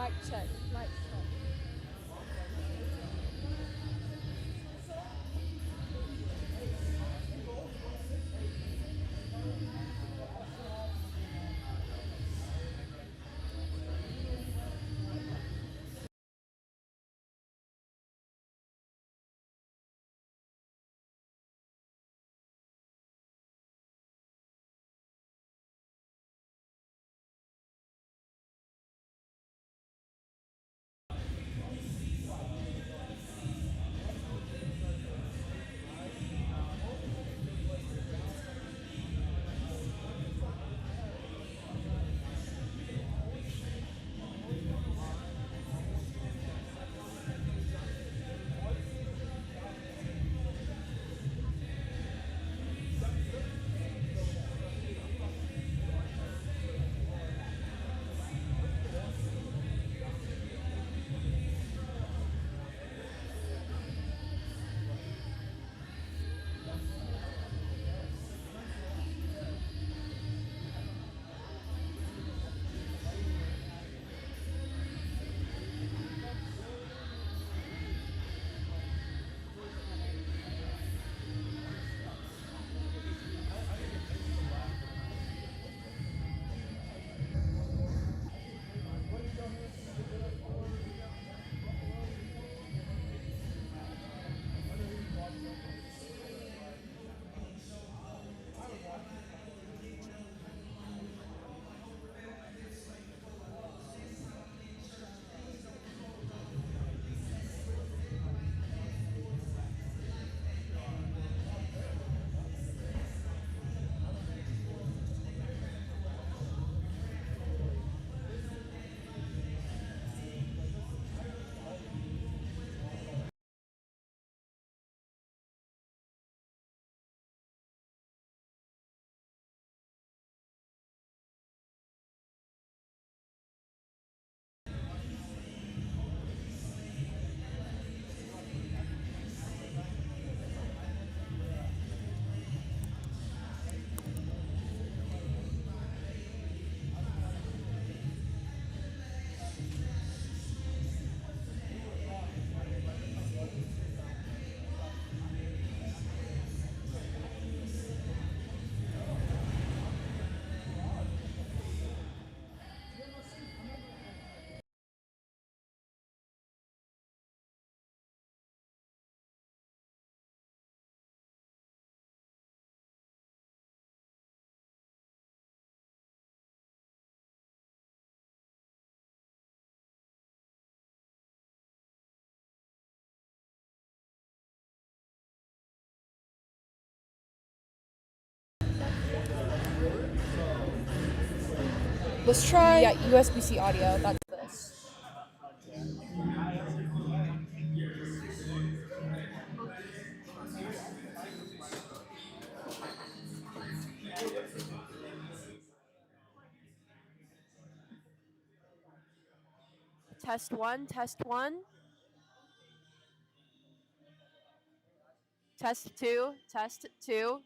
Mic check. Mic check. Let's try USB-C audio. That's this. Test one, test one. Test two, test two.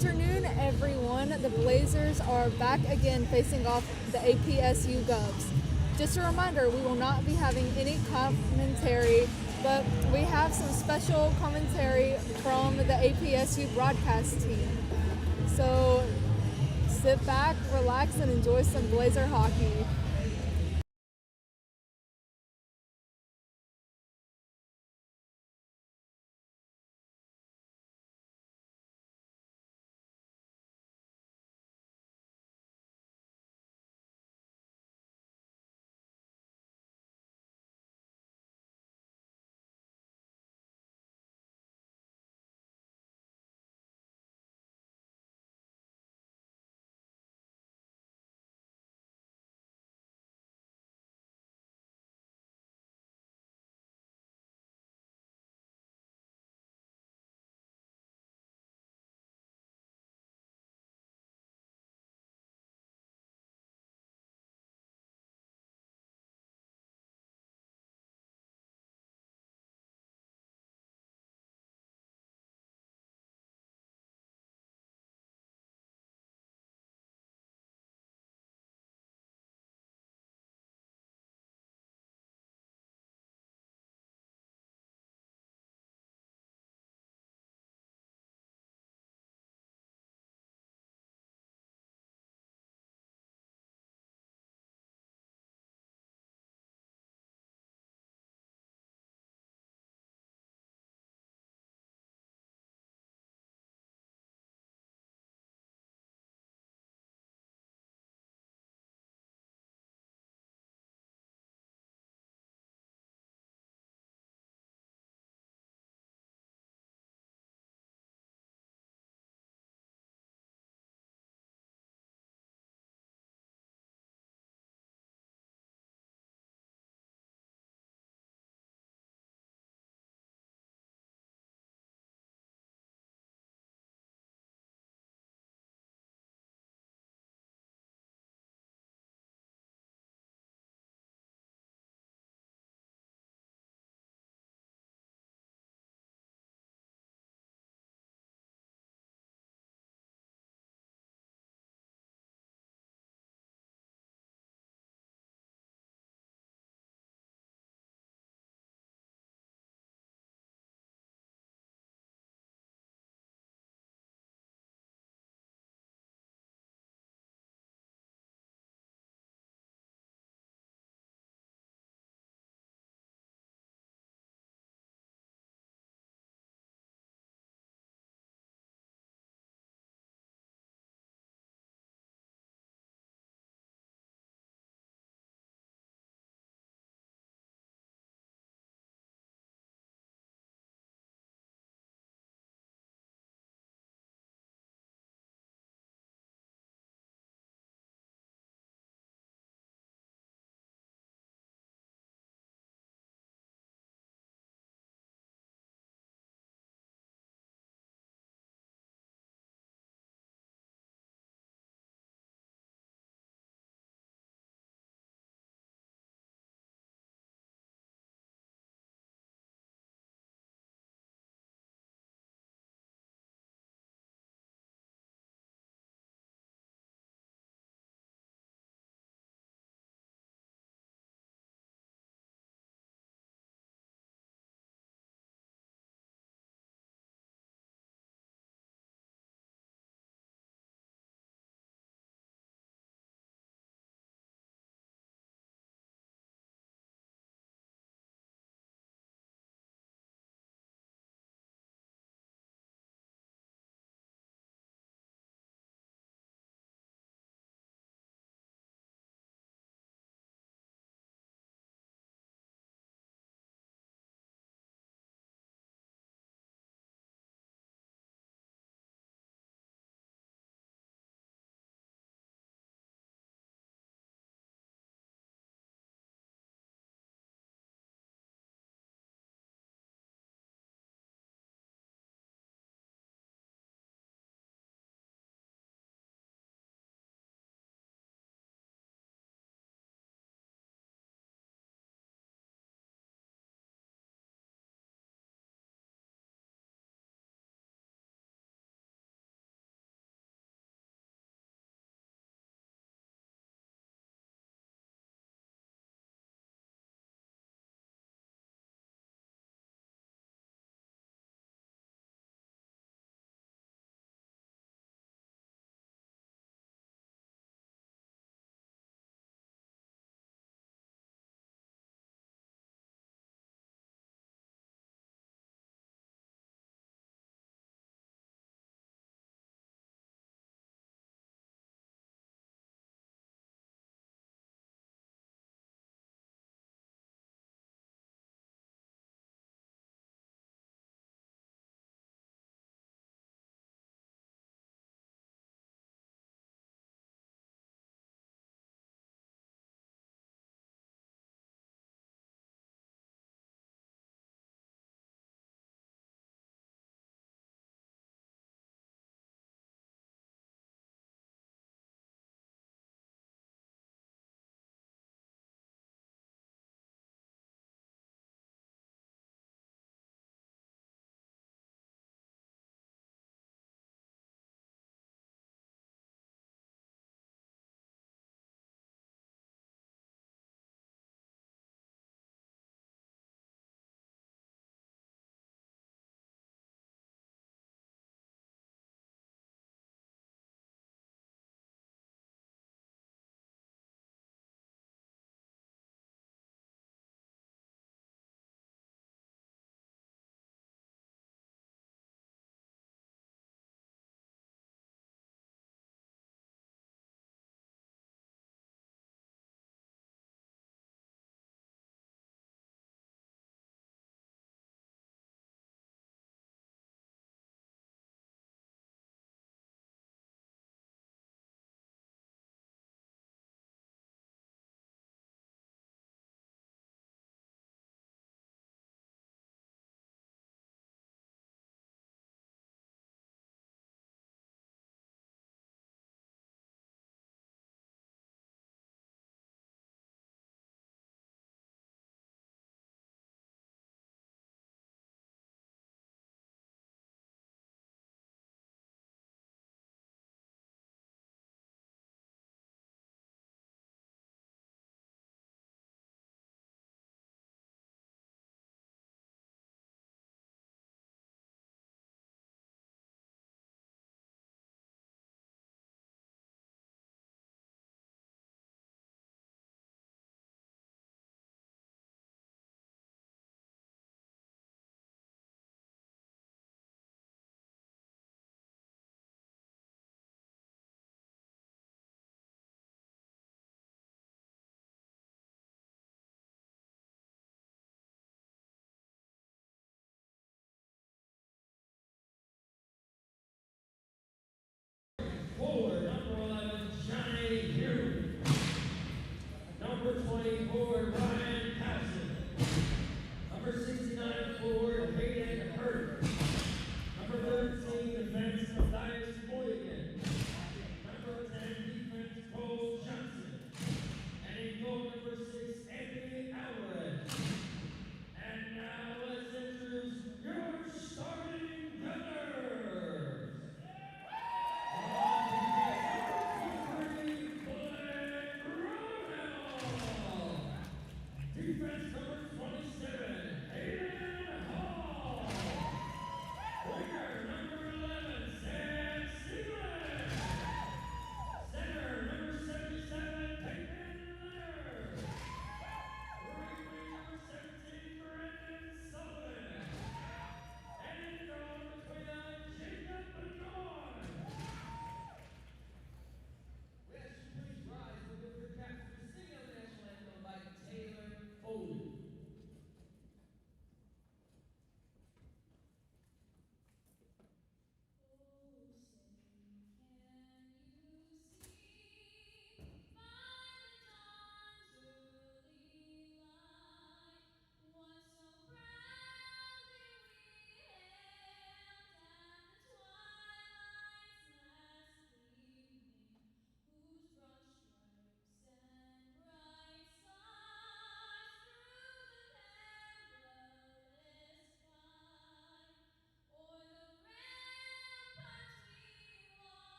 afternoon, everyone. The Blazers are back again facing off the APSU Govs. Just a reminder, we will not be having any commentary, but we have some special commentary from the APSU broadcast team. So sit back, relax, and enjoy some Blazer hockey.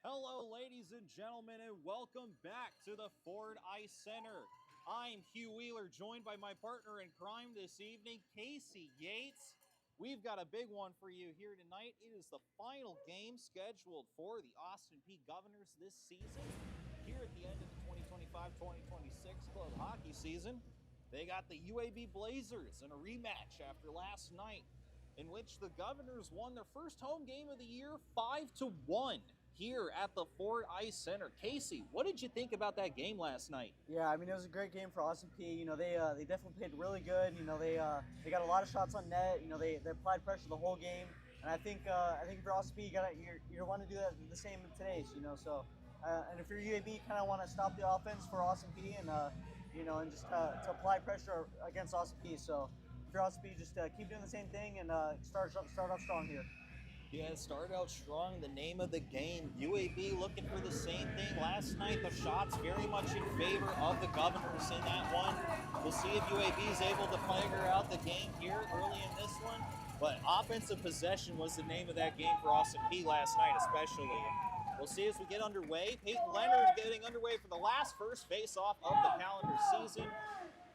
Hello, ladies and gentlemen, and welcome back to the Ford Ice Center. I'm Hugh Wheeler, joined by my partner in crime this evening, Casey Yates. We've got a big one for you here tonight. It is the final game scheduled for the Austin Peay Governors this season. Here at the end of the 2025-2026 club hockey season, they got the UAB Blazers in a rematch after last night, in which the Governors won their first home game of the year 5-1 here at the Ford Ice Center. Casey, what did you think about that game last night? Yeah, I mean, it was a great game for Austin Peay. They definitely played really good. They got a lot of shots on net. They applied pressure the whole game, and I think for Austin Peay, you want to do that the same today. And if you're UAB, kind of want to stop the offense for Austin Peay and just to apply pressure against Austin Peay. So if you're Austin Peay, just keep doing the same thing and start off strong here. Yeah, start out strong. The name of the game, UAB looking for the same thing. Last night, the shots very much in favor of the Governors in that one. We'll see if UAB is able to figure out the game here early in this one. But offensive possession was the name of that game for Austin Peay last night, especially. We'll see as we get underway. Peyton Leonard getting underway for the first face-off of the calendar season.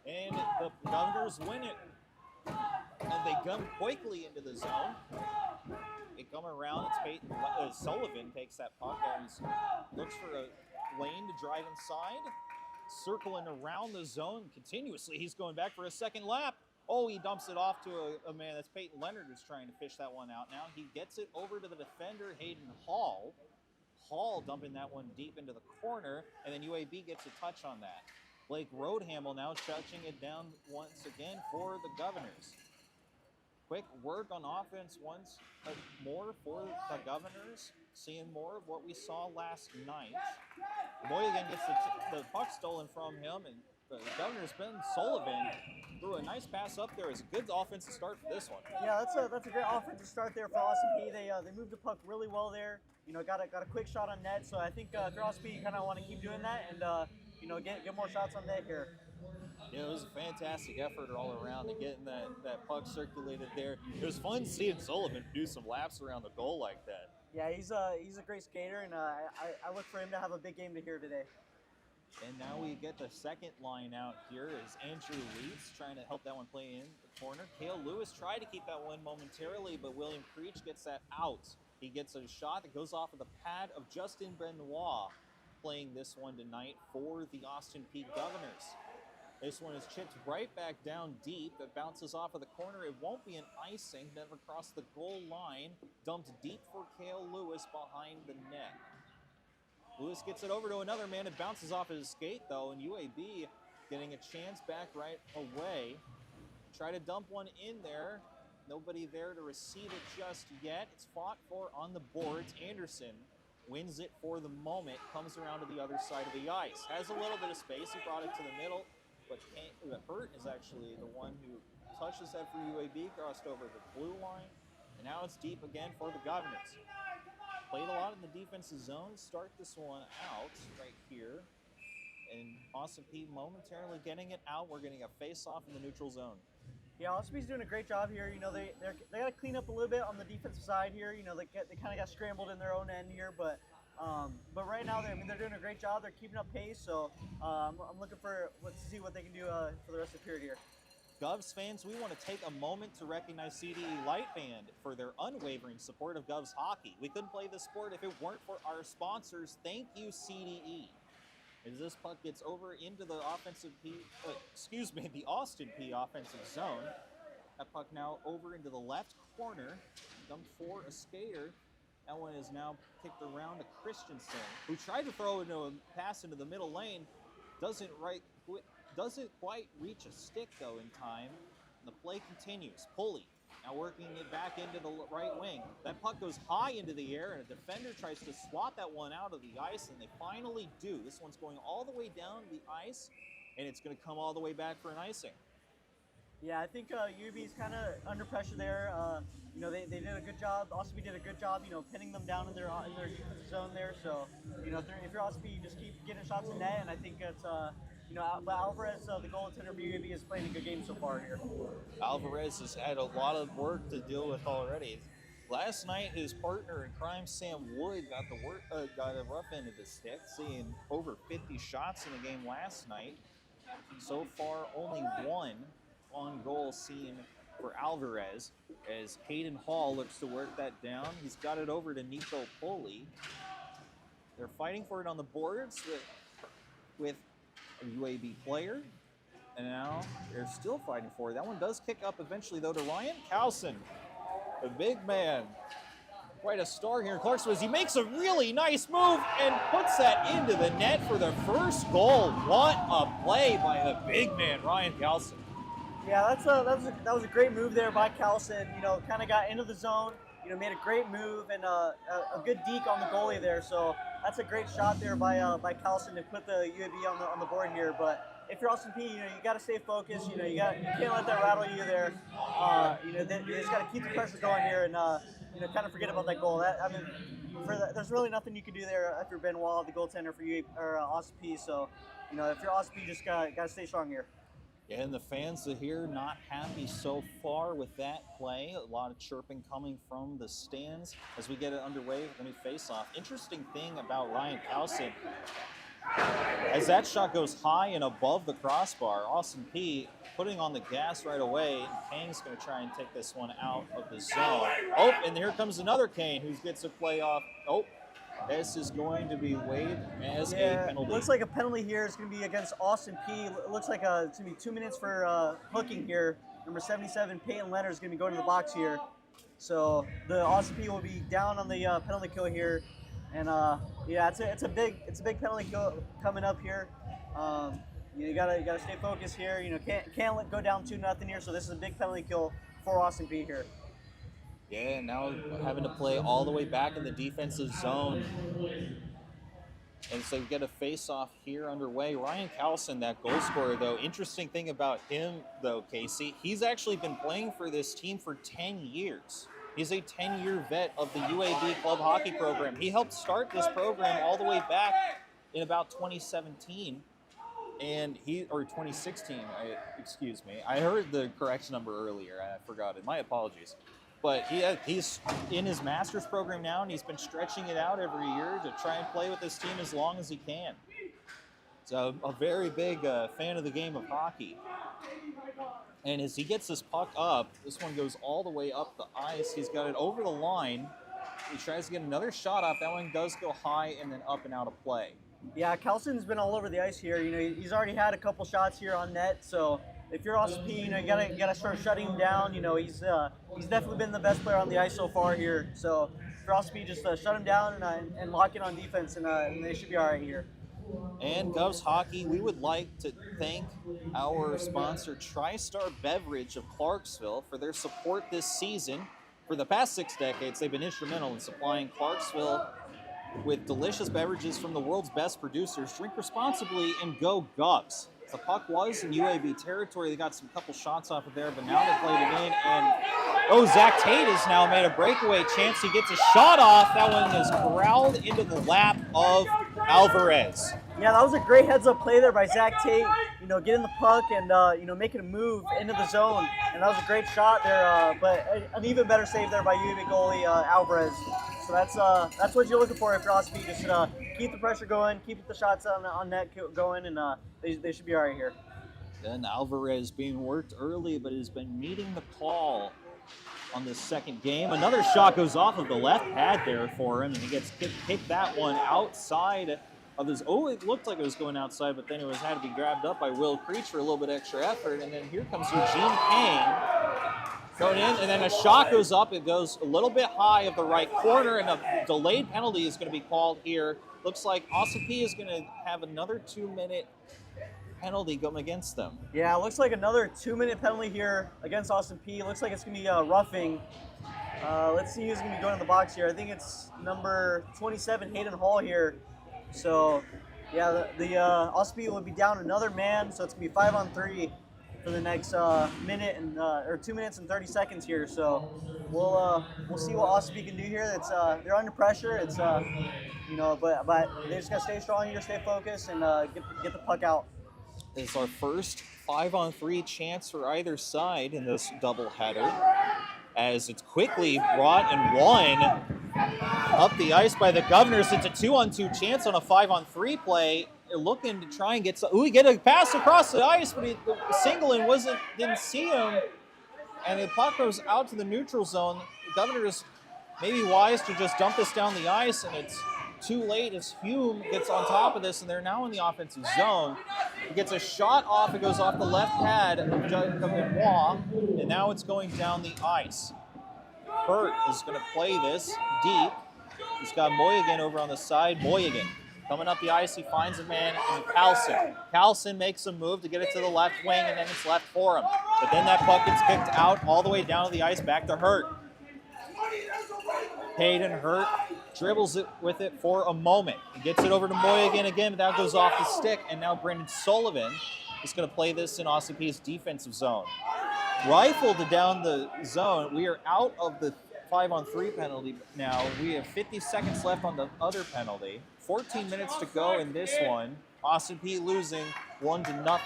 And the Governors win it. And they come quickly into the zone. They come around. It's Peyton Sullivan takes that puck and looks for a lane to drive inside. Circling around the zone continuously. He's going back for a second lap. Oh, he dumps it off to a man. That's Peyton Leonard who's trying to fish that one out now. He gets it over to the defender, Hayden Hall. Hall dumping that one deep into the corner, and then UAB gets a touch on that. Blake Roadhamel now touching it down once again for the Governors. Quick work on offense once more for the Governors, seeing more of what we saw last night. Moynihan gets the puck stolen from him, and the Governors, Ben Sullivan, threw a nice pass up there. It's a good offensive start for this one. Yeah, that's a great offensive start there for Austin Peay. They moved the puck really well there. Got a quick shot on net. So I think if you're Austin Peay, you kind of want to keep doing that and get more shots on net here. Yeah, it was a fantastic effort all around and getting that puck circulated there. It was fun seeing Sullivan do some laps around the goal like that. Yeah, he's a great skater, and I look for him to have a big game to here today. And now we get the second line out here as Andrew Leeds trying to help that one play in the corner. Cale Lewis tried to keep that one momentarily, but William Creech gets that out. He gets a shot that goes off of the pad of Justin Benoit, playing this one tonight for the Austin Peay Governors. This one is chipped right back down deep. That bounces off of the corner. It won't be an icing. Never crossed the goal line. Dumped deep for Cale Lewis behind the net. Lewis gets it over to another man. It bounces off his skate, though, and UAB getting a chance back right away. Try to dump one in there. Nobody there to receive it just yet. It's fought for on the boards. Anderson wins it for the moment. Comes around to the other side of the ice. Has a little bit of space. He brought it to the middle. But Hurt is actually the one who touches that for UAB, crossed over the blue line, and now it's deep again for the Governors. Played a lot in the defensive zone. Start this one out right here, and Austin Peay momentarily getting it out. We're getting a face-off in the neutral zone. Yeah, Austin Peay's doing a great job here. They got to clean up a little bit on the defensive side here. They kind of got scrambled in their own end here, but right now they're doing a great job. They're keeping up pace, so I'm looking to see what they can do for the rest of the period here. Govs fans, we want to take a moment to recognize CDE Light Band for their unwavering support of Govs hockey. We couldn't play this sport if it weren't for our sponsors. Thank you, CDE. As this puck gets over into the the Austin Peay offensive zone. That puck now over into the left corner, dumped for a skater. That one is now kicked around to Christensen, who tried to throw a pass into the middle lane. Doesn't quite reach a stick, though, in time. And the play continues. Pulley now working it back into the right wing. That puck goes high into the air, and a defender tries to swat that one out of the ice, and they finally do. This one's going all the way down the ice, and it's going to come all the way back for an icing. Yeah, I think UAB's kind of under pressure there. They did a good job. Austin Peay did a good job, pinning them down in their defensive zone there. So, if you're Austin Peay, you just keep getting shots in net, and I think it's but Alvarez, the goaltender for UAB, is playing a good game so far here. Alvarez has had a lot of work to deal with already. Last night, his partner in crime, Sam Wood, got a rough end of the stick, seeing over 50 shots in the game last night. So far, only one on goal seen for Alvarez, as Hayden Hall looks to work that down. He's got it over to Nico Poli. They're fighting for it on the boards with a UAB player, and now they're still fighting for it. That one does kick up eventually, though, to Ryan Cowson, a big man. Quite a star here in Clarksville, as he makes a really nice move and puts that into the net for the first goal. What a play by the big man, Ryan Cowson. Yeah, that was a great move there by Cowson. You know, kind of got into the zone. You know, made a great move and a good deke on the goalie there. So that's a great shot there by Cowson to put the UAB on the board here. But if you're Austin P, you know, you got to stay focused. You know, you can't let that rattle you there. You know, you just got to keep the pressure going here and you know, kind of forget about that goal. There's really nothing you can do there if you're Ben Wall, the goaltender for UAB or Austin P. So, you know, if you're Austin P, you just got to stay strong here. Yeah, and the fans are here not happy so far with that play. A lot of chirping coming from the stands as we get it underway with a new face-off. Interesting thing about Ryan Cowson, as that shot goes high and above the crossbar, Austin P putting on the gas right away. Kane's going to try and take this one out of the zone. Oh, and here comes another Kane who gets a play off. Oh, this is going to be waived as a penalty. Looks like a penalty here is going to be against Austin P. It looks like it's going to be 2 minutes for hooking here. Number 77, Peyton Leonard, is going to be going to the box here. So the Austin P will be down on the penalty kill here. And yeah, it's a big penalty kill coming up here. You gotta stay focused here. You know, can't let go down 2-0 here. So this is a big penalty kill for Austin P here. Yeah, now having to play all the way back in the defensive zone. And so we get a face-off here underway. Ryan Cowson, that goal scorer, though. Interesting thing about him, though, Casey, he's actually been playing for this team for 10 years. He's a 10-year vet of the UAB club hockey program. He helped start this program all the way back in about 2017. Or 2016, excuse me. I heard the correct number earlier. I forgot it. My apologies. But he's in his master's program now, and he's been stretching it out every year to try and play with this team as long as he can. So a very big fan of the game of hockey. And as he gets this puck up, this one goes all the way up the ice. He's got it over the line. He tries to get another shot off. That one does go high and then up and out of play. Yeah, Cowson's been all over the ice here. You know, he's already had a couple shots here on net, so if you're Austin P, you know, you gotta start shutting him down. You know, he's definitely been the best player on the ice so far here. So for Austin P, just shut him down and lock in on defense, and they should be all right here. And Govs Hockey, we would like to thank our sponsor, TriStar Beverage of Clarksville, for their support this season. For the past 6 decades, they've been instrumental in supplying Clarksville with delicious beverages from the world's best producers. Drink responsibly and go Govs. The puck was in UAB territory. They got some couple shots off of there, but now they played it in. And Zach Tate has now made a breakaway chance. He gets a shot off. That one is corralled into the lap of Alvarez. Yeah, that was a great heads-up play there by Zach Tate. You know, getting the puck and you know, making a move into the zone, and that was a great shot there. But an even better save there by UAB goalie Alvarez. So that's what you're looking for if you're Austin P. Just keep the pressure going, keep the shots on net going, and they should be all right here. Then Alvarez being worked early, but has been meeting the call on this second game. Another shot goes off of the left pad there for him, and he gets kicked that one outside of his. Oh, it looked like it was going outside, but then it had to be grabbed up by Will Creech for a little bit extra effort. And then here comes Eugene Kane going in, and then a shot goes up. It goes a little bit high of the right corner, and a delayed penalty is going to be called here. Looks like Austin P is going to have another 2-minute penalty going against them. Yeah, it looks like another 2-minute penalty here against Austin P. Looks like it's going to be roughing. Let's see who's going to be going in the box here. I think it's number 27, Hayden Hall here. So, yeah, the Austin P will be down another man, so it's going to be 5-on-3 for the next minute and or 2 minutes and 30 seconds here. So we'll see what Austin P can do here. It's they're under pressure. It's you know, but they just gotta stay strong here, stay focused, and get the puck out. It's our first 5-on-3 chance for either side in this doubleheader. as it's quickly brought and won up the ice by the Governors. It's a 2-on-2 chance on a 5-on-3 play. They're looking to try and get some. Ooh, we get a pass across the ice, but the Singleton didn't see him, and the puck goes out to the neutral zone. The Governors may be wise to just dump this down the ice, and it's too late as Hume gets on top of this, and they're now in the offensive zone. He gets a shot off. It goes off the left pad of Benoit, and now it's going down the ice. Hurt is going to play this deep. He's got Moygan over on the side. Moygan coming up the ice. He finds a man in Carlson. Carlson makes a move to get it to the left wing, and then it's left for him. But then that puck gets kicked out all the way down to the ice, back to Hurt. Hayden Hurt dribbles it with it for a moment. He gets it over to Moygan again, but that goes off the stick, and now Brendan Sullivan is going to play this in Austin Peay's defensive zone. Rifled down the zone. We are out of the 5-on-3 penalty now. We have 50 seconds left on the other penalty. 14 minutes to go in this one. Austin Peay losing 1-0.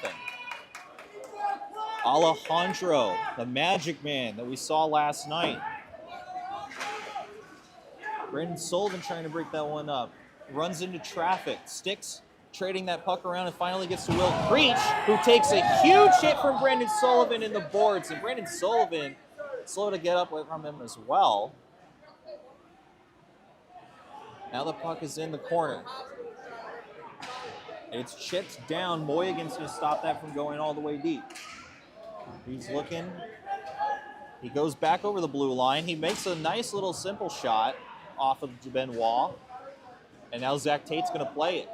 Alejandro, the magic man that we saw last night. Brendan Sullivan trying to break that one up. Runs into traffic. Sticks trading that puck around and finally gets to Will Creech, who takes a huge hit from Brendan Sullivan in the boards. And Brendan Sullivan, slow to get up from him as well. Now the puck is in the corner. It's chipped down. Moygan's going to stop that from going all the way deep. He's looking. He goes back over the blue line. He makes a nice little simple shot off of Benoit. And now Zach Tate's going to play it.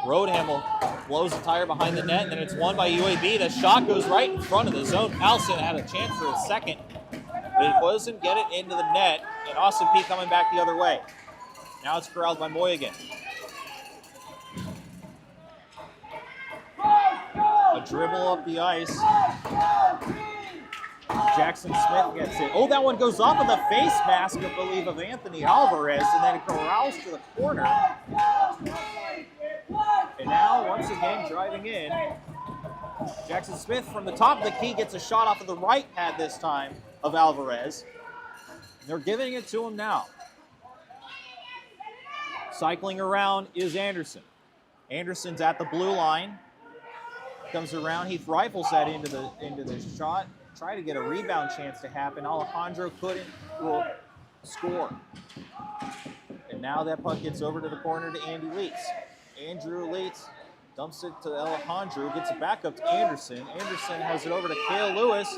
Roadhamel blows the tire behind the net, and then it's won by UAB. The shot goes right in front of the zone. Allison had a chance for a second, but he doesn't get it into the net, and Austin Peay coming back the other way. Now it's corralled by Moygan. A dribble up the ice. Jackson Smith gets it. Oh, that one goes off of the face mask, I believe, of Anthony Alvarez, and then it corrals to the corner. And now, once again, driving in, Jackson Smith from the top of the key gets a shot off of the right pad this time of Alvarez. They're giving it to him now. Cycling around is Anderson. Anderson's at the blue line. Comes around. He rifles that into the shot. Try to get a rebound chance to happen. Alejandro couldn't score. And now that puck gets over to the corner to Andy Leitz. Andrew Leitz dumps it to Alejandro, gets it back up to Anderson. Anderson has it over to Cale Lewis.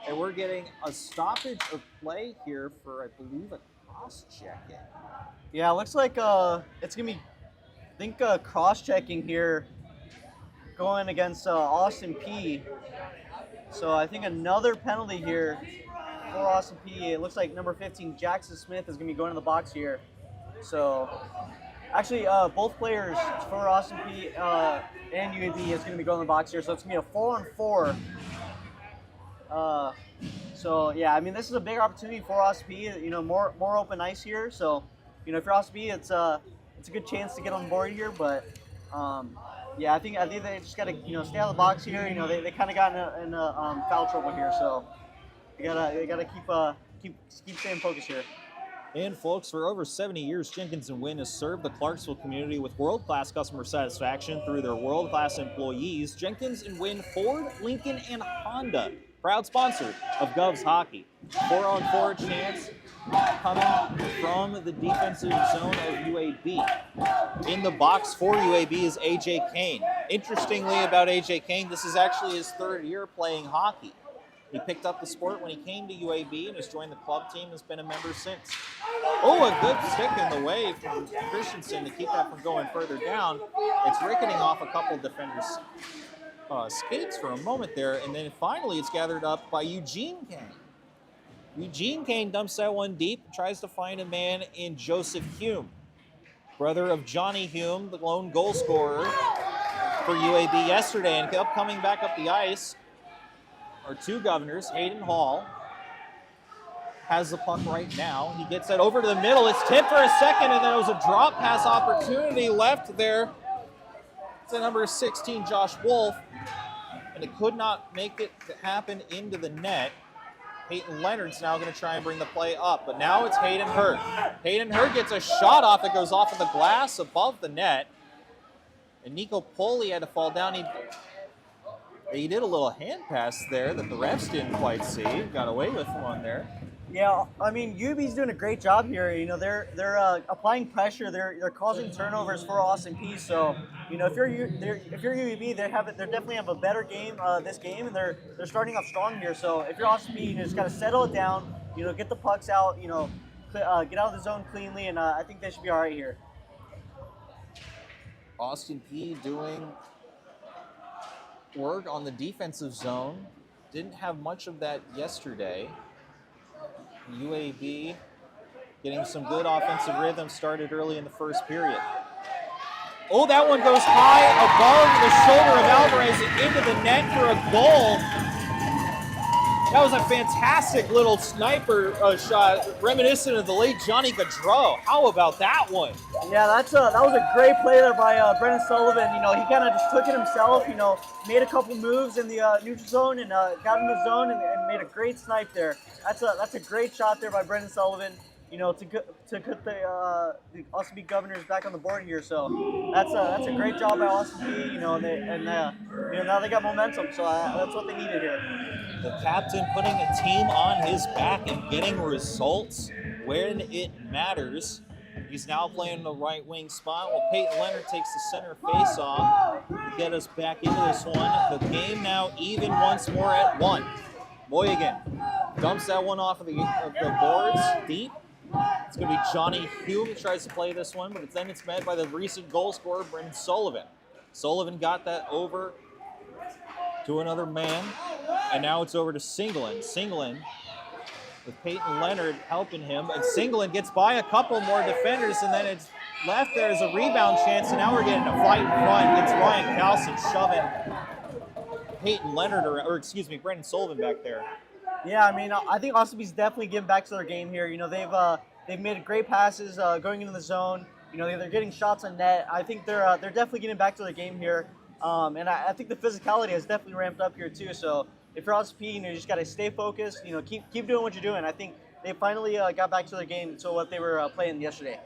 And we're getting a stoppage of play here for, I believe, a cross-checking. Yeah, it looks like it's going to be, I think, cross-checking here going against Austin Peay. So I think another penalty here for Austin Peay. It looks like number 15, Jackson Smith, is going to be going to the box here. So actually, both players for Austin Peay and UAB is going to be going to the box here. So it's going to be a 4-on-4. So yeah, I mean, this is a big opportunity for Austin Peay. You know, more open ice here. So you know, if you're Austin Peay, it's a good chance to get on board here. But yeah, I think they just got to stay out of the box here. You know, they kind of got in foul trouble here, so they gotta keep staying focused here. And folks, for over 70 years, Jenkins & Wynn has served the Clarksville community with world-class customer satisfaction through their world-class employees. Jenkins & Wynn, Ford, Lincoln, and Honda, proud sponsor of Govs Hockey. 4-on-4 chance coming from the defensive zone of UAB. In the box for UAB is AJ Kane. Interestingly about AJ Kane, this is actually his third year playing hockey. He picked up the sport when he came to UAB and has joined the club team and has been a member since. Oh, a good stick in the way from Christensen to keep that from going further down. It's ricketing off a couple defenders' skates for a moment there, and then finally it's gathered up by Eugene Kane. Eugene Kane dumps that one deep, tries to find a man in Joseph Hume, brother of Johnny Hume, the lone goal scorer for UAB yesterday. And coming back up the ice are two Governors. Hayden Hall has the puck right now. He gets that over to the middle. It's tipped for a second, and then it was a drop pass opportunity left there to number 16, Josh Wolf, and it could not make it happen into the net. Peyton Leonard's now going to try and bring the play up, but now it's Hayden Hurd. Hayden Hurd gets a shot off that goes off of the glass above the net, and Nico Poli had to fall down. He did a little hand pass there that the refs didn't quite see. Got away with one there. Yeah, I mean, UAB's doing a great job here. You know, they're applying pressure. They're causing turnovers for Austin Peay. So, you know, if you're UAB, they definitely have a better game this game, and they're starting off strong here. So, if you're Austin Peay, you just got to settle it down. You know, get the pucks out. You know, get out of the zone cleanly, and I think they should be all right here. Austin Peay doing work on the defensive zone. Didn't have much of that yesterday. UAB getting some good offensive rhythm, started early in the first period. Oh, that one goes high above the shoulder of Alvarez and into the net for a goal. That was a fantastic little sniper shot, reminiscent of the late Johnny Gaudreau. How about that one? Yeah, that was a great play there by Brendan Sullivan. You know, he kind of just took it himself. You know, made a couple moves in the neutral zone and got in the zone and made a great snipe there. That's a great shot there by Brendan Sullivan. You know, to put the Austin Peay Governors back on the board here. So that's a great job by Austin Peay. You know, and you know, now they got momentum. So that's what they needed here. The captain putting a team on his back and getting results when it matters. He's now playing the right wing spot while Peyton Leonard takes the center face-off to get us back into this one. The game now even once more at 1. Moygan dumps that one off of the boards deep. It's going to be Johnny Hume who tries to play this one, but then it's met by the recent goal scorer, Brendan Sullivan. Sullivan got that over to another man, and now it's over to Singleton. Singleton with Peyton Leonard helping him, and Singleton gets by a couple more defenders, and then it's left there as a rebound chance, and now we're getting a fight in front. It's Ryan Calson shoving Peyton Leonard, or excuse me, Brendan Sullivan back there. Yeah, I mean, I think Austin Peay's definitely getting back to their game here. You know, they've made great passes going into the zone. You know, they're getting shots on net. I think they're definitely getting back to their game here. And I think the physicality has definitely ramped up here too. So if you're Austin Peay, you know, you just got to stay focused. You know, keep doing what you're doing. I think they finally got back to their game, to what they were playing yesterday.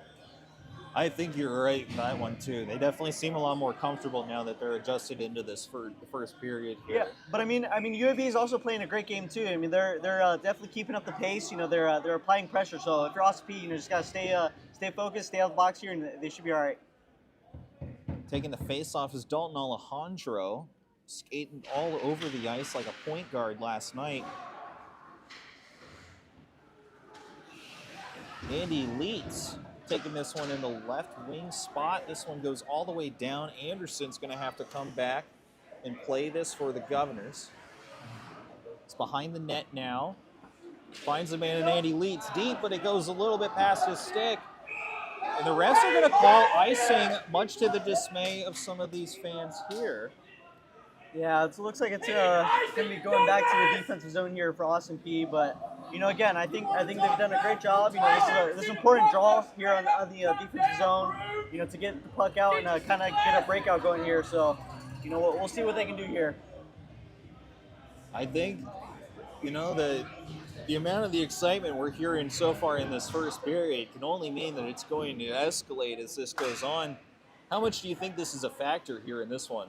I think you're right in that one too. They definitely seem a lot more comfortable now that they're adjusted into this for the first period here. Yeah, but I mean, UAB is also playing a great game too. I mean, they're definitely keeping up the pace. You know, they're applying pressure. So if you're Austin Peay, you know, just gotta stay focused, stay out of the box here, and they should be all right. Taking the face-off is Dalton Alejandro, skating all over the ice like a point guard last night. Andy Leeds taking this one in the left wing spot. This one goes all the way down. Anderson's going to have to come back and play this for the Governors. It's behind the net now. Finds the man in Andy Leeds deep, but it goes a little bit past his stick. And the refs are going to call icing, much to the dismay of some of these fans here. Yeah, it looks like it's going to be going back to the defensive zone here for Austin Peay. But, you know, again, I think they've done a great job. You know, this is an important draw here on the defensive zone, you know, to get the puck out and kind of get a breakout going here. So, you know, we'll see what they can do here. I think, you know, the amount of the excitement we're hearing so far in this first period can only mean that it's going to escalate as this goes on. How much do you think this is a factor here in this one?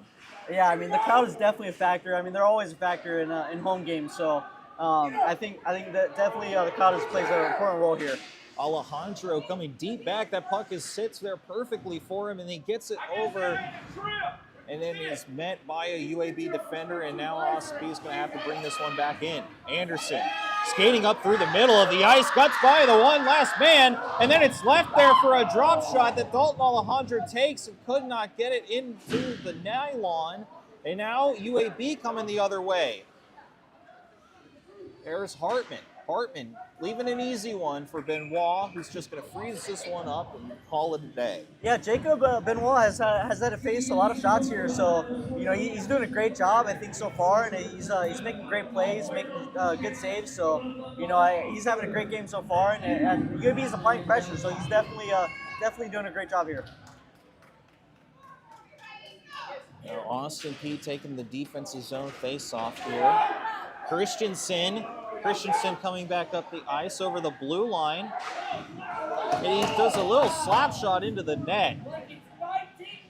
Yeah, I mean, the crowd is definitely a factor. I mean, they're always a factor in home games. So I think that definitely the crowd plays an important role here. Alejandro coming deep back. That puck sits there perfectly for him, and he gets it over. And then he's met by a UAB defender, and now Austin Peay is going to have to bring this one back in. Anderson skating up through the middle of the ice, cuts by the one last man, and then it's left there for a drop shot that Dalton Alejandro takes and could not get it into the nylon. And now UAB coming the other way. There's Hartman. Hartman leaving an easy one for Benoit, who's just going to freeze this one up and call it a day. Yeah, Jacob Benoit has had to face a lot of shots here, so you know he's doing a great job, I think, so far, and he's making great plays, making good saves. So you know he's having a great game so far, and UAB is applying pressure, so he's definitely doing a great job here. Now Austin Peay taking the defensive zone face-off here. Christensen Christensen coming back up the ice over the blue line. And he does a little slap shot into the net.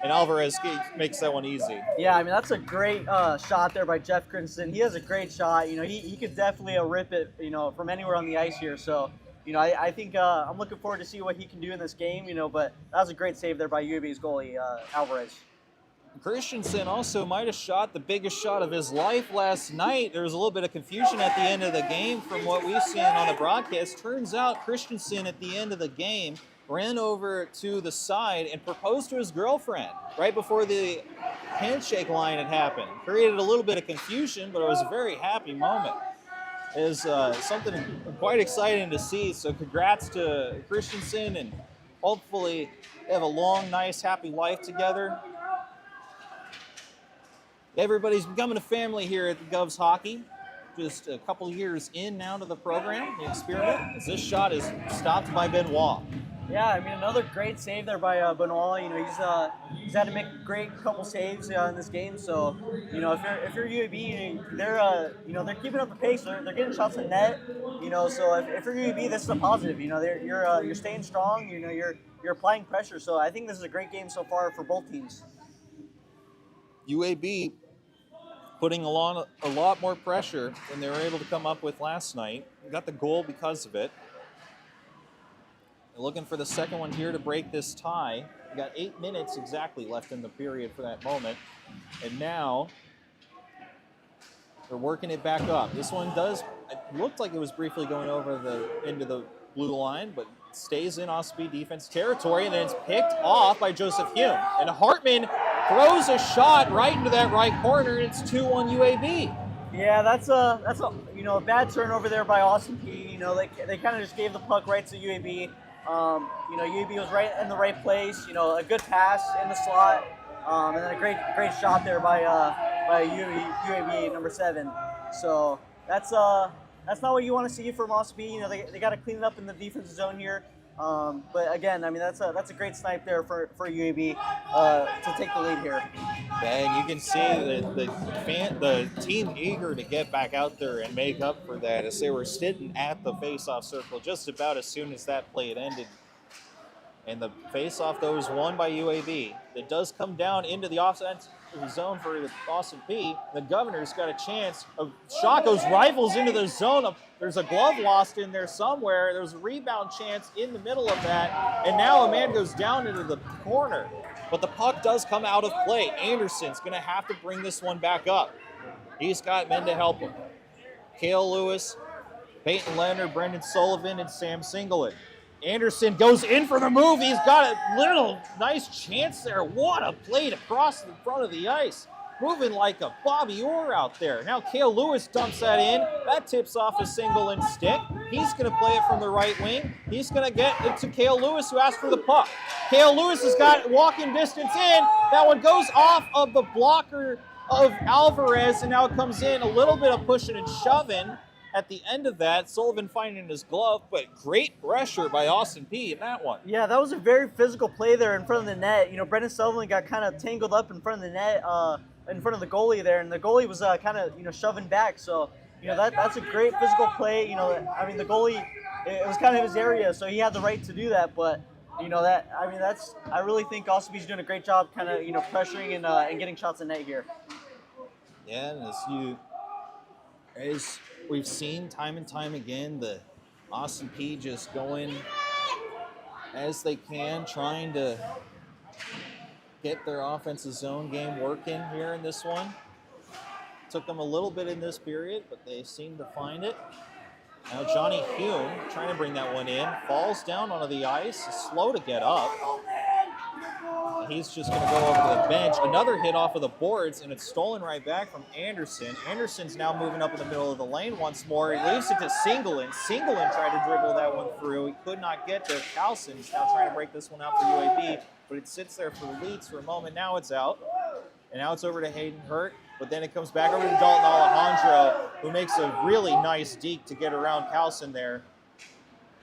And Alvarez makes that one easy. Yeah, I mean, that's a great shot there by Jeff Christensen. He has a great shot. You know, he could definitely rip it, you know, from anywhere on the ice here. So, you know, I think I'm looking forward to see what he can do in this game, you know, but that was a great save there by UAB's goalie, Alvarez. Christensen also might have shot the biggest shot of his life last night. There was a little bit of confusion at the end of the game from what we've seen on the broadcast. Turns out Christensen at the end of the game ran over to the side and proposed to his girlfriend right before the handshake line had happened. Created a little bit of confusion, but it was a very happy moment. It was something quite exciting to see. So congrats to Christensen, and hopefully they have a long, nice, happy life together. Everybody's becoming a family here at the Govs Hockey. Just a couple years in now to the program, the experiment, as this shot is stopped by Benoit. Yeah, I mean, another great save there by Benoit. You know, he's had to make a great couple saves in this game. So, you know, if you're UAB, they're keeping up the pace. They're getting shots in net. You know, so if you're UAB, this is a positive. You know, you're staying strong. You know, you're applying pressure. So I think this is a great game so far for both teams. UAB putting a lot more pressure than they were able to come up with last night. We got the goal because of it. They're looking for the second one here to break this tie. We got 8 minutes exactly left in the period for that moment. And now they're working it back up. This one it looked like it was briefly going over into the blue line, but stays in off-speed defense territory, and then it's picked off by Joseph Hume. And Hartman throws a shot right into that right corner, and it's 2-1 UAB. Yeah, that's a bad turnover there by Austin P. You know, they kind of just gave the puck right to UAB. You know, UAB was right in the right place. You know, a good pass in the slot, and then a great shot there by UAB number 7. So that's not what you want to see from Austin P. You know, they got to clean it up in the defensive zone here. But again, I mean, that's a great snipe there for UAB to take the lead here. And you can see the team eager to get back out there and make up for that, as they were sitting at the face-off circle just about as soon as that play had ended. And the face-off, though, was won by UAB. It does come down into the offensive zone for the Austin P. The Governor's got a chance. A shot goes rifles into the zone. There's a glove lost in there somewhere. There's a rebound chance in the middle of that. And now a man goes down into the corner. But the puck does come out of play. Anderson's going to have to bring this one back up. He's got men to help him. Cale Lewis, Peyton Leonard, Brendan Sullivan, and Sam Singleton. Anderson goes in for the move. He's got a little nice chance there. What a play to cross the front of the ice. Moving like a Bobby Orr out there. Now Cale Lewis dumps that in. That tips off a Singleton stick. He's going to play it from the right wing. He's going to get it to Cale Lewis, who asked for the puck. Cale Lewis has got walking distance in. That one goes off of the blocker of Alvarez, and now it comes in. A little bit of pushing and shoving at the end of that. Sullivan finding his glove, but great pressure by Austin P in that one. Yeah, that was a very physical play there in front of the net. You know, Brendan Sullivan got kind of tangled up in front of the net, in front of the goalie there, and the goalie was kind of, you know, shoving back. So, you know, that's a great physical play. You know, I mean, the goalie, it was kind of his area, so he had the right to do that. But, you know, I really think Austin P's doing a great job kind of, you know, pressuring and getting shots in net here. Yeah, and as we've seen time and time again, the Austin P just going as they can, trying to get their offensive zone game working here in this one. Took them a little bit in this period, but they seem to find it. Now Johnny Hume trying to bring that one in, falls down onto the ice, slow to get up. He's just going to go over to the bench. Another hit off of the boards, and it's stolen right back from Anderson. Anderson's now moving up in the middle of the lane once more. He leaves it to Singleton. Singleton tried to dribble that one through. He could not get there. Carlson's now trying to break this one out for UAB, but it sits there for Leeds for a moment. Now it's out, and now it's over to Hayden Hurt, but then it comes back over to Dalton Alejandro, who makes a really nice deke to get around Carlson there.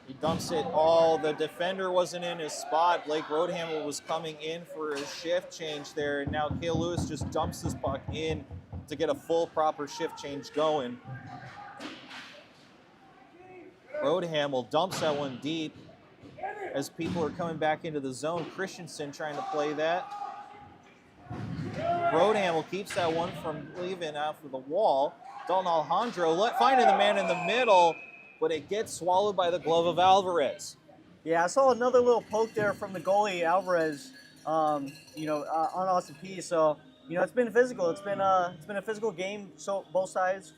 He dumps it. Oh, the defender wasn't in his spot. Blake Roadhamel was coming in for a shift change there. And now Cale Lewis just dumps this puck in to get a full proper shift change going. Roadhamel dumps that one deep as people are coming back into the zone. Christensen trying to play that. Roadhamel keeps that one from leaving off of the wall. Dalton Alejandro finding the man in the middle, but it gets swallowed by the glove of Alvarez. Yeah, I saw another little poke there from the goalie Alvarez, on Austin P. So it's been physical. It's been a physical game. So both sides,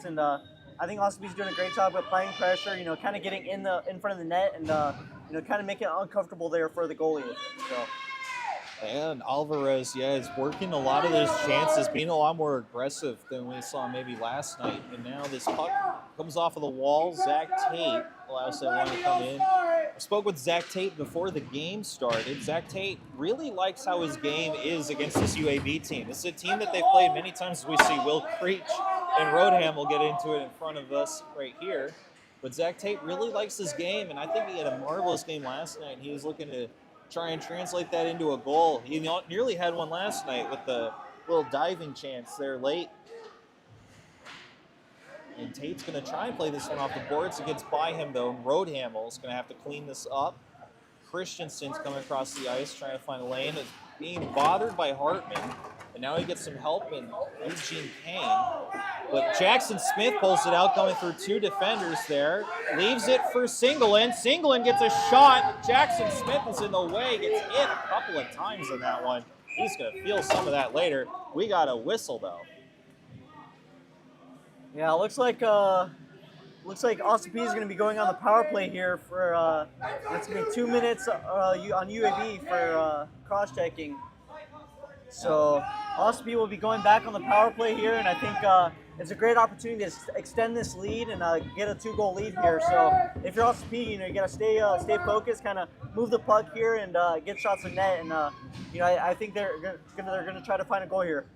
and I think Austin P's doing a great job of applying pressure. Kind of getting in front of the net, and kind of making it uncomfortable there for the goalie. So. And Alvarez, is working a lot of those chances, being a lot more aggressive than we saw maybe last night. And now this puck comes off of the wall. Zach Tate allows that one to come in. I spoke with Zach Tate before the game started. Zach Tate really likes how his game is against this UAB team. This is a team that they've played many times. We see Will Creech and Roadhamel get into it in front of us right here. But Zach Tate really likes his game, and I think he had a marvelous game last night. He was looking to try and translate that into a goal. He nearly had one last night with the little diving chance there late. And Tate's going to try and play this one off the boards. It gets by him, though. Roadhamel is going to have to clean this up. Christensen's coming across the ice, trying to find a lane. It's being bothered by Hartman. And now he gets some help in Eugene Kane. But Jackson Smith pulls it out, coming through two defenders there. Leaves it for Singleton. Singleton gets a shot. Jackson Smith is in the way. Gets hit a couple of times on that one. He's going to feel some of that later. We got a whistle, though. Yeah, looks like Austin P is going to be going on the power play here for it's going to be 2 minutes on UAB for cross-checking. So Austin P will be going back on the power play here, and I think it's a great opportunity to extend this lead and get a 2-goal lead here. So if you're Austin P, you got to stay focused, kind of move the puck here and get shots in net. And I think they're going to try to find a goal here.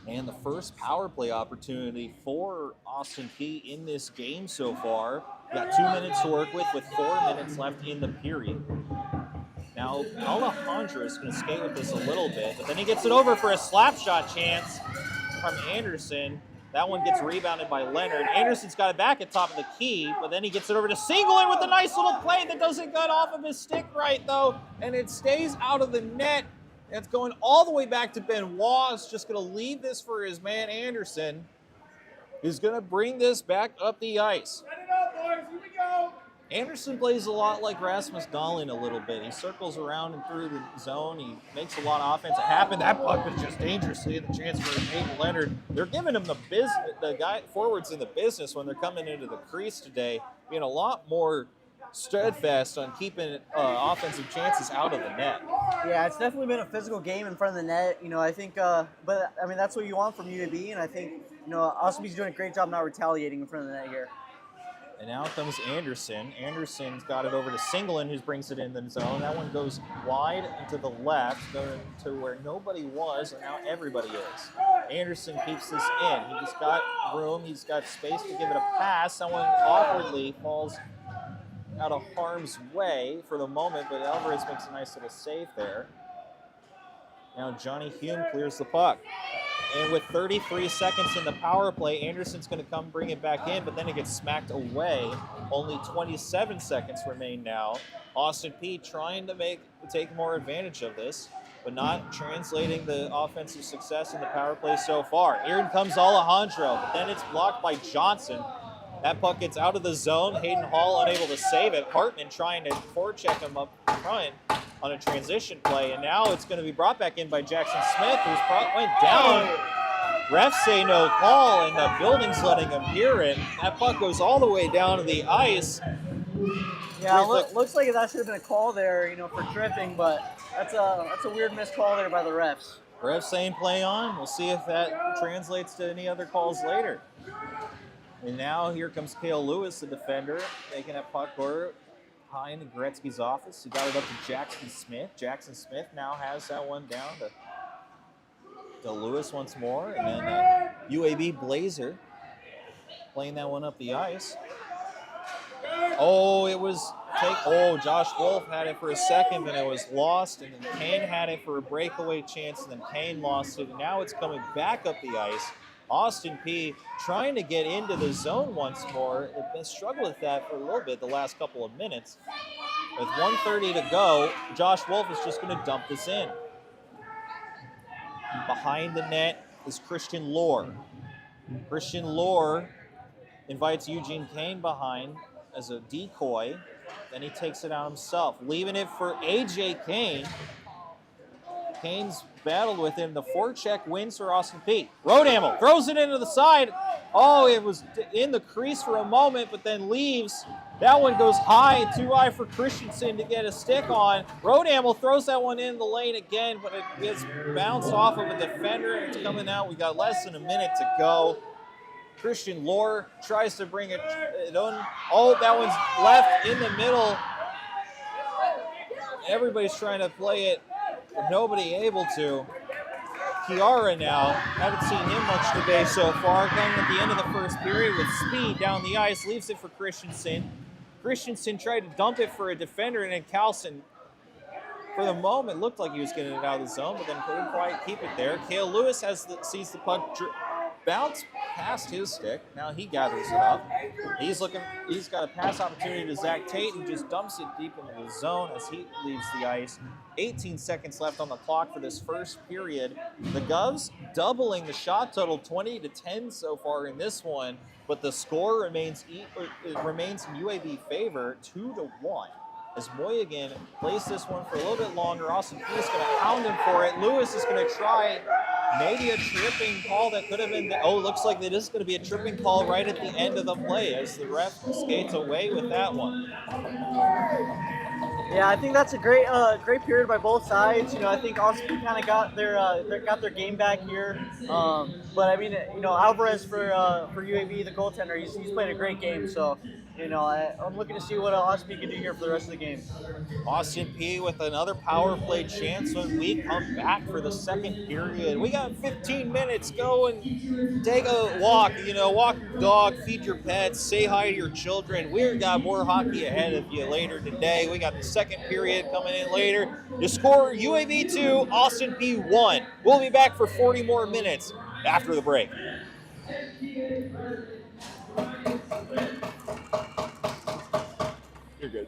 And the first power play opportunity for Austin P in this game so far. We got 2 minutes to work with 4 minutes left in the period. Now, Alejandro is going to skate with this a little bit, but then he gets it over for a slap shot chance from Anderson. That one gets rebounded by Leonard. Anderson's got it back at top of the key, but then he gets it over to Singleton with a nice little play that doesn't get off of his stick right, though, and it stays out of the net. It's going all the way back to Benoit. Is just going to leave this for his man Anderson, who's going to bring this back up the ice. Set it up, boys. Here we go. Anderson plays a lot like Rasmus Dahlin a little bit. He circles around and through the zone. He makes a lot of offense happen. That puck was just dangerously in the chance for Nate Leonard. They're giving him the guy forwards in the business when they're coming into the crease today, being a lot more steadfast on keeping offensive chances out of the net. Yeah, it's definitely been a physical game in front of the net. I think, but I mean that's what you want from UAB, and I think Austin P's doing a great job not retaliating in front of the net here. And now comes Anderson. Anderson's got it over to Singleton, who brings it in the zone. That one goes wide and to the left, going to where nobody was, and now everybody is. Anderson keeps this in. He's got room. He's got space to give it a pass. That one awkwardly falls out of harm's way for the moment, but Alvarez makes a nice little save there. Now Johnny Hume clears the puck. And with 33 seconds in the power play, Anderson's going to come bring it back in, but then it gets smacked away. Only 27 seconds remain now. Austin P trying to take more advantage of this, but not translating the offensive success in the power play so far. Here comes Alejandro, but then it's blocked by Johnson. That puck gets out of the zone. Hayden Hall unable to save it. Hartman trying to forecheck him up front on a transition play, and now it's going to be brought back in by Jackson Smith, who's went down. Refs say no call, and the building's letting him hear it. That puck goes all the way down to the ice. Yeah, looks like that should have been a call there, for tripping, but that's a weird missed call there by the refs. Refs saying play on. We'll see if that translates to any other calls later. And now here comes Cale Lewis, the defender, taking that puck over high into Gretzky's office. He got it up to Jackson Smith. Jackson Smith now has that one down to Lewis once more. And then UAB Blazer playing that one up the ice. Oh, Josh Wolf had it for a second, and it was lost. And then Kane had it for a breakaway chance, and then Kane lost it. And now it's coming back up the ice. Austin P trying to get into the zone once more. They've been struggling with that for a little bit the last couple of minutes. With 1:30 to go, Josh Wolf is just going to dump this in. Behind the net is Christian Lohr. Christian Lohr invites Eugene Kane behind as a decoy. Then he takes it out himself, leaving it for A.J. Kane. Kane's battled with him. The forecheck wins for Austin P. Rodamel throws it into the side. Oh, it was in the crease for a moment, but then leaves. That one goes high, too high for Christensen to get a stick on. Rodamel throws that one in the lane again, but it gets bounced off of a defender, and it's coming out. We got less than a minute to go. Christian Lohr tries to bring it on. Oh, that one's left in the middle. Everybody's trying to play it. Nobody able to. Chiara now, haven't seen him much today so far. Coming at the end of the first period with speed down the ice, leaves it for Christensen. Christensen tried to dump it for a defender, and then Carlson, for the moment, looked like he was getting it out of the zone, but then couldn't quite keep it there. Cale Lewis sees the puck bounce past his stick. Now he gathers it up. He's got a pass opportunity to Zach Tate and just dumps it deep into the zone as he leaves the ice. 18 seconds left on the clock for this first period. The Govs doubling the shot total, 20-10 so far in this one, but the score remains in UAB favor, 2-1. As Moynihan plays this one for a little bit longer, Austin P is going to hound him for it. Lewis is going to try maybe a tripping call that could have been. Looks like it is going to be a tripping call right at the end of the play as the ref skates away with that one. Yeah, I think that's a great period by both sides. I think Austin kind of got their game back here. But I mean, Alvarez for UAB, the goaltender, he's played a great game. So, I'm looking to see what Austin P can do here for the rest of the game. Austin P with another power play chance when we come back for the second period. We got 15 minutes. Go and take a walk. Walk your dog, feed your pets, say hi to your children. We've got more hockey ahead of you later today. We got the second period coming in later. The score, UAB 2, Austin P 1. We'll be back for 40 more minutes after the break. You're good.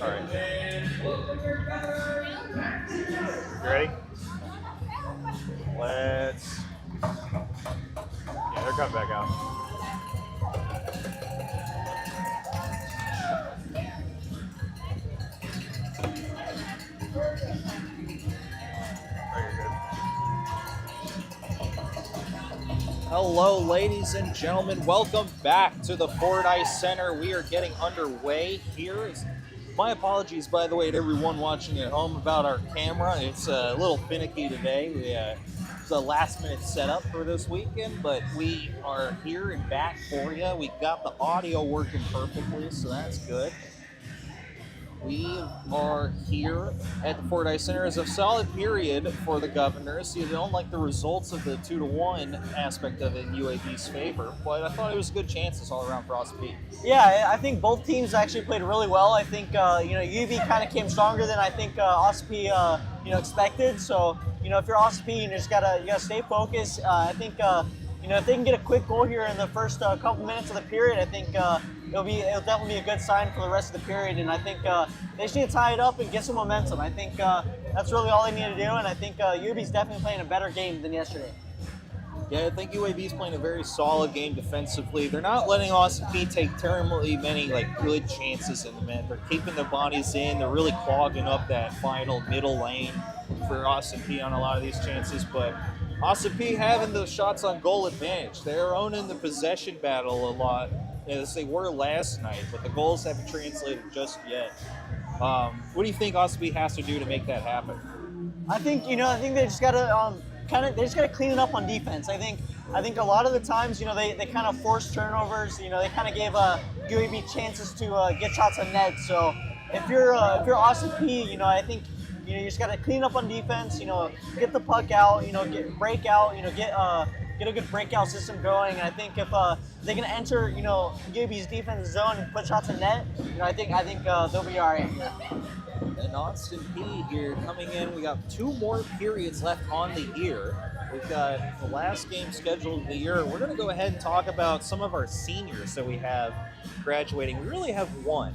All right. You ready? Let's. Yeah, they're coming back out. Hello, ladies and gentlemen. Welcome back to the Fordyce Center. We are getting underway here. My apologies, by the way, to everyone watching at home about our camera. It's a little finicky today. It's a last-minute setup for this weekend, but we are here and back for you. We got the audio working perfectly, so that's good. We are here at the Fordyce Center as a solid period for the Governors. You don't like the results of the 2-1 aspect of it in UAB's favor, but I thought it was good chances all around for Ossipee. Yeah, I think both teams actually played really well. I think UAB kind of came stronger than I think Ossipee expected. So if you're Ossipee, you just gotta stay focused. I think if they can get a quick goal here in the first couple minutes of the period, I think it'll definitely be a good sign for the rest of the period. And I think they just need to tie it up and get some momentum. I think that's really all they need to do. And I think UAB's definitely playing a better game than yesterday. Yeah, I think UAB's playing a very solid game defensively. They're not letting Ossipee take terribly many good chances in the net. They're keeping their bodies in. They're really clogging up that final middle lane for Ossipee on a lot of these chances. But Ossipee having the shots on goal advantage. They're owning the possession battle a lot, as they were last night, but the goals haven't translated just yet. What do you think Ossipee has to do to make that happen? I think they just gotta clean it up on defense. I think a lot of the times they kind of force turnovers. They kind of gave UAB chances to get shots on net. So if you're Ossipee, I think you just gotta clean up on defense. Get the puck out. Break out. Get a good breakout system going. And I think if they can enter UAB's defensive zone and put shots in net, I think they'll be all right here. And Austin P here coming in. We got 2 more periods left on the year. We've got the last game scheduled of the year. We're going to go ahead and talk about some of our seniors that we have graduating. We really have one,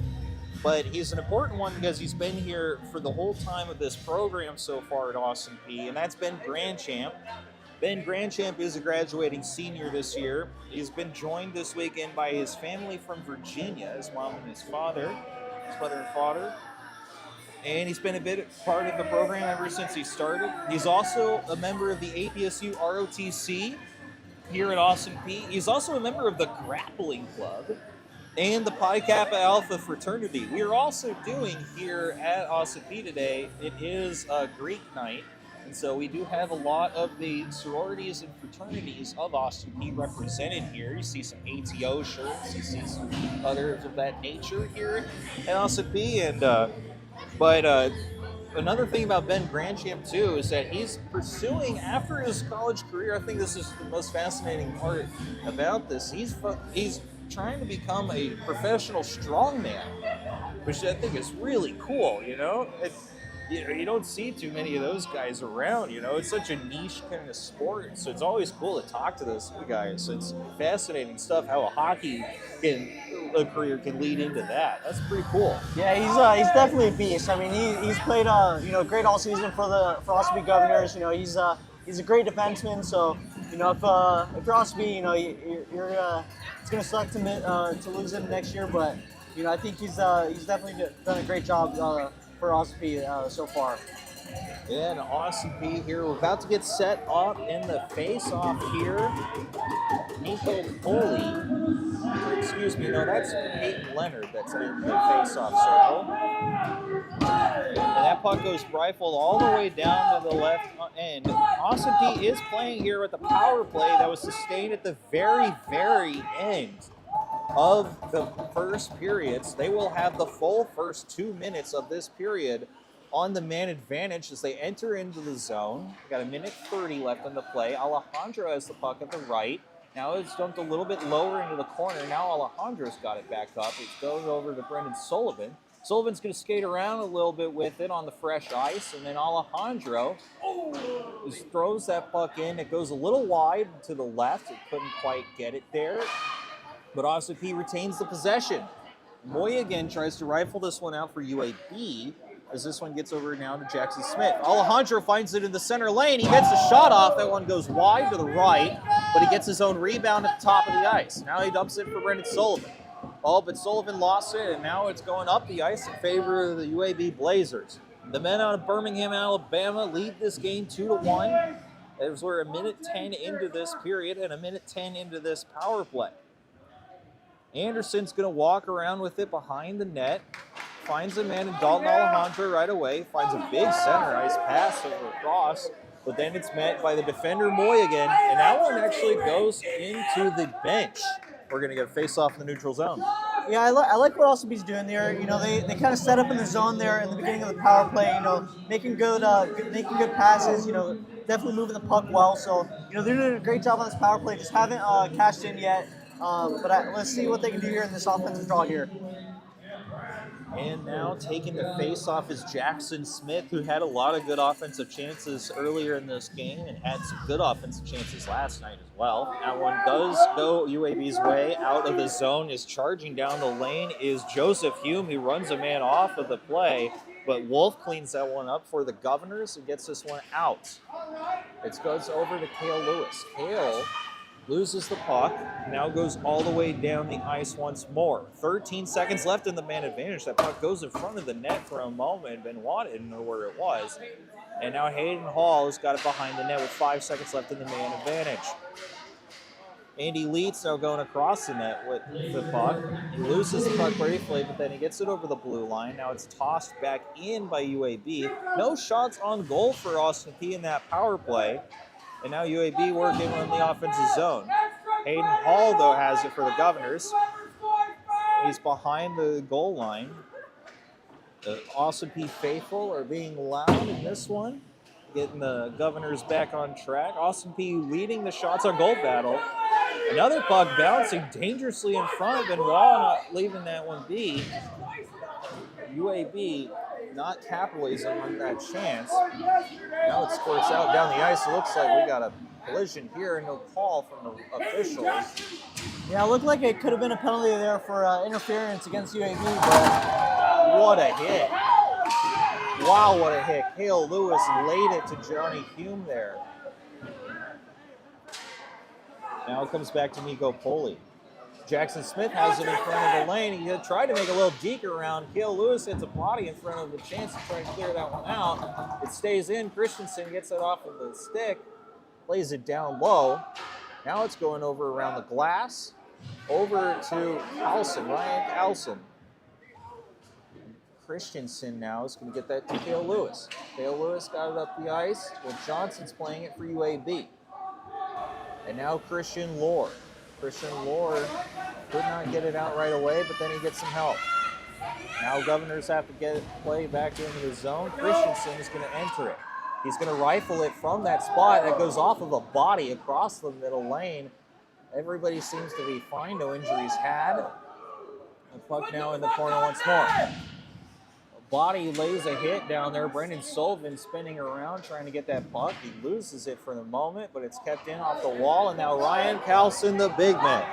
but he's an important one because he's been here for the whole time of this program so far at Austin P, and that's Ben Grandchamp. Ben Grandchamp is a graduating senior this year. He's been joined this weekend by his family from Virginia, his mom and his mother and father. And he's been a bit part of the program ever since he started. He's also a member of the APSU ROTC here at Austin P. He's also a member of the Grappling Club and the Pi Kappa Alpha fraternity. We are also doing here at Austin P today, it is a Greek night. And so we do have a lot of the sororities and fraternities of Austin P represented here. You see some ATO shirts, you see some others of that nature here at Austin P. But another thing about Ben Grandchamp too is that he's pursuing, after his college career, I think this is the most fascinating part about this, he's trying to become a professional strongman, which I think is really cool, You don't see too many of those guys around, It's such a niche kind of sport, so it's always cool to talk to those guys. It's fascinating stuff how a hockey career can lead into that. That's pretty cool. Yeah, he's definitely a beast. I mean, he's played great all season for Ossipee Governors. He's a great defenseman. So if you're Ossipee, it's gonna suck to lose him next year. But I think he's definitely done a great job for Ossipee so far. Yeah, and Austin P here. We're about to get set up in the face-off here. Nico Foley. Excuse me, no, that's Peyton Leonard that's in the face-off circle. And that puck goes rifled all the way down to the left end. Austin P is playing here with the power play that was sustained at the very, very end of the first periods. They will have the full first 2 minutes of this period on the man advantage as they enter into the zone. We got 1:30 left on the play. Alejandro has the puck at the right. Now it's dumped a little bit lower into the corner. Now Alejandro's got it back up. It goes over to Brendan Sullivan. Sullivan's going to skate around a little bit with it on the fresh ice, and then Alejandro just throws that puck in. It goes a little wide to the left. It couldn't quite get it there, but Ossipee retains the possession. Moy again tries to rifle this one out for UAB as this one gets over now to Jackson Smith. Alejandro finds it in the center lane. He gets a shot off. That one goes wide to the right, but he gets his own rebound at the top of the ice. Now he dumps it for Brendan Sullivan. Oh, but Sullivan lost it, and now it's going up the ice in favor of the UAB Blazers. The men out of Birmingham, Alabama lead this game 2-1 as we're a minute 10 into this period and a minute 10 into this power play. Anderson's going to walk around with it behind the net, finds a man in Dalton Alejandro right away, finds a big center ice pass over across, but then it's met by the defender Moy again, and that one actually goes into the bench. We're going to get a face-off in the neutral zone. Yeah, I like what Osabee's doing there. You know, they kind of set up in the zone there in the beginning of the power play. You know, making good passes. You know, definitely moving the puck well. So you know, they're doing a great job on this power play. Just haven't cashed in yet. Let's see what they can do here in this offensive draw here. And now taking the face-off is Jackson Smith, who had a lot of good offensive chances earlier in this game and had some good offensive chances last night as well. That one does go UAB's way out of the zone. Is charging down the lane is Joseph Hume, who runs a man off of the play, but Wolf cleans that one up for the Governors and gets this one out. It goes over to Cale Lewis. Cale loses the puck, now goes all the way down the ice once more. 13 seconds left in the man advantage. That puck goes in front of the net for a moment. Benoit didn't know where it was. And now Hayden Hall has got it behind the net with 5 seconds left in the man advantage. Andy Leeds now going across the net with the puck. He loses the puck briefly, but then he gets it over the blue line. Now it's tossed back in by UAB. No shots on goal for Austin P in that power play. And now UAB working on the offensive zone. Hayden Hall, though, has it for the Governors. He's behind the goal line. The Austin P faithful are being loud in this one, getting the Governors back on track. Austin P leading the shots on goal battle. Another puck bouncing dangerously in front of Benoit, not leaving that one be. UAB not capitalizing on that chance. Now it squirts out down the ice. It looks like we got a collision here and no call from the officials. Yeah, it looked like it could have been a penalty there for interference against UAB, but what a hit. Wow, what a hit. Cale Lewis laid it to Johnny Hume there. Now it comes back to Nico Poli. Jackson Smith has it in front of the lane. He tried to make a little deke around. Cale Lewis hits a body in front of the chance to try to clear that one out. It stays in. Christensen gets it off of the stick, lays it down low. Now it's going over around the glass, over to Carlson, Ryan Carlson. Christensen now is going to get that to Cale Lewis. Cale Lewis got it up the ice, but Johnson's playing it for UAB. And now Christian Lohr. Christian Lohr could not get it out right away, but then he gets some help. Now Governors have to get it play back into the zone. Christensen is going to enter it. He's going to rifle it from that spot that goes off of a body across the middle lane. Everybody seems to be fine, no injuries had. The puck now in the corner once more. Body lays a hit down there. Brendan Sullivan spinning around trying to get that puck. He loses it for the moment, but it's kept in off the wall. And now Ryan Carlson, the big man,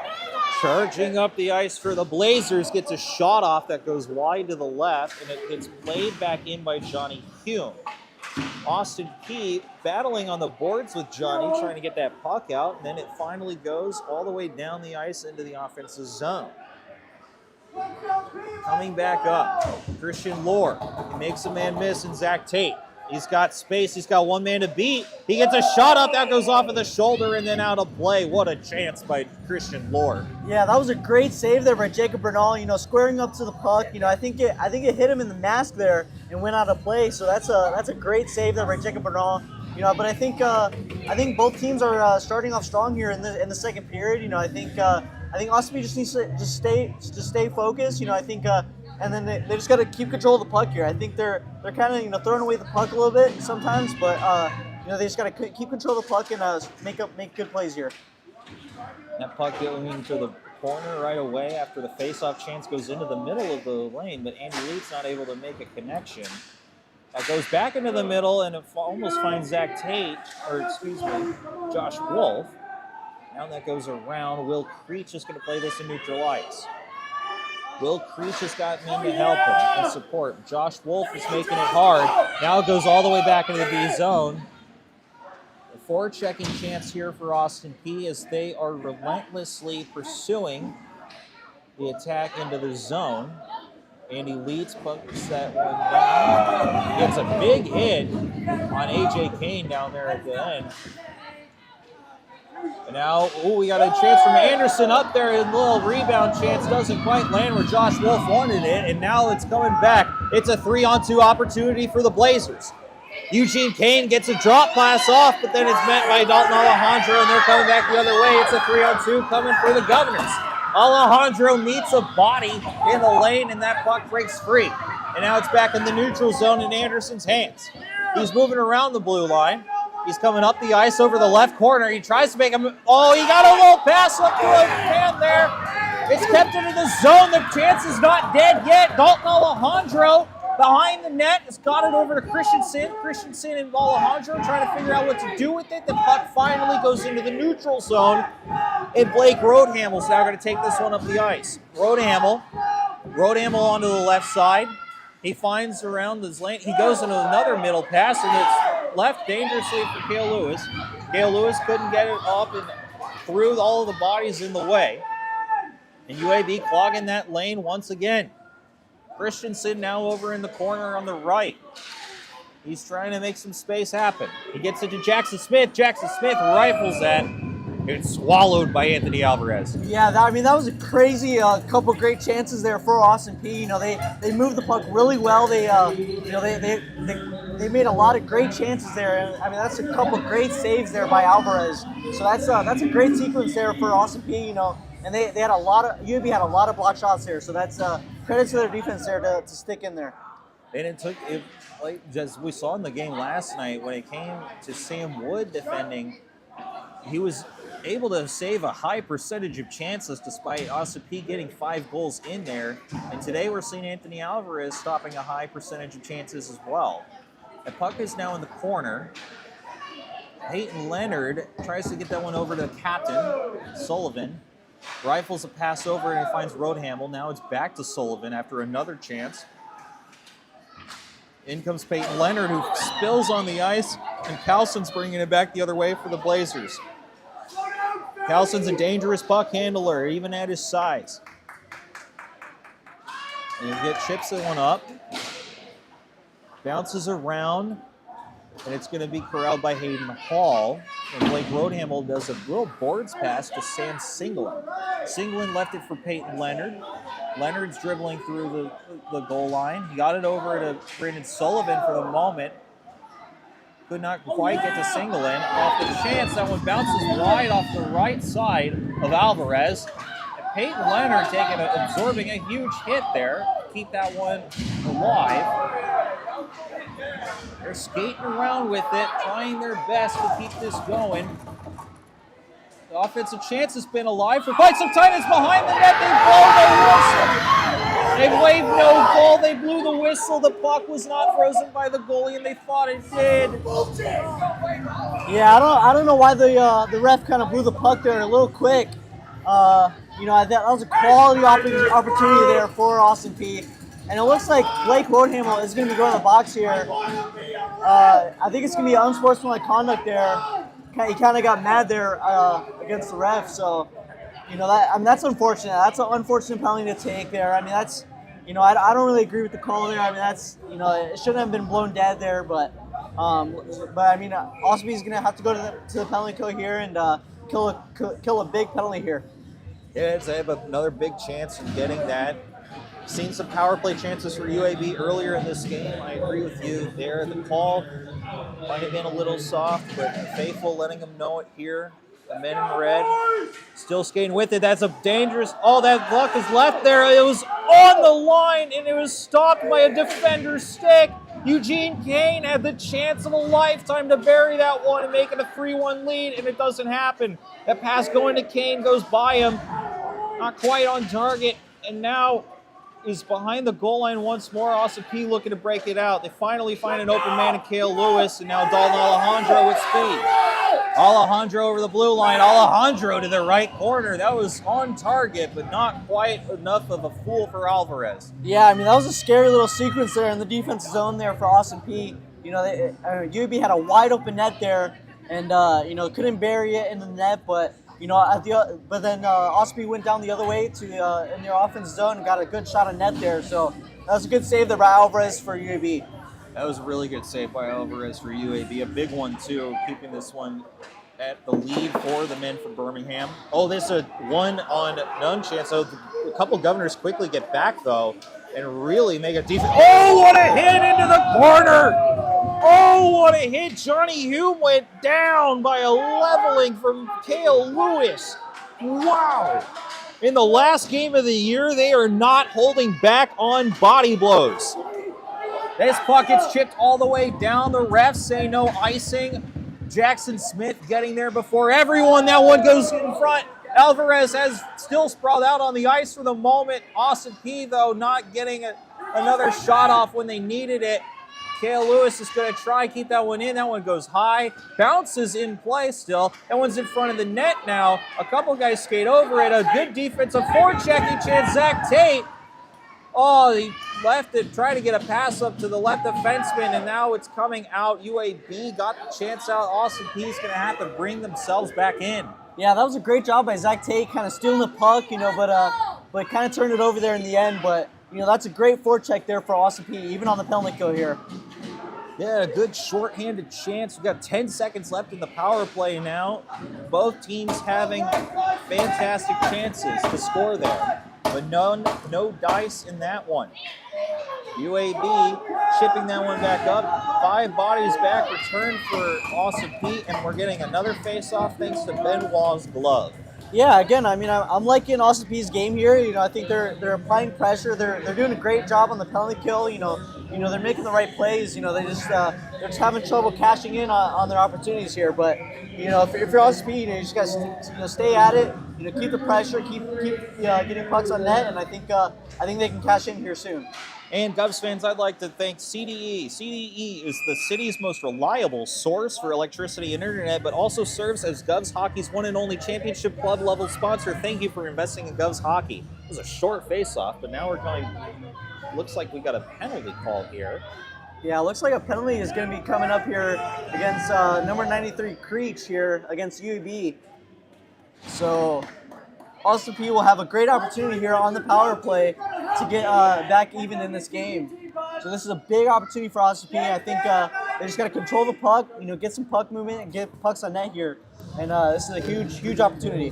charging up the ice for the Blazers, gets a shot off that goes wide to the left, and it gets played back in by Johnny Hume. Austin P battling on the boards with Johnny, trying to get that puck out, and then it finally goes all the way down the ice into the offensive zone. Coming back up, Christian Lohr. He makes a man miss in Zach Tate. He's got space. He's got one man to beat. He gets a shot up. That goes off of the shoulder and then out of play. What a chance by Christian Lohr. yeah, that was a great save there by Jacob Bernal. You know, squaring up to the puck. You know, I think it hit him in the mask there and went out of play. So that's a great save there by Jacob Bernal. You know, but I think both teams are starting off strong here in the second period. You know, I think Osabe just needs to stay focused. You know, I think and then they just got to keep control of the puck here. I think they're kind of throwing away the puck a little bit sometimes, but they just got to keep control of the puck and make good plays here. That puck going to the corner right away after the face-off chance goes into the middle of the lane, but Andy Leeds not able to make a connection. That goes back into the middle, and it almost finds Zach Tate, Josh Wolf. Now that goes around. Will Creech is going to play this in neutral ice. Will Creech has gotten in to help him and support. Josh Wolf is making it hard. Now it goes all the way back into the B zone. A forechecking chance here for Austin Peay as they are relentlessly pursuing the attack into the zone. Andy Leeds puts that one down. Gets a big hit on A.J. Kane down there at the end. And now, we got a chance from Anderson up there. A little rebound chance doesn't quite land where Josh Wolf wanted it. And now it's coming back. It's a 3-on-2 opportunity for the Blazers. Eugene Kane gets a drop pass off, but then it's met by Dalton Alejandro, and they're coming back the other way. It's a 3-on-2 coming for the Governors. Alejandro meets a body in the lane, and that puck breaks free. And now it's back in the neutral zone in Anderson's hands. He's moving around the blue line. He's coming up the ice over the left corner. He tries to make him. Oh, he got a little pass up to a hand there. It's kept into the zone. The chance is not dead yet. Dalton Alejandro behind the net has got it over to Christensen. Christensen and Alejandro trying to figure out what to do with it. The puck finally goes into the neutral zone. And Blake Roadhamel's now going to take this one up the ice. Roadhamel onto the left side. He finds around his lane. He goes into another middle pass, and it's left dangerously for Cale Lewis. Cale Lewis couldn't get it up and through all of the bodies in the way. And UAB clogging that lane once again. Christensen now over in the corner on the right. He's trying to make some space happen. He gets it to Jackson Smith. Jackson Smith rifles that. It's swallowed by Anthony Alvarez. Yeah, that was a crazy couple great chances there for Austin Peay. You know, they moved the puck really well. They made a lot of great chances there. I mean, that's a couple great saves there by Alvarez. So that's a great sequence there for Austin Peay. You know, and they had UAB had a lot of block shots there. So that's credit to their defense there to stick in there. And it took, like as we saw in the game last night, when it came to Sam Wood defending, he was able to save a high percentage of chances despite Austin Peay getting 5 goals in there. And today we're seeing Anthony Alvarez stopping a high percentage of chances as well. The puck is now in the corner. Peyton Leonard tries to get that one over to the captain, Sullivan. Rifles a pass over and he finds Roadhamel. Now it's back to Sullivan after another chance. In comes Peyton Leonard, who spills on the ice, and Carlson's bringing it back the other way for the Blazers. Carlson's a dangerous puck handler, even at his size. And he chips the one up. Bounces around, and it's going to be corralled by Hayden Hall. And Blake Roadhamel does a little boards pass to Sam Singlin. Singlin left it for Peyton Leonard. Leonard's dribbling through the goal line. He got it over to Brandon Sullivan for the moment. Could not quite get to Singlin. Off the chance, that one bounces wide off the right side of Alvarez. And Peyton Leonard absorbing a huge hit there to keep that one alive. They're skating around with it, trying their best to keep this going. The offensive chance has been alive for quite some time. It's behind the net. They blow the whistle. They waved no goal. They blew the whistle. The puck was not frozen by the goalie, and they thought it did. Yeah, I don't know why the ref kind of blew the puck there a little quick. You know, that was a quality opportunity there for Austin Peay. And it looks like Blake Roadhamel is going to be going to the box here. I think it's going to be unsportsmanlike conduct there. He kind of got mad there against the ref. So, you know, that's unfortunate. That's an unfortunate penalty to take there. I mean, that's, you know, I don't really agree with the call there. I mean, that's, you know, it shouldn't have been blown dead there. But I mean, Austin Peay is going to have to go to the penalty kill here and kill a big penalty here. Yeah, they have another big chance in getting that. Seen some power play chances for UAB earlier in this game. I agree with you there. The call might have been a little soft, but Faithful letting them know it here. The men in red still skating with it. That's a dangerous. Oh, that puck is left there. It was on the line, and it was stopped by a defender's stick. Eugene Kane had the chance of a lifetime to bury that one and make it a 3-1 lead, and it doesn't happen. That pass going to Kane goes by him. Not quite on target, and now is behind the goal line once more. Austin Peay looking to break it out. They finally find an open man in Cale Lewis, and now Dalton Alejandro with speed. Alejandro over the blue line. Alejandro to the right corner. That was on target, but not quite enough of a fool for Alvarez. Yeah, I mean, that was a scary little sequence there in the defensive zone there for Austin P. You know, UAB had a wide open net there, and you know, couldn't bury it in the net, but you know, but then Austin P went down the other way to in their offense zone and got a good shot on net there. So that was a good save there by Alvarez for UAB. That was a really good save by Alvarez for UAB. A big one, too, keeping this one at the lead for the men from Birmingham. Oh, there's a one-on-none chance. So a couple Governors quickly get back, though, and really make a defense. Oh, what a hit into the corner! Oh, what a hit. Johnny Hume went down by a leveling from Cale Lewis. Wow. In the last game of the year, they are not holding back on body blows. This puck gets chipped all the way down. The refs say no icing. Jackson Smith getting there before everyone. That one goes in front. Alvarez has still sprawled out on the ice for the moment. Austin P, though, not getting another shot off when they needed it. Cale Lewis is going to try keep that one in. That one goes high. Bounces in play still. That one's in front of the net now. A couple guys skate over it. A good defensive forechecking chance. Zach Tate. Oh, he left it, tried to get a pass up to the left defenseman, and now it's coming out. UAB got the chance out. Austin Peay's going to have to bring themselves back in. Yeah, that was a great job by Zach Tate, kind of stealing the puck, you know, but kind of turned it over there in the end. But, you know, that's a great forecheck there for Austin Peay, even on the penalty kill here. Yeah, a good shorthanded chance. We've got 10 seconds left in the power play now. Both teams having fantastic chances to score there. But no dice in that one. UAB chipping that one back up. 5 bodies back, return for Austin Peay, and we're getting another face-off thanks to Benoit's glove. Yeah, again, I mean, I'm liking Austin Peay's game here. You know, I think they're applying pressure. They're doing a great job on the penalty kill. You know, they're making the right plays. You know, they're just having trouble cashing in on their opportunities here. But you know, if you're Austin Peay, you know, you just gotta stay at it. You know, keep the pressure, keep getting pucks on net, and I think they can cash in here soon. And Govs fans, I'd like to thank CDE. CDE is the city's most reliable source for electricity and internet, but also serves as Govs Hockey's one and only championship club level sponsor. Thank you for investing in Govs Hockey. It was a short face-off, but now we're going. Looks like we got a penalty call here. Yeah, looks like a penalty is going to be coming up here against number 93 Creech here against UAB. So Austin Peay will have a great opportunity here on the power play to get back even in this game. So this is a big opportunity for Austin Peay. I think they just got to control the puck, you know, get some puck movement and get pucks on net here. And this is a huge opportunity.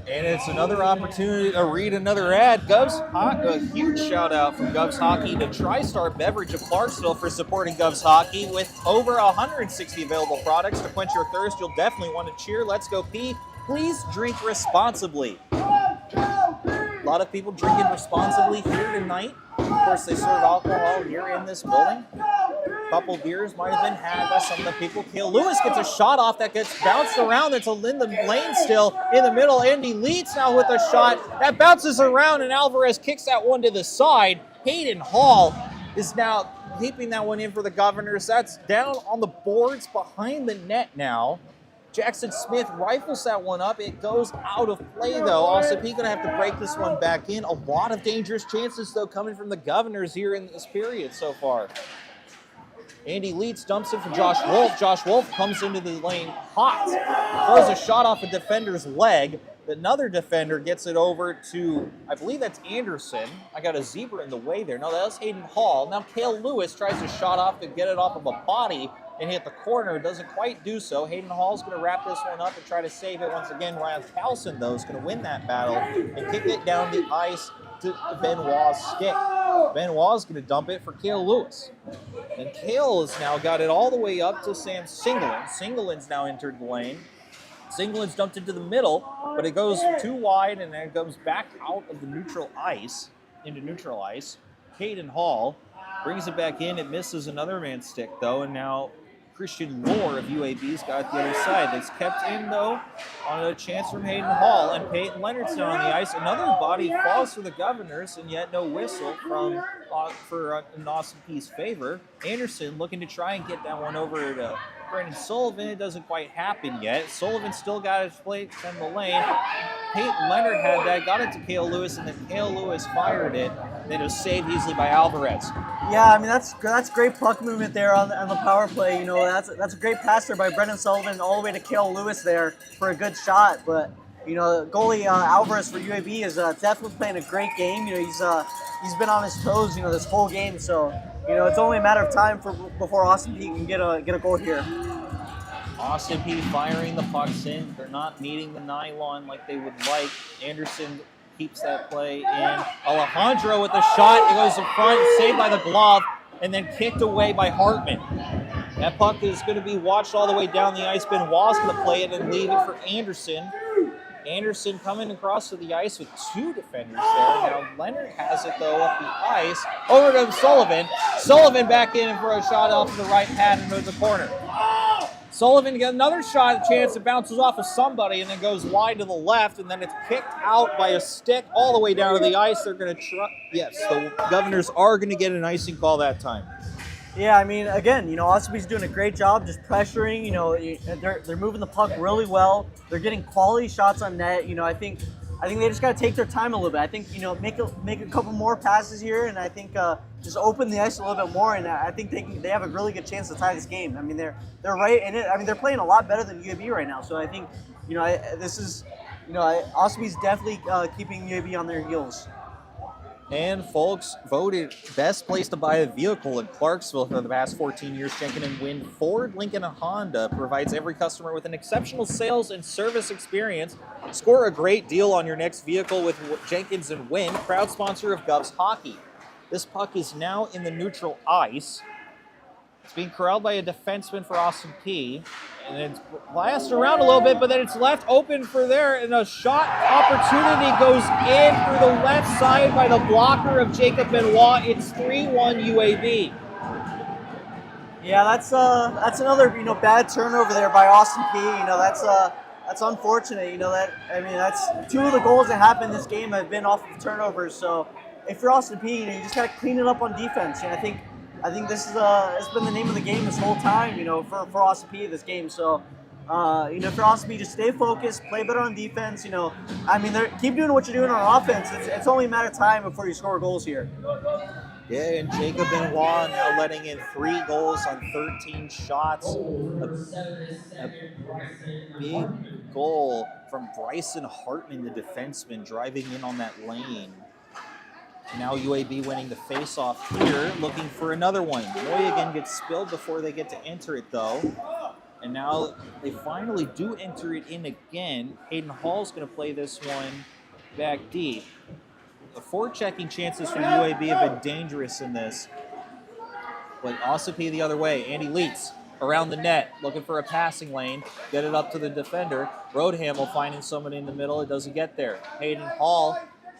And it's another opportunity to read another ad. A huge shout out from Govs Hockey to TriStar Beverage of Clarksville for supporting Govs Hockey with over 160 available products to quench your thirst. You'll definitely want to cheer. Let's go Peay. Please drink responsibly. A lot of people drinking responsibly here tonight. Of course, they serve alcohol here in this building. A couple beers might have been had by some of the people. Cale Lewis gets a shot off that gets bounced around. That's in the lane still in the middle. Andy Leeds now with a shot. That bounces around, and Alvarez kicks that one to the side. Hayden Hall is now keeping that one in for the Governors. That's down on the boards behind the net now. Jackson Smith rifles that one up. It goes out of play, though. Also, Peay going to have to break this one back in. A lot of dangerous chances, though, coming from the Governors here in this period so far. Andy Leeds dumps it for Josh Wolf. Josh Wolf comes into the lane hot. Throws a shot off a defender's leg. Another defender gets it over to, I believe that's Anderson. I got a zebra in the way there. No, that was Hayden Hall. Now Cale Lewis tries to shot off to get it off of a body and hit the corner. Doesn't quite do so. Hayden Hall's going to wrap this one up and try to save it once again. Ryan Towson, though, is going to win that battle and kick it down the ice to Benoit's stick. Benoit's going to dump it for Cale Lewis. And Cale has now got it all the way up to Sam Singelin. Singelin's now entered the lane. Singelin's dumped into the middle, but it goes too wide and then it comes back out of the neutral ice, into neutral ice. Hayden Hall brings it back in. It misses another man's stick, though, and now Christian Moore of UAB's got the other side. It's kept in, though, on a chance from Hayden Hall, and Peyton Leonard's now on the ice. Another body falls for the Governors, and yet no whistle for in Austin Peay's favor. Anderson looking to try and get that one over to Brendan Sullivan. It doesn't quite happen yet. Sullivan still got his plate in the lane. Peyton Leonard had that, got it to Kale Lewis, and then Kale Lewis fired it. Then it was saved easily by Alvarez. Yeah, I mean that's great puck movement there on the power play. You know, that's a great pass there by Brendan Sullivan all the way to Kale Lewis there for a good shot. But you know, goalie Alvarez for UAB is definitely playing a great game. You know, he's been on his toes, you know, this whole game. So you know, it's only a matter of time before Austin Peay can get a goal here. Austin Peay firing the pucks in. They're not meeting the nylon like they would like. Anderson keeps that play in. Alejandro with the shot. It goes in front, saved by the glove, and then kicked away by Hartman. That puck is going to be watched all the way down the ice. Benoit's going to play it and leave it for Anderson. Anderson coming across to the ice with two defenders there. Now Leonard has it though up the ice. Over to Sullivan. Sullivan back in for a shot off to the right pad and into the corner. Sullivan gets another shot, chance. It bounces off of somebody and then goes wide to the left, and then it's kicked out by a stick all the way down to the ice. They're going to try. Yes, the Governors are going to get an icing call that time. Yeah, I mean, again, you know, Austin Peay's doing a great job just pressuring. You know, they're moving the puck really well. They're getting quality shots on net. You know, I think they just got to take their time a little bit. I think, you know, make a couple more passes here, and I think just open the ice a little bit more. And I think they have a really good chance to tie this game. I mean, they're right in it. I mean, they're playing a lot better than UAB right now. So I think, you know, Austin Peay's definitely keeping UAB on their heels. And folks voted best place to buy a vehicle in Clarksville for the past 14 years. Jenkins and Wynn Ford, Lincoln, and Honda provides every customer with an exceptional sales and service experience. Score a great deal on your next vehicle with Jenkins and Wynn, proud sponsor of Govs Hockey. This puck is now in the neutral ice. It's being corralled by a defenseman for Austin Peay. And it's blasted around a little bit, but then it's left open for there, and a shot opportunity goes in through the left side by the blocker of Jacob Benoit. It's 3-1 UAB. Yeah, that's another, you know, bad turnover there by Austin Peay. You know, that's unfortunate. You know, that's two of the goals that happened this game have been off of turnovers. So if you're Austin Peay, you know, you just got to clean it up on defense. And I think this is it's been the name of the game this whole time, you know, for Austin Peay this game. So, you know, for Austin Peay, just stay focused, play better on defense. You know, I mean, keep doing what you're doing on offense. It's only a matter of time before you score goals here. Yeah, and Jacob Benoit now letting in 3 goals on 13 shots. A big goal from Bryson Hartman, the defenseman, driving in on that lane. Now UAB winning the face-off here, looking for another one. Moynihan gets spilled before they get to enter it, though. And now they finally do enter it in again. Hayden Hall's going to play this one back deep. The forechecking chances for UAB have been dangerous in this. But Austin Peay the other way. Andy Leitz around the net, looking for a passing lane. Get it up to the defender. Roadhamel finding someone in the middle. It doesn't get there. Hayden Hall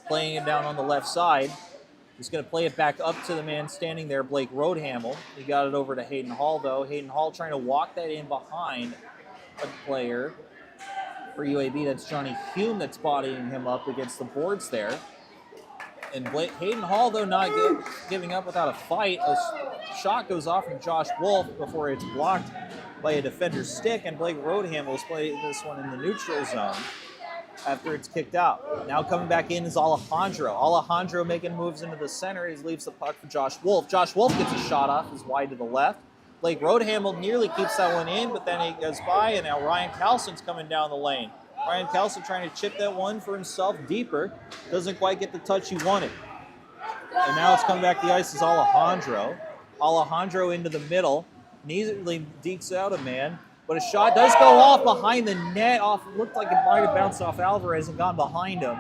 playing it down on the left side. He's going to play it back up to the man standing there, Blake Roadhamel. He got it over to Hayden Hall, though. Hayden Hall trying to walk that in behind a player for UAB. That's Johnny Hume that's bodying him up against the boards there. And Hayden Hall, though, not giving up without a fight. A shot goes off from Josh Wolf before it's blocked by a defender's stick, and Blake Roadhamel is playing this one in the neutral zone after it's kicked out. Now coming back in is Alejandro. Alejandro making moves into the center. He leaves the puck for Josh Wolf. Josh Wolf gets a shot off. He's wide to the left. Blake Roadhamel nearly keeps that one in, but then he goes by, and now Ryan Carlson's coming down the lane. Ryan Carlson trying to chip that one for himself deeper. Doesn't quite get the touch he wanted. And now it's coming back the ice is Alejandro. Alejandro into the middle. Easily dekes out a man. But a shot does go off behind the net. Looked like it might have bounced off Alvarez and gone behind him.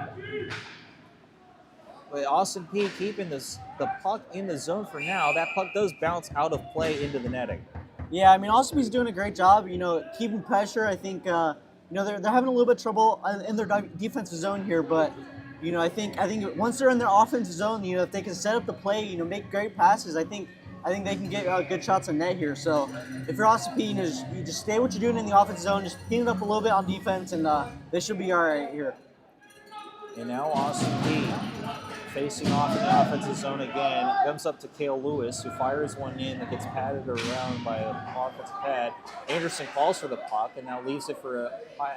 But Austin Peay keeping the puck in the zone for now. That puck does bounce out of play into the netting. Yeah, I mean, Austin Peay's doing a great job, you know, keeping pressure. I think, you know, they're having a little bit of trouble in their defensive zone here, but, you know, I think once they're in their offensive zone, you know, if they can set up the play, you know, make great passes, I think they can get good shots on net here. So if you're Austin Peay, you just stay what you're doing in the offensive zone, just clean it up a little bit on defense, and they should be all right here. And now Austin Peay facing off in the offensive zone again. Comes up to Cale Lewis, who fires one in that gets patted around by an offensive pad. Anderson calls for the puck and now leaves it for a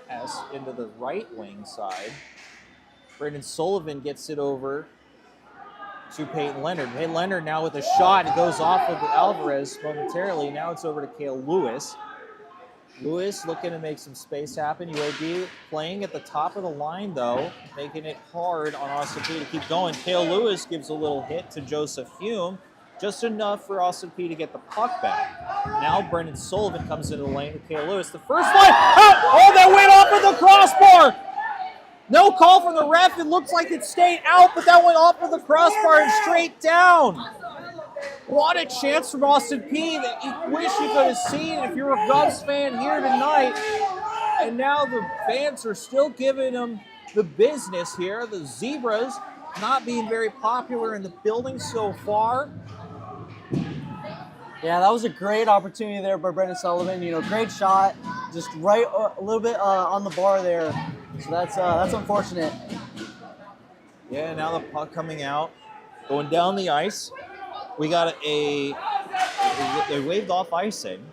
pass into the right wing side. Brendan Sullivan gets it over to Peyton Leonard. Peyton Leonard now with a shot. It goes off of Alvarez momentarily. Now it's over to Cale Lewis. Lewis looking to make some space happen. UAB playing at the top of the line, though, making it hard on Austin Peay to keep going. Cale Lewis gives a little hit to Joseph Hume, just enough for Austin Peay to get the puck back. Now Brendan Sullivan comes into the lane with Cale Lewis. The first one, oh, that went off of the crossbar. No call from the ref. It looks like it stayed out, but that went off of the crossbar and straight down. What a chance from Austin Peay that you wish you could have seen if you're a Govs fan here tonight. And now the fans are still giving them the business here. The Zebras not being very popular in the building so far. Yeah, that was a great opportunity there by Brendan Sullivan. Great shot, just right a little bit on the bar there. So that's unfortunate. Yeah, now the puck coming out, going down the ice. We got they waved off icing,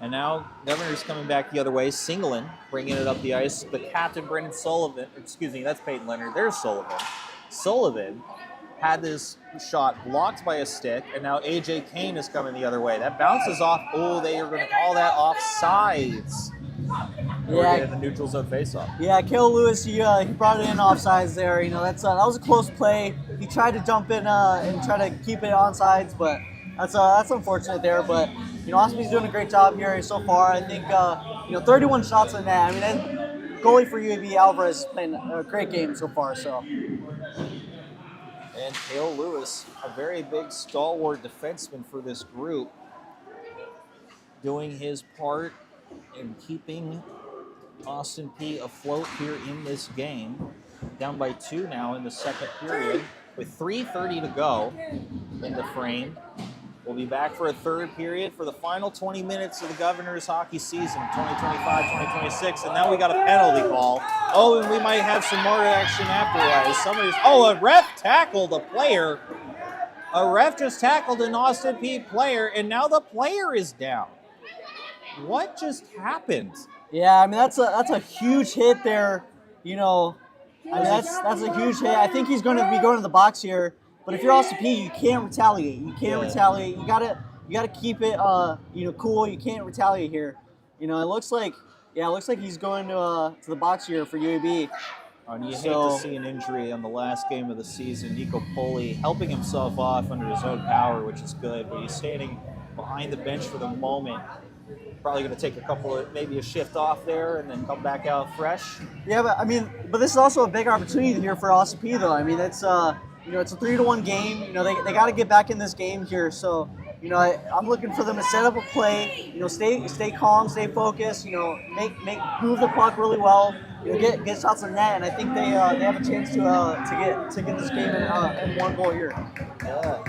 and now Governor's coming back the other way. Singleton bringing it up the ice. The captain, Brendan Sullivan, excuse me, that's Peyton Leonard. There's Sullivan. Sullivan had this shot blocked by a stick, and now A.J. Kane is coming the other way. That bounces off. Oh, they are going to call that offsides. Yeah, in the neutral zone faceoff. Yeah, Cale Lewis, he brought it in offsides there. That was a close play. He tried to jump in and try to keep it onside, but that's unfortunate there. But Austin Peay's doing a great job here so far. I think 31 shots on net. I mean, that goalie for UAB, Alvarez, is playing a great game so far. So. And Cale Lewis, a very big stalwart defenseman for this group, doing his part in keeping Austin Peay afloat here in this game. Down by 2 now in the second period with 3:30 to go in the frame. We'll be back for a third period for the final 20 minutes of the Governors hockey season 2025-2026. And now we got a penalty call. Oh, and we might have some more action afterwards. A ref tackled a player. A ref just tackled an Austin Peay player, and now the player is down. What just happened? Yeah, I mean that's a huge hit there. I mean that's a huge hit. I think he's going to be going to the box here. But if you're Austin Peay, you can't retaliate. You can't retaliate. You gotta keep it cool. You can't retaliate here. It looks like he's going to the box here for UAB. And you hate to see an injury on the last game of the season. Nico Poli helping himself off under his own power, which is good. But he's standing behind the bench for the moment. Probably going to take maybe a shift off there and then come back out fresh. Yeah, but this is also a big opportunity here for Austin Peay, though. I mean, it's it's a 3-1 game. They got to get back in this game here. So, I'm looking for them to set up a play. Stay calm, stay focused. Move the puck really well. Get shots on net, and I think they have a chance to get this game in one goal here. Yeah,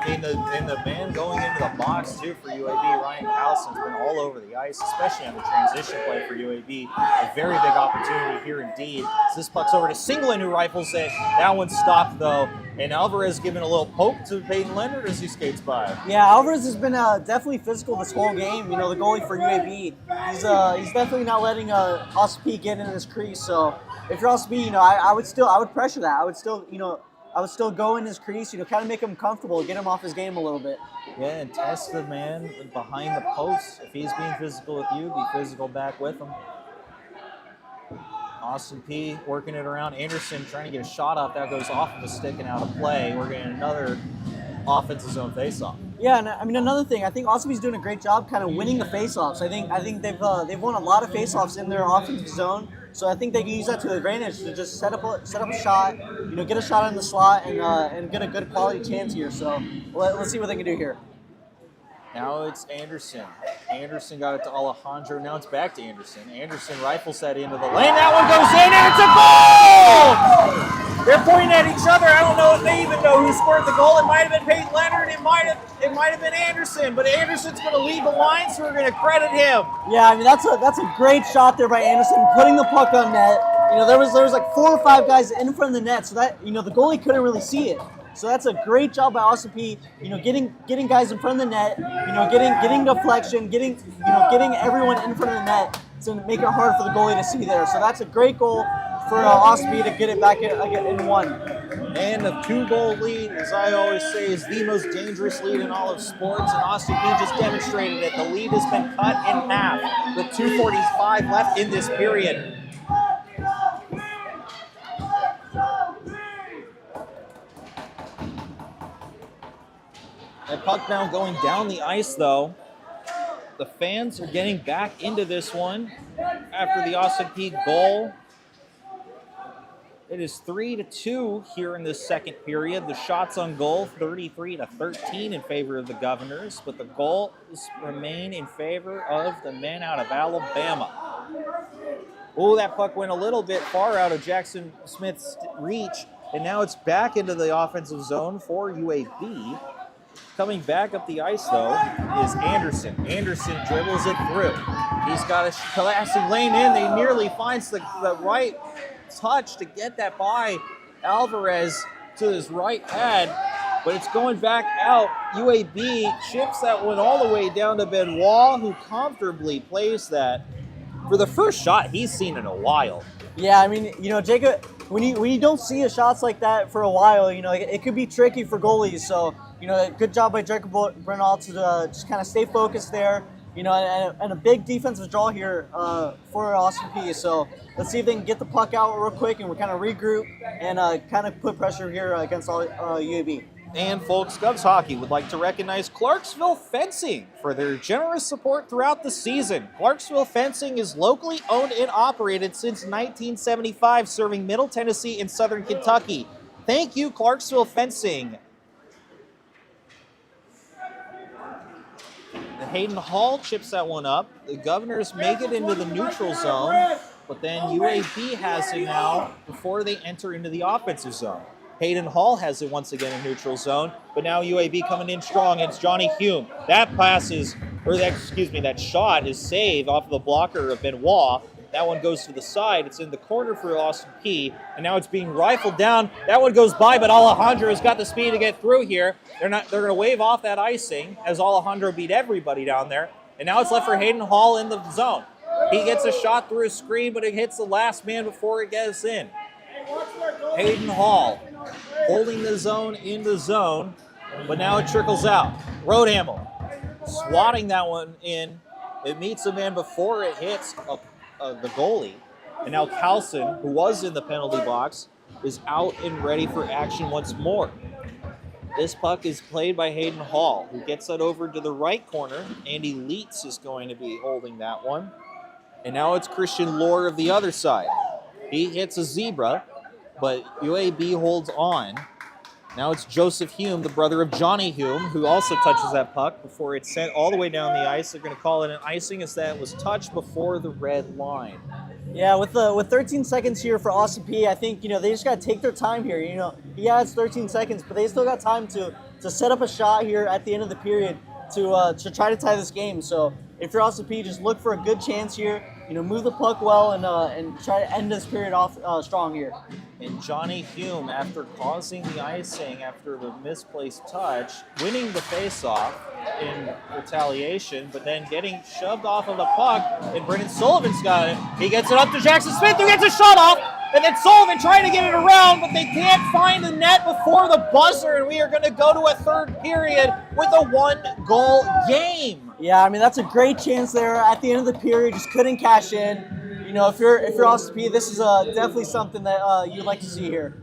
and the man going into the box too for UAB, Ryan Cowson's been all over the ice, especially on the transition play for UAB. A very big opportunity here indeed. So this puck's over to Singleton, who rifles it. That one's stopped though, and Alvarez giving a little poke to Peyton Leonard as he skates by. Yeah, Alvarez has been definitely physical this whole game. The goalie for UAB, he's definitely not letting Austin Peay get in his crease. So if you're Austin Peay, I would pressure that. I would still go in his crease, kind of make him comfortable, get him off his game a little bit. Yeah, and test the man behind the post. If he's being physical with you, be physical back with him. Austin Peay working it around. Anderson trying to get a shot off. That goes off of the stick and out of play. We're getting another offensive zone faceoff. Yeah, and another thing, I think Austin Peay's doing a great job kind of winning the faceoffs. I think they've won a lot of faceoffs in their offensive zone. So I think they can use that to their advantage to just set up a shot, get a shot in the slot and get a good quality chance here. So let's see what they can do here. Now it's Anderson. Anderson got it to Alejandro. Now it's back to Anderson. Anderson rifles that into the lane. That one goes in, and it's a goal! They're pointing at each other. I don't know if they even know who scored the goal. It might have been Peyton Leonard. It might have been Anderson. But Anderson's going to lead the line, so we're going to credit him. Yeah, I mean that's a great shot there by Anderson, putting the puck on net. there was like 4 or 5 guys in front of the net, so that the goalie couldn't really see it. So that's a great job by Austin P. Getting guys in front of the net. Getting deflection, getting everyone in front of the net to make it hard for the goalie to see there. So that's a great goal for Austin P to get it back in one. And a 2-goal lead, as I always say, is the most dangerous lead in all of sports, and Austin P just demonstrated it. The lead has been cut in half with 2:45 left in this period. That puck now going down the ice, though. The fans are getting back into this one after the Austin P goal. It is 3-2 here in this second period. The shots on goal, 33-13 in favor of the Governors, but the goals remain in favor of the men out of Alabama. Oh, that puck went a little bit far out of Jackson Smith's reach, and now it's back into the offensive zone for UAB. Coming back up the ice, though, is Anderson. Anderson dribbles it through. He's got a classic lane in. They nearly finds the right touch to get that by Alvarez to his right pad, but it's going back out. UAB chips that one all the way down to Benoit, who comfortably plays that for the first shot he's seen in a while. Yeah, I mean, Jacob, when you don't see shots like that for a while, it could be tricky for goalies. So, good job by Jacob Bernal to just kind of stay focused there. And a big defensive draw here for Austin P. So let's see if they can get the puck out real quick and we kind of regroup and kind of put pressure here against UAB. And folks, Govs Hockey would like to recognize Clarksville Fencing for their generous support throughout the season. Clarksville Fencing is locally owned and operated since 1975, serving Middle Tennessee and Southern Kentucky. Thank you, Clarksville Fencing. The Hayden Hall chips that one up. The Governors make it into the neutral zone, but then UAB has it now before they enter into the offensive zone. Hayden Hall has it once again in neutral zone, but now UAB coming in strong. It's Johnny Hume. That shot is saved off of the blocker of Benoit. That one goes to the side. It's in the corner for Austin P, and now it's being rifled down. That one goes by, but Alejandro has got the speed to get through here. They're going to wave off that icing as Alejandro beat everybody down there, and now it's left for Hayden Hall in the zone. He gets a shot through a screen, but it hits the last man before it gets in. Hayden Hall holding the zone in the zone, but now it trickles out. Roadhamel swatting that one in. It meets the man before it hits the goalie. And now Carlson, who was in the penalty box, is out and ready for action once more. This puck is played by Hayden Hall, who gets that over to the right corner. Andy Leitz is going to be holding that one. And now it's Christian Lohr of the other side. He hits a zebra, but UAB holds on. Now it's Joseph Hume, the brother of Johnny Hume, who also touches that puck before it's sent all the way down the ice. They're going to call it an icing as that was touched before the red line. Yeah, with 13 seconds here for Austin P, I think they just got to take their time here. Yeah, it's 13 seconds, but they still got time to set up a shot here at the end of the period to try to tie this game. So if you're Austin P, just look for a good chance here. Move the puck well and try to end this period off strong here. And Johnny Hume, after causing the icing after the misplaced touch, winning the faceoff in retaliation, but then getting shoved off of the puck, and Brendan Sullivan's got it. He gets it up to Jackson Smith, who gets a shot off, and then Sullivan trying to get it around, but they can't find the net before the buzzer, and we are going to go to a third period with a 1-goal game. Yeah, I mean, that's a great chance there at the end of the period, just couldn't cash in. If you're Austin P, this is definitely something that you'd like to see here.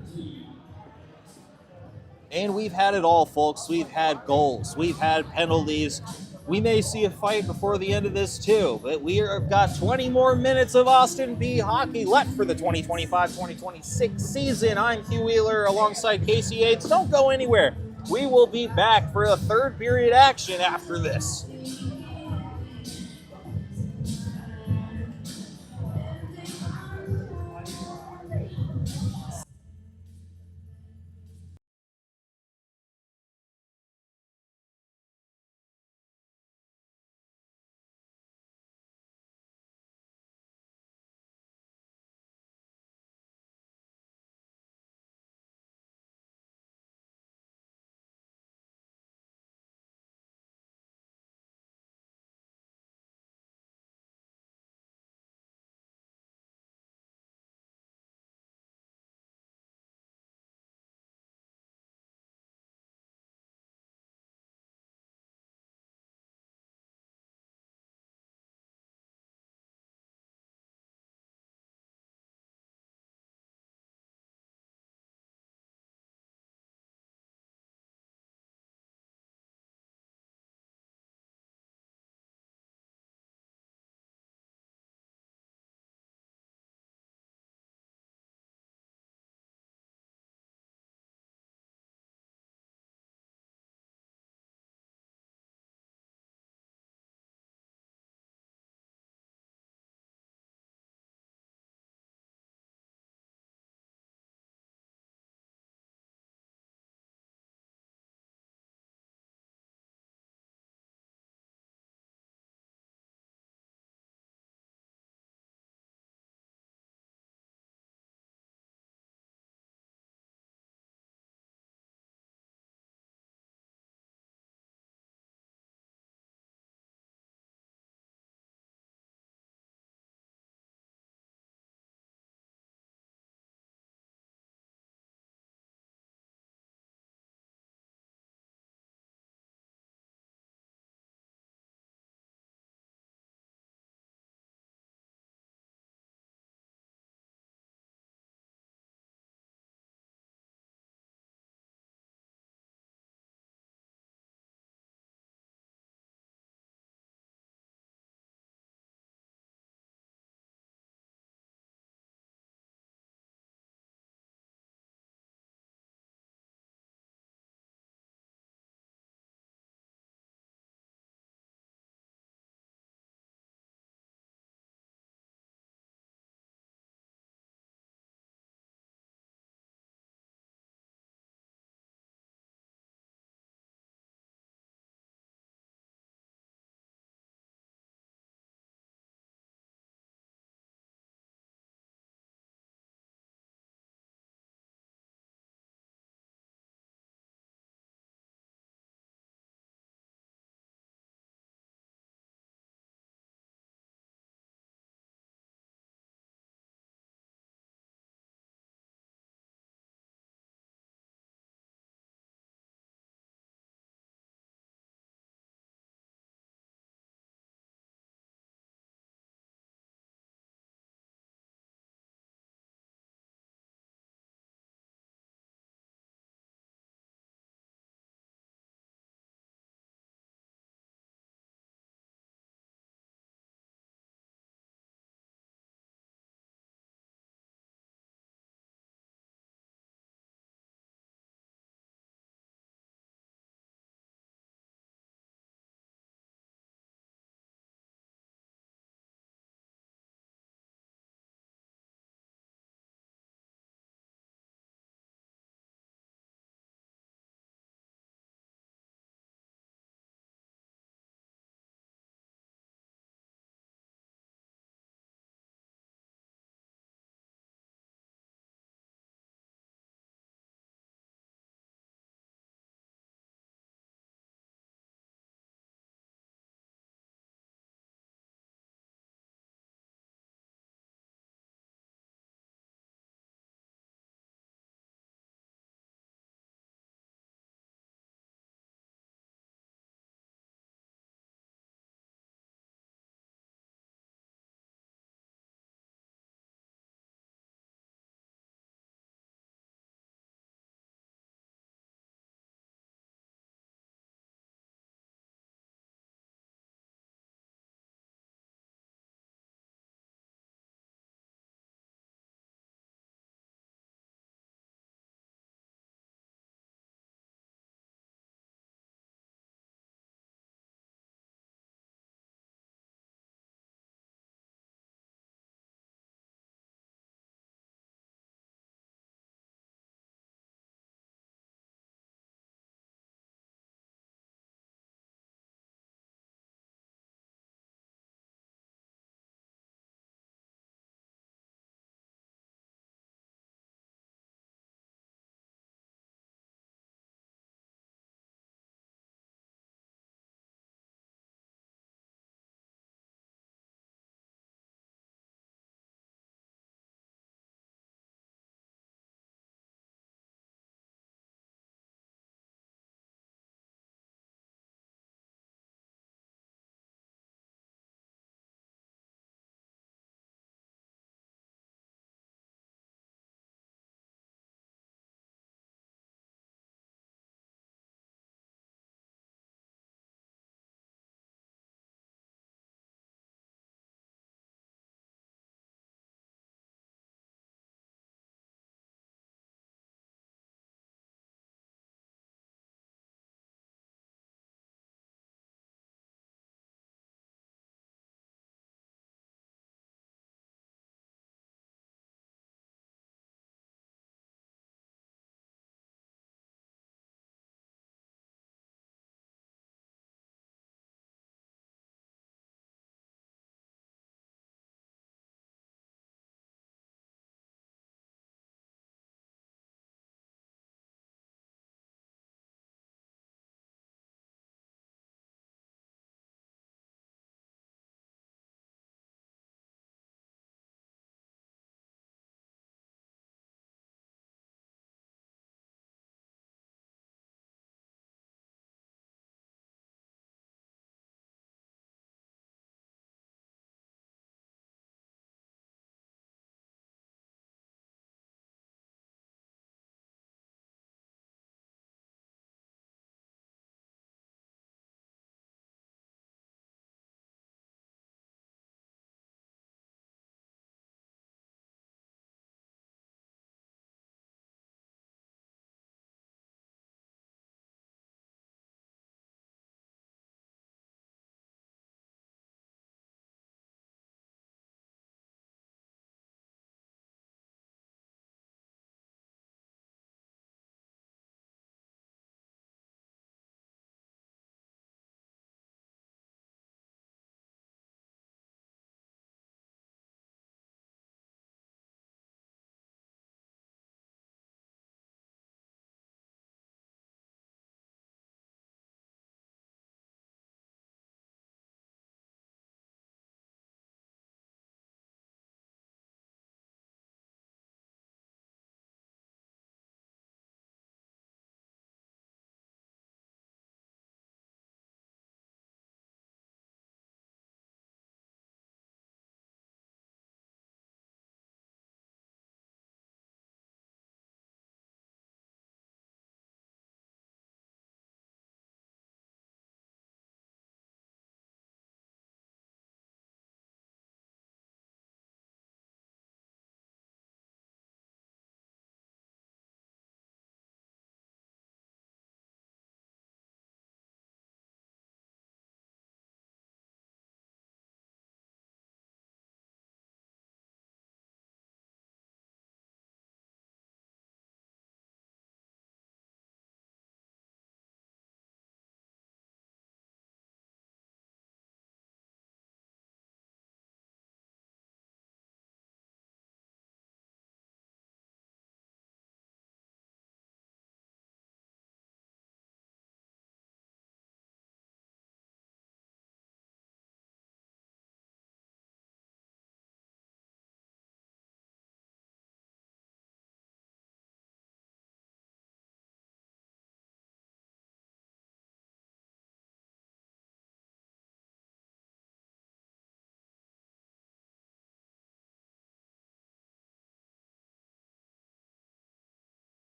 And we've had it all, folks. We've had goals. We've had penalties. We may see a fight before the end of this, too. But we have got 20 more minutes of Austin P hockey left for the 2025-2026 season. I'm Hugh Wheeler alongside Casey Yates. Don't go anywhere. We will be back for a third period action after this.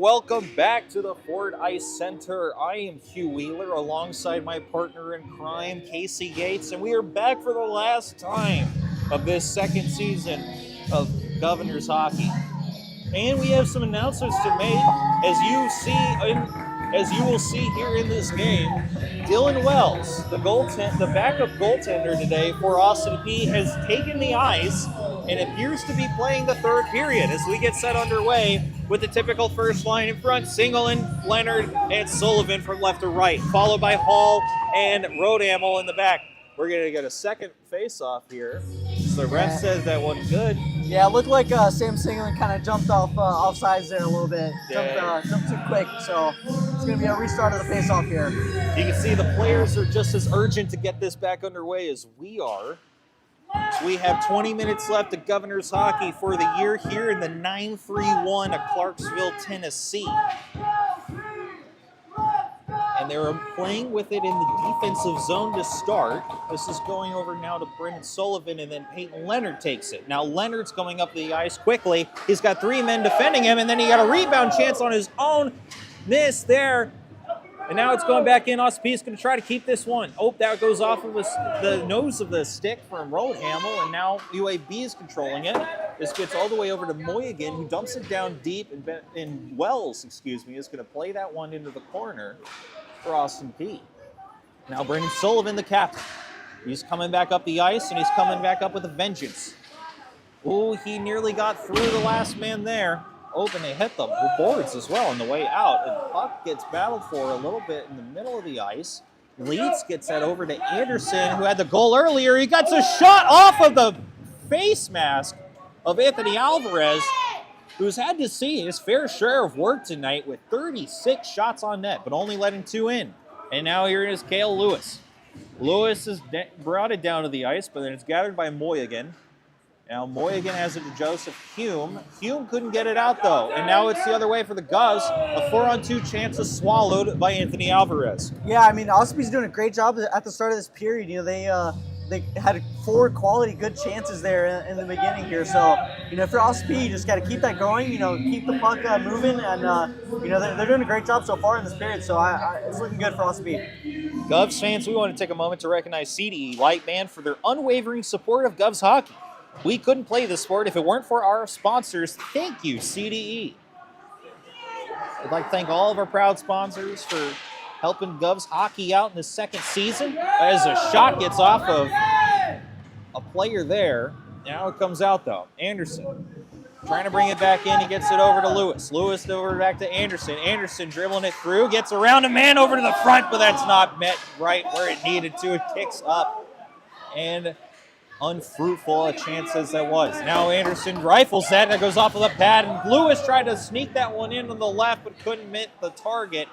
Welcome back to the Ford Ice Center. I am Hugh Wheeler alongside my partner in crime, Casey Yates, and we are back for the last time of this second season of Governors Hockey. And we have some announcements to make. As you will see here in this game, Dylan Wells, the backup goaltender today for Austin Peay, has taken the ice and appears to be playing the third period as we get set underway with the typical first line in front: Singleton, Leonard, and Sullivan from left to right, followed by Hall and Rodamel in the back. We're going to get a second face-off here. So the ref says that one's good. Yeah, it looked like Sam Singleton kind of jumped off sides there a little bit. Jumped too quick, so it's going to be a restart of the face-off here. You can see the players are just as urgent to get this back underway as we are. We have 20 minutes left of Governors Hockey for the year here in the 9-3-1 of Clarksville, Tennessee. And they're playing with it in the defensive zone to start. This is going over now to Brendan Sullivan, and then Peyton Leonard takes it. Now Leonard's going up the ice quickly. He's got three men defending him, and then he got a rebound chance on his own. Miss there. And now it's going back in. Austin Peay is going to try to keep this one. Oh, that goes off of the nose of the stick from Rodhamel, and now UAB is controlling it. This gets all the way over to Moynihan, who dumps it down deep, and Wells, is going to play that one into the corner for Austin Peay. Now Brendan Sullivan, the captain. He's coming back up the ice, and he's coming back up with a vengeance. Oh, he nearly got through the last man there. Oh, and they hit the boards as well on the way out. And puck gets battled for a little bit in the middle of the ice. Leeds gets that over to Anderson, who had the goal earlier. He gets a shot off of the face mask of Anthony Alvarez, who's had to see his fair share of work tonight with 36 shots on net, but only letting 2 in. And now here is Cale Lewis. Lewis has brought it down to the ice, but then it's gathered by Moynihan. Now Moynihan has it to Joseph Hume. Hume couldn't get it out, though. And now it's the other way for the Govs. A 4-on-2 chance is swallowed by Anthony Alvarez. Yeah, I mean, Austin Peay's doing a great job at the start of this period. You know, they had 4 quality good chances there in the beginning here. So, you know, for Austin Peay, you just got to keep that going, you know, keep the puck moving. And, you know, they're doing a great job so far in this period. So it's looking good for Austin Peay. Govs fans, we want to take a moment to recognize CDE Light Band for their unwavering support of Govs hockey. We couldn't play this sport if it weren't for our sponsors. Thank you, CDE. I'd like to thank all of our proud sponsors for helping Govs hockey out in the second season. As a shot gets off of a player there. Now it comes out, though. Anderson trying to bring it back in. He gets it over to Lewis. Lewis over back to Anderson. Anderson dribbling it through. Gets around a man over to the front, but that's not met right where it needed to. It kicks up. And unfruitful a chance as that was. Now Anderson rifles that, and it goes off of the pad, and Lewis tried to sneak that one in on the left, but couldn't hit the target.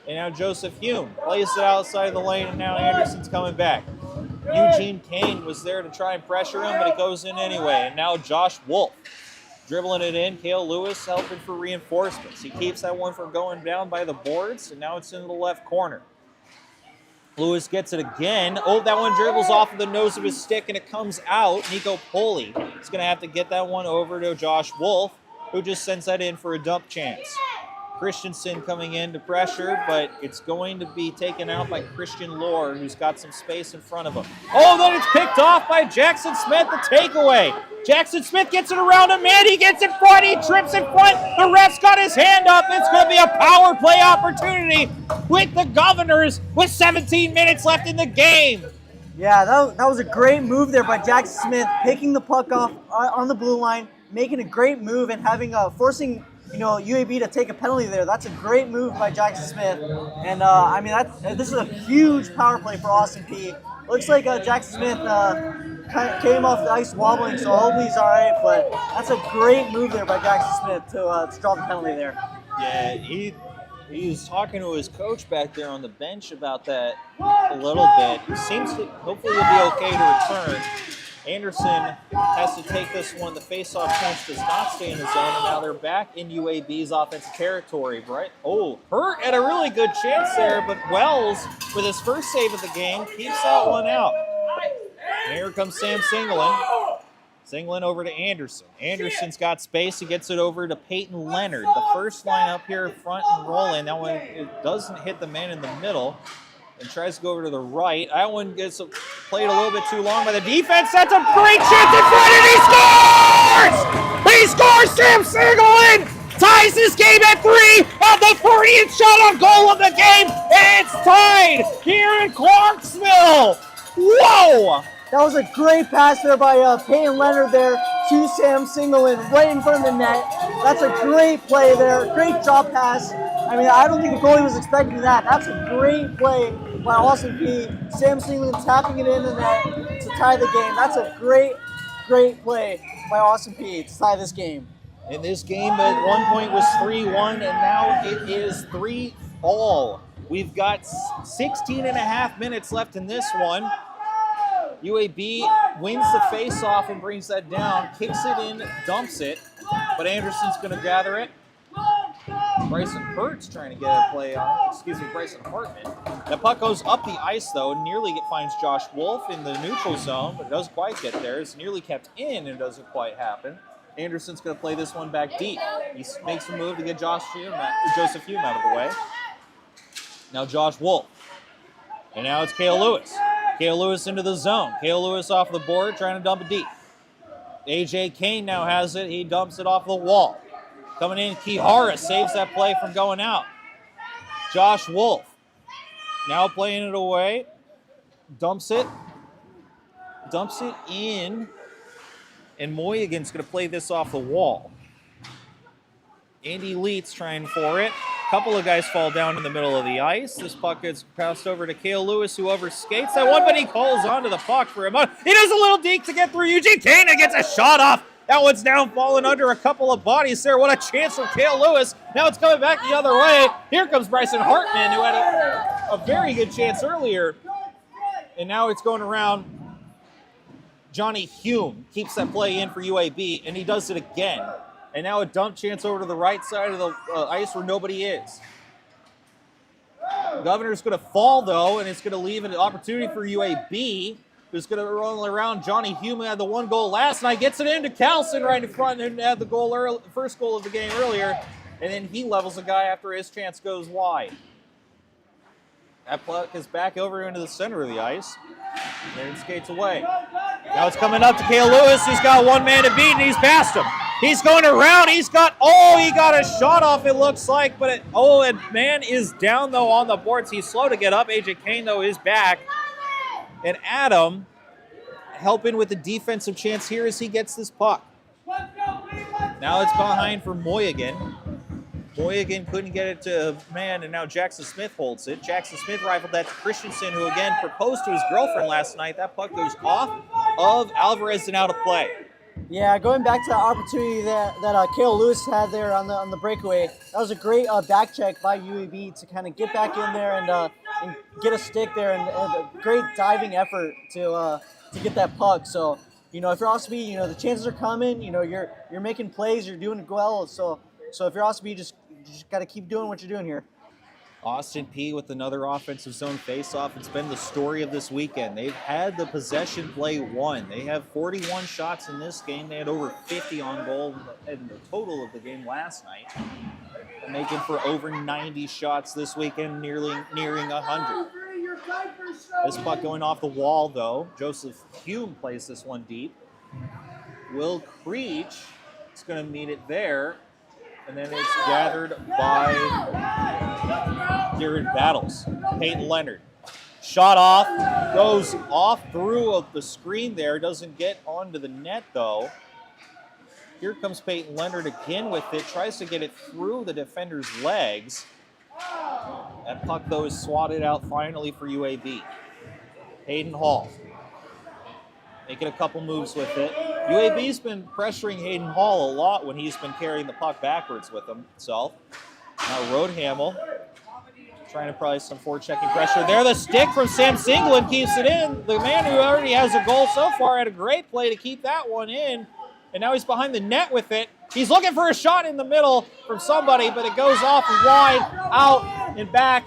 And now Joseph Hume plays it outside the lane, and now Anderson's coming back. Eugene Kane was there to try and pressure him, but it goes in anyway. And now Josh Wolf dribbling it in. Cale Lewis helping for reinforcements. He keeps that one from going down by the boards, and now it's into the left corner. Lewis gets it again. Oh, that one dribbles off of the nose of his stick, and it comes out. Nico Poli is going to have to get that one over to Josh Wolf, who just sends that in for a dump chance. Christensen coming in to pressure, but it's going to be taken out by Christian Lohr, who's got some space in front of him. Oh, then it's picked off by Jackson Smith, the takeaway. Jackson Smith gets it around him, and he gets in front. He trips in front. The ref's got his hand up. It's going to be a power play opportunity with the Governors with 17 minutes left in the game. Yeah, that was a great move there by Jackson Smith, picking the puck off on the blue line, making a great move, and having forcing UAB to take a penalty there. That's a great move by Jackson Smith. And, I mean, this is a huge power play for Austin Peay. Looks like Jackson Smith came off the ice wobbling, so hopefully he's all right. But that's a great move there by Jackson Smith to draw the penalty there. Yeah, he was talking to his coach back there on the bench about that a little bit. He seems to, hopefully he'll be okay to return. Anderson has to take this one. The face-off chance does not stay in the zone, and now they're back in UAB's offensive territory, right? Oh, Hurt had a really good chance there, but Wells, with his first save of the game, keeps that one out. And here comes Sam Singleton. Singling over to Anderson. Anderson's got space. He gets it over to Peyton Leonard. The first line up here front and rolling. That one, it doesn't hit the man in the middle and tries to go over to the right. That one gets played a little bit too long by the defense. That's a great chance in front, and he scores! He scores! Sam Singleton ties this game at 3 on the 40th shot on goal of the game, and it's tied here in Clarksville. Whoa! That was a great pass there by Peyton Leonard there to Sam Singleton right in front of the net. That's a great play there. Great drop pass. I mean, I don't think the goalie was expecting that. That's a great play by Austin P. Sam Singleton tapping it in the net to tie the game. That's a great play by Austin P. to tie this game. And this game at one point was 3-1, and now it is 3-all. We've got 16 and a half minutes left in this one. UAB wins the face-off and brings that down, kicks it in, dumps it, but Anderson's going to gather it. Bryson Hurt's trying to get a play on, Bryson Hartman. The puck goes up the ice, though, and nearly finds Josh Wolf in the neutral zone, but it doesn't quite get there. It's nearly kept in, and it doesn't quite happen. Anderson's going to play this one back deep. He makes a move to get Joseph Hume out of the way. Now Josh Wolf. And now it's Cale Lewis. Cale Lewis into the zone. Cale Lewis off the board, trying to dump it deep. A.J. Kane now has it. He dumps it off the wall. Coming in, Kihara saves that play from going out. Josh Wolf now playing it away. Dumps it in. And Moynigan's going to play this off the wall. Andy Leitz trying for it. A couple of guys fall down in the middle of the ice. This puck gets passed over to Cale Lewis, who overskates that one, but he calls onto the puck for him. He does a little deke to get through. Eugene Kane gets a shot off. That one's down, falling under a couple of bodies there. What a chance for Cale Lewis. Now it's coming back the other way. Here comes Bryson Hartman, who had a very good chance earlier. And now it's going around. Johnny Hume keeps that play in for UAB, and he does it again. And now a dump chance over to the right side of the ice where nobody is. Governor's going to fall, though, and it's going to leave an opportunity for UAB, who's going to roll around. Johnny Hume had the one goal last night, gets it into Carlson right in front, and had the first goal of the game earlier, and then he levels a guy after his chance goes wide. That puck is back over into the center of the ice, and it skates away. Now it's coming up to Cale Lewis, who's got one man to beat, and he's past him. He's going around. He got a shot off, it looks like, but and man is down, though, on the boards. He's slow to get up. A.J. Kane, though, is back. And Adam helping with the defensive chance here as he gets this puck. Now it's behind for Moynigan. Moynigan couldn't get it to man, and now Jackson Smith holds it. Jackson Smith rifled that to Christensen, who again proposed to his girlfriend last night. That puck goes off of Alvarez and out of play. Yeah, going back to the opportunity that Cale Lewis had there on the breakaway, that was a great back check by UAB to kind of get back in there and get a stick there, and a great diving effort to get that puck. So, if you're OSB, the chances are coming. You're making plays, you're doing well. So if you're OSB, you just got to keep doing what you're doing here. Austin P with another offensive zone faceoff. It's been the story of this weekend. They've had the possession play won. They have 41 shots in this game. They had over 50 on goal in the total of the game last night. They're making for over 90 shots this weekend, nearing 100. This puck going off the wall, though. Joseph Hume plays this one deep. Will Creech is going to meet it there. And then it's gathered by Jared Battles. Peyton Leonard. Shot off. Goes off through the screen there. Doesn't get onto the net, though. Here comes Peyton Leonard again with it. Tries to get it through the defender's legs. That puck, though, is swatted out finally for UAB. Hayden Hall. Making a couple moves with it. UAB's been pressuring Hayden Hall a lot when he's been carrying the puck backwards with himself. Now Roadhamel trying to apply some forechecking pressure there. The stick from Sam Singleton keeps it in. The man who already has a goal so far had a great play to keep that one in. And now he's behind the net with it. He's looking for a shot in the middle from somebody, but it goes off wide, out, and back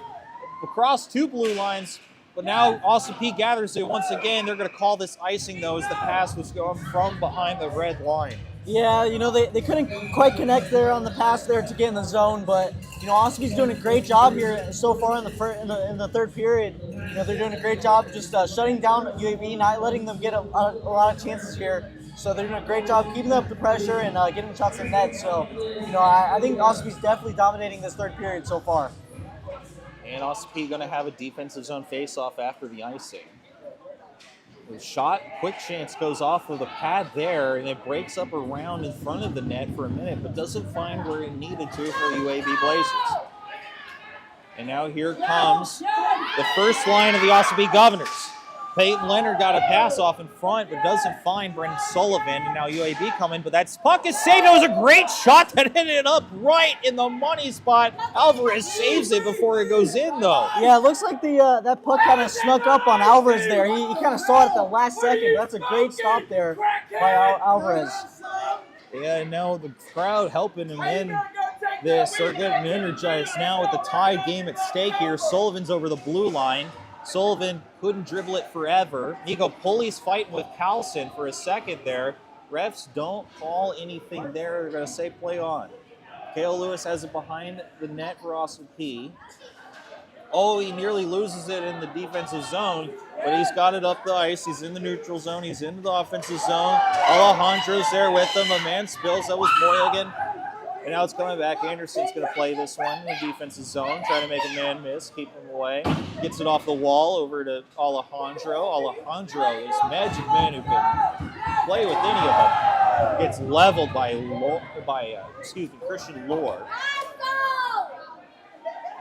across two blue lines. But now Austin Peay gathers it once again. They're going to call this icing, though, as the pass was going from behind the red line. Yeah, they couldn't quite connect there on the pass there to get in the zone, but Austin Peay's doing a great job here so far in the third period. They're doing a great job just shutting down UAB, not letting them get a lot of chances here. So they're doing a great job keeping up the pressure and getting shots in net. So I think Austin Peay's definitely dominating this third period so far. And Austin Peay going to have a defensive zone face-off after the icing. The shot, quick chance, goes off of the pad there, and it breaks up around in front of the net for a minute, but doesn't find where it needed to for UAB Blazers. And now here comes the first line of the Austin Peay Governors. Peyton Leonard got a pass off in front, but doesn't find Brendan Sullivan, and now UAB coming, but that puck is saved. It was a great shot that ended up right in the money spot. Alvarez saves it before it goes in, though. Yeah, it looks like that puck kind of snuck up on Alvarez there. He kind of saw it at the last second. That's a great stop there by Alvarez. Yeah, now the crowd helping him in this. They're getting energized now with the tied game at stake here. Sullivan's over the blue line. Sullivan couldn't dribble it forever. Nico Pulley's fighting with Carlson for a second there. Refs don't call anything there. They're going to say play on. Kale Lewis has it behind the net for Austin Peay. Oh, he nearly loses it in the defensive zone, but he's got it up the ice. He's in the neutral zone. He's into the offensive zone. Alejandro's there with him. A man spills. That was Moynihan. And now it's coming back. Anderson's going to play this one in the defensive zone, trying to make a man miss, keep him away. Gets it off the wall over to Alejandro. Alejandro is a magic man who can play with any of them. Gets leveled by Christian Lohr.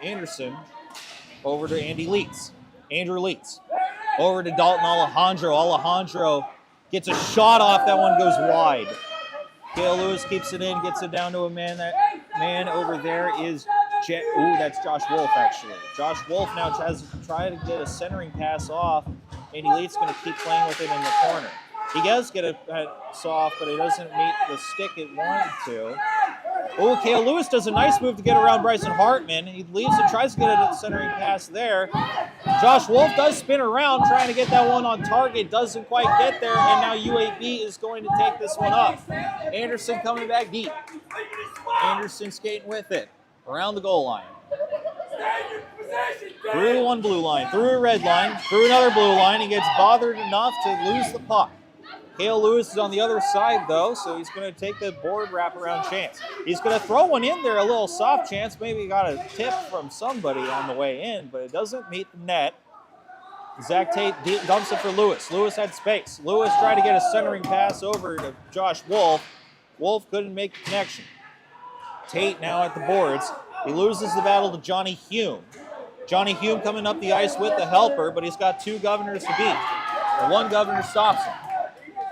Anderson over to Andrew Leitz. Over to Dalton Alejandro. Alejandro gets a shot off. That one goes wide. Kale Lewis keeps it in, gets it down to a man. That man over there is that's Josh Wolf, actually. Josh Wolf now tries to get a centering pass off. Andy Leit's going to keep playing with it in the corner. He does get a soft, but it doesn't meet the stick it wanted to. Oh, Kale Lewis does a nice move to get around Bryson Hartman. He leaves and tries to get a centering pass there. Josh Wolf does spin around, trying to get that one on target. Doesn't quite get there, and now UAB is going to take this one up. Anderson coming back deep. Anderson skating with it. Around the goal line. Through one blue line, through a red line, through another blue line. He gets bothered enough to lose the puck. Kale Lewis is on the other side, though, so he's going to take the board wraparound chance. He's going to throw one in there, a little soft chance. Maybe he got a tip from somebody on the way in, but it doesn't meet the net. Zach Tate dumps it for Lewis. Lewis had space. Lewis tried to get a centering pass over to Josh Wolf. Wolf couldn't make the connection. Tate now at the boards. He loses the battle to Johnny Hume. Johnny Hume coming up the ice with the helper, but he's got two Governors to beat. The one Governor stops him.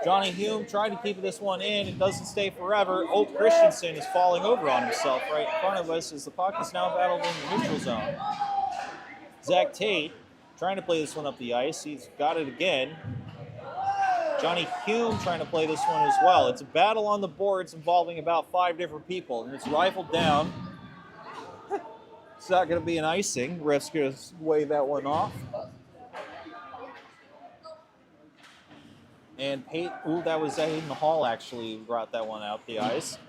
Johnny Hume tried to keep this one in. It doesn't stay forever. Oak Christensen is falling over on himself right in front of us as the puck is now battled in the neutral zone. Zach Tate trying to play this one up the ice. He's got it again. Johnny Hume trying to play this one as well. It's a battle on the boards involving about 5 different people, and it's rifled down. It's not going to be an icing. Ref's going to wave that one off. And that was Hayden Hall actually who brought that one out the ice.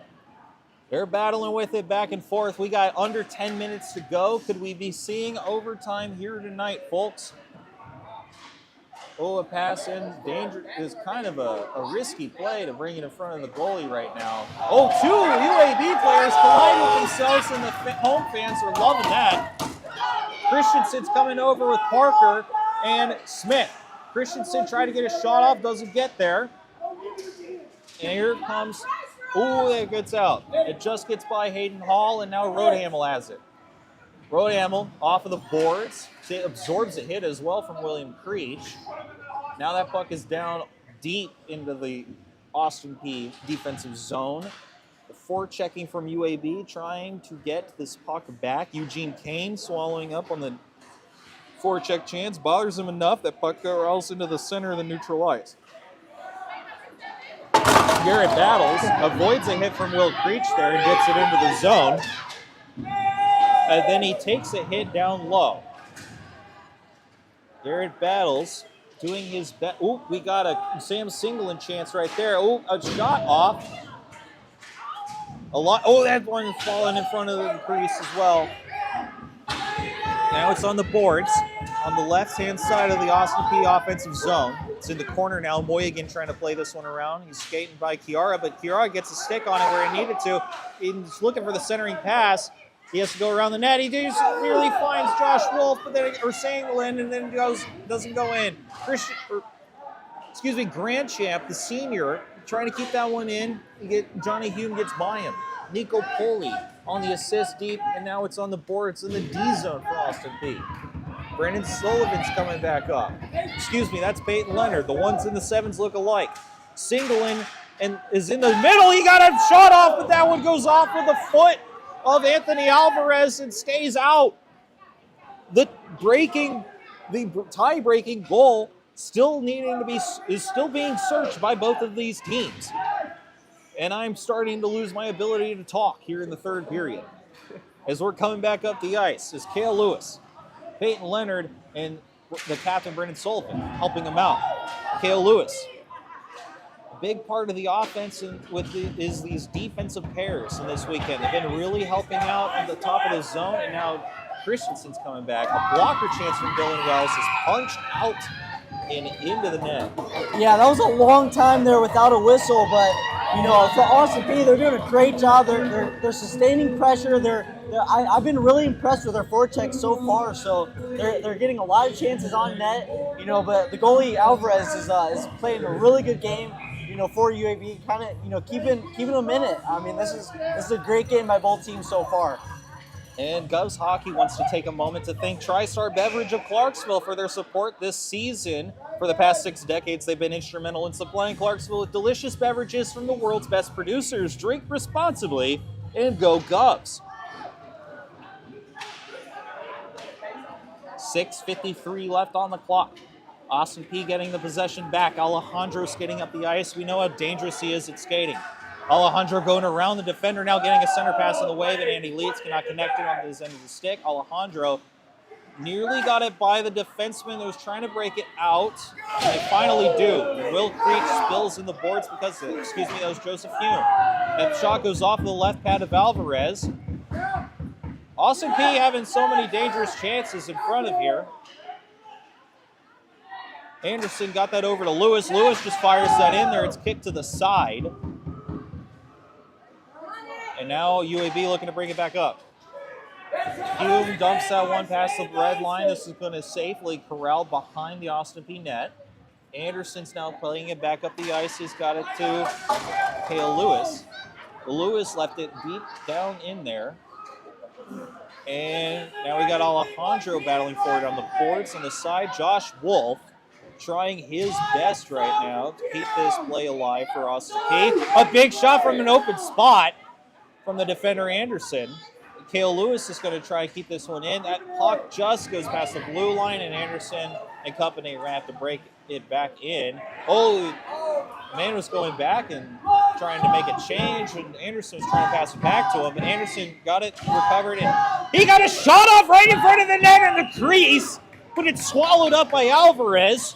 They're battling with it back and forth. We got under 10 minutes to go. Could we be seeing overtime here tonight, folks? Oh, a pass in. Danger is kind of a risky play to bring it in front of the goalie right now. Oh, 2 UAB players collide with themselves, and the home fans are loving that. Christensen's coming over with Parker and Smith. Christensen tried to get a shot off, doesn't get there. And here comes, that gets out. It just gets by Hayden Hall, and now Rodehamel has it. Rodehamel off of the boards. It absorbs a hit as well from William Creech. Now that puck is down deep into the Austin Peay defensive zone. The forechecking from UAB trying to get this puck back. Eugene Kane swallowing up on the forecheck chance. Bothers him enough that puck rolls into the center of the neutral ice. Garrett Battles avoids a hit from Will Creech there and gets it into the zone. And then he takes a hit down low. Garrett battles, doing his best. Ooh, we got a Sam Singleton chance right there. Ooh, a shot off. A lot. Oh, that one is falling in front of the crease as well. Now it's on the boards on the left-hand side of the Austin P offensive zone. It's in the corner now. Moynihan trying to play this one around. He's skating by Chiara, but Chiara gets a stick on it where he needed to. He's looking for the centering pass. He has to go around the net. He just nearly finds Josh Wolf, but then or Sanglin, and then doesn't go in. Grand Champ, the senior, trying to keep that one in. Johnny Hume gets by him. Nico Poli on the assist deep, and now it's on the board. It's in the D zone for Austin P. Brandon Sullivan's coming back up. That's Peyton Leonard. The ones in the sevens look alike. Singleton and is in the middle. He got a shot off, but that one goes off with the foot of Anthony Alvarez and stays out. The tie-breaking goal is still being searched by both of these teams. And I'm starting to lose my ability to talk here in the third period. As we're coming back up the ice, is Cale Lewis, Peyton Leonard, and the captain, Brendan Sullivan, helping him out. Cale Lewis. A big part of the offense is these defensive pairs in this weekend. They've been really helping out at the top of the zone, and now Christensen's coming back. A blocker chance from Dylan Wells is punched out and into the net. Yeah, that was a long time there without a whistle, but for Austin P, they're doing a great job. They're sustaining pressure. I've been really impressed with their forecheck so far. So they're getting a lot of chances on net. But the goalie Alvarez is playing a really good game. For UAB, kind of keeping them in it. I mean, this is a great game by both teams so far. And Govs Hockey wants to take a moment to thank TriStar Beverage of Clarksville for their support this season. For the past 6 decades, they've been instrumental in supplying Clarksville with delicious beverages from the world's best producers. Drink responsibly and go Govs. 6:53 left on the clock. Austin P getting the possession back. Alejandro skating up the ice. We know how dangerous he is at skating. Alejandro going around the defender, now getting a center pass in the way, but Andy Leitz cannot connect it on his end of the stick. Alejandro nearly got it by the defenseman that was trying to break it out. And they finally do. Will Creech spills in the boards because that was Joseph Hume. That shot goes off the left pad of Alvarez. Austin P having so many dangerous chances in front of here. Anderson got that over to Lewis. Lewis just fires that in there. It's kicked to the side. And now UAB looking to bring it back up. Hume dumps that one past the red line. This is going to safely corral behind the Austin P net. Anderson's now playing it back up the ice. He's got it to Cale Lewis. Lewis left it deep down in there. And now we got Alejandro battling for it on the boards. On the side, Josh Wolf trying his best right now to keep this play alive for Austin P. A big shot from an open spot from the defender Anderson. Cale Lewis is going to try and keep this one in. That puck just goes past the blue line, and Anderson and company are going to have to break it back in. Oh, man was going back and trying to make a change, and Anderson was trying to pass it back to him, but Anderson got it recovered, and he got a shot off right in front of the net in the crease, but it's swallowed up by Alvarez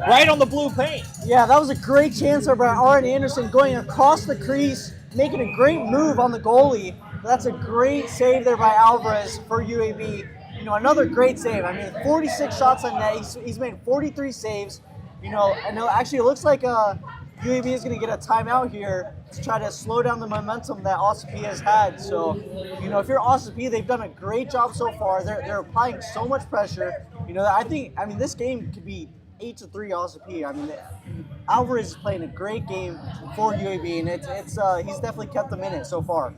right on the blue paint. Yeah, that was a great chance there by Aaron Anderson going across the crease, making a great move on the goalie. That's a great save there by Alvarez for UAB. Another great save. I mean, 46 shots on net. He's made 43 saves. And actually it looks like UAB is going to get a timeout here to try to slow down the momentum that Austin P has had. So, if you're Austin P, they've done a great job so far. They're applying so much pressure. This game could be 8-3 Austin P. Alvarez is playing a great game for UAB, and he's definitely kept them in it so far.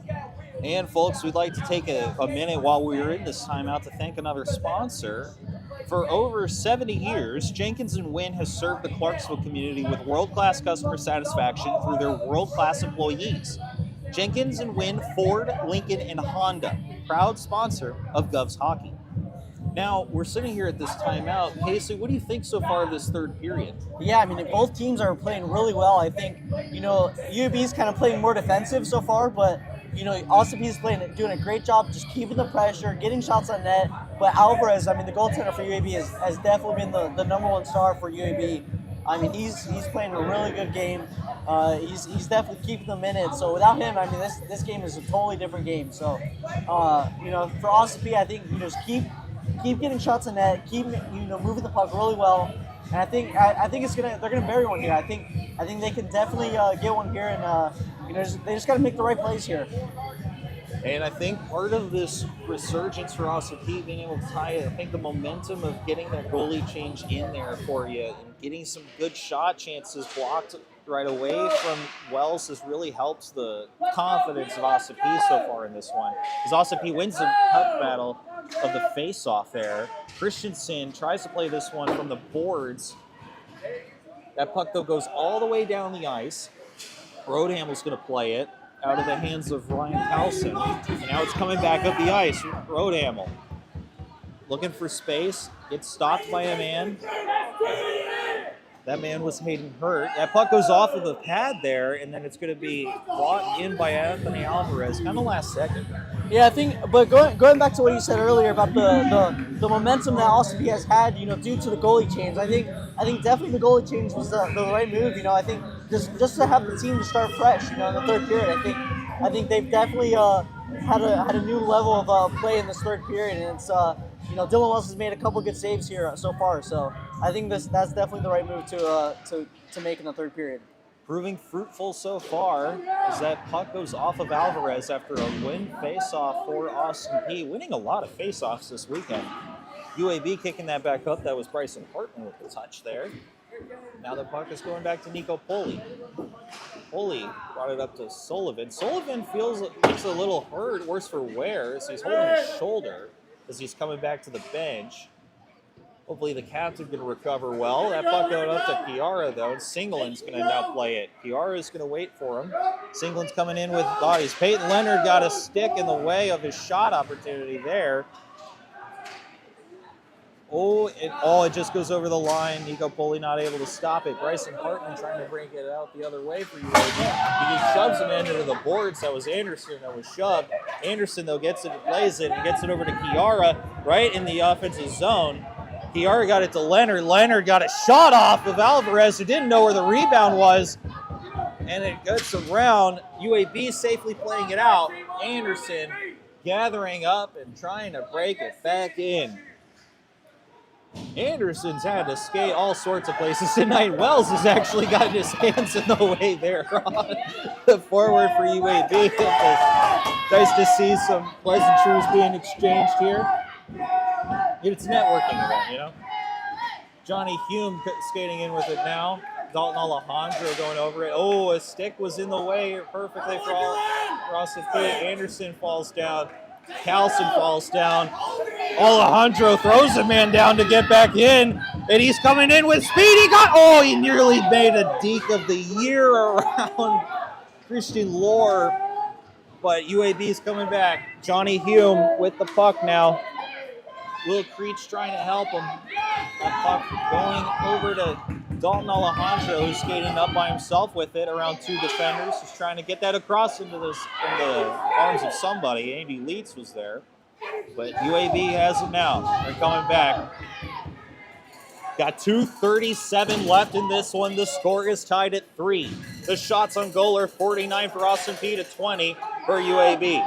And folks, we'd like to take a minute while we are in this timeout to thank another sponsor. For over 70 years, Jenkins & Wynn has served the Clarksville community with world-class customer satisfaction through their world-class employees. Jenkins & Wynn, Ford, Lincoln, and Honda, proud sponsor of Govs Hockey. Now, we're sitting here at this timeout. Casey, what do you think so far of this third period? Yeah, both teams are playing really well. I think, UAB is kind of playing more defensive so far, but Austin Peay is doing a great job just keeping the pressure, getting shots on net. But Alvarez, I mean, the goaltender for UAB has definitely been the number one star for UAB. I mean, he's playing a really good game. He's definitely keeping them in it. So without him, I mean, this game is a totally different game. So, for Austin Peay, I think just keep getting shots on net, keep moving the puck really well. And I think they're gonna bury one here. I think they can definitely get one here, and they just got to make the right plays here. And I think part of this resurgence for Austin Peay being able to tie it, I think the momentum of getting that goalie change in there for you and getting some good shot chances blocked right away from Wells has really helps the confidence of Austin Peay so far in this one. Because Austin Peay wins the puck battle of the face-off there. Christensen tries to play this one from the boards. That puck, though, goes all the way down the ice. Roadhamel's going to play it out of the hands of Ryan Carlson. And now it's coming back up the ice. Roadhamel looking for space. Gets stopped by a man. That man was Hayden Hurt. That puck goes off of the pad there, and then it's going to be brought in by Anthony Alvarez, kind of last second. Yeah, I think, but going back to what you said earlier about the momentum that Austin Peay has had, due to the goalie change, I think definitely the goalie change was the right move. I think just to have the team to start fresh, in the third period, I think they've definitely had a new level of play in this third period, and it's Dylan Wells has made a couple good saves here so far, so I think that's definitely the right move to make in the third period. Proving fruitful so far as that puck goes off of Alvarez after a win face-off for Austin Peay, winning a lot of face-offs this weekend. UAB kicking that back up. That was Bryson Hartman with the touch there. Now the puck is going back to Nico Poli. Poli brought it up to Sullivan. Sullivan looks a little hurt, worse for wear, as he's holding his shoulder as he's coming back to the bench. Hopefully the captain can recover well. That puck going up to Kiara, though. Singleton's going to now play it. Kiara's going to wait for him. Singleton's coming in with bodies. Peyton Leonard got a stick in the way of his shot opportunity there. It just goes over the line. Nico Poli not able to stop it. Bryson Hartman trying to break it out the other way for UAB. He just shoves him into the boards. That was Anderson that was shoved. Anderson, though, gets it and plays it and gets it over to Kiara right in the offensive zone. Kiara got it to Leonard. Leonard got a shot off of Alvarez, who didn't know where the rebound was. And it gets around. UAB safely playing it out. Anderson gathering up and trying to break it back in. Anderson's had to skate all sorts of places tonight. Wells has actually gotten his hands in the way there on the forward for UAB. Nice to see some pleasantries being exchanged here. It's a networking event, Johnny Hume skating in with it now. Dalton Alejandro going over it. A stick was in the way perfectly for Austin Peay. Anderson falls down. Carlson falls down. Alejandro throws a man down to get back in, and he's coming in with speed. He nearly made a deke of the year around Christian Lohr, but UAB is coming back. Johnny Hume with the puck now. Will Creech trying to help him. That puck going over to Dalton Alejandro, who's skating up by himself with it around two defenders. He's trying to get that across into the arms of somebody. Andy Leitz was there. But UAB has it now. They're coming back. Got 2:37 left in this one. The score is tied at 3. The shots on goal are 49 for Austin Peay to 20 for UAB.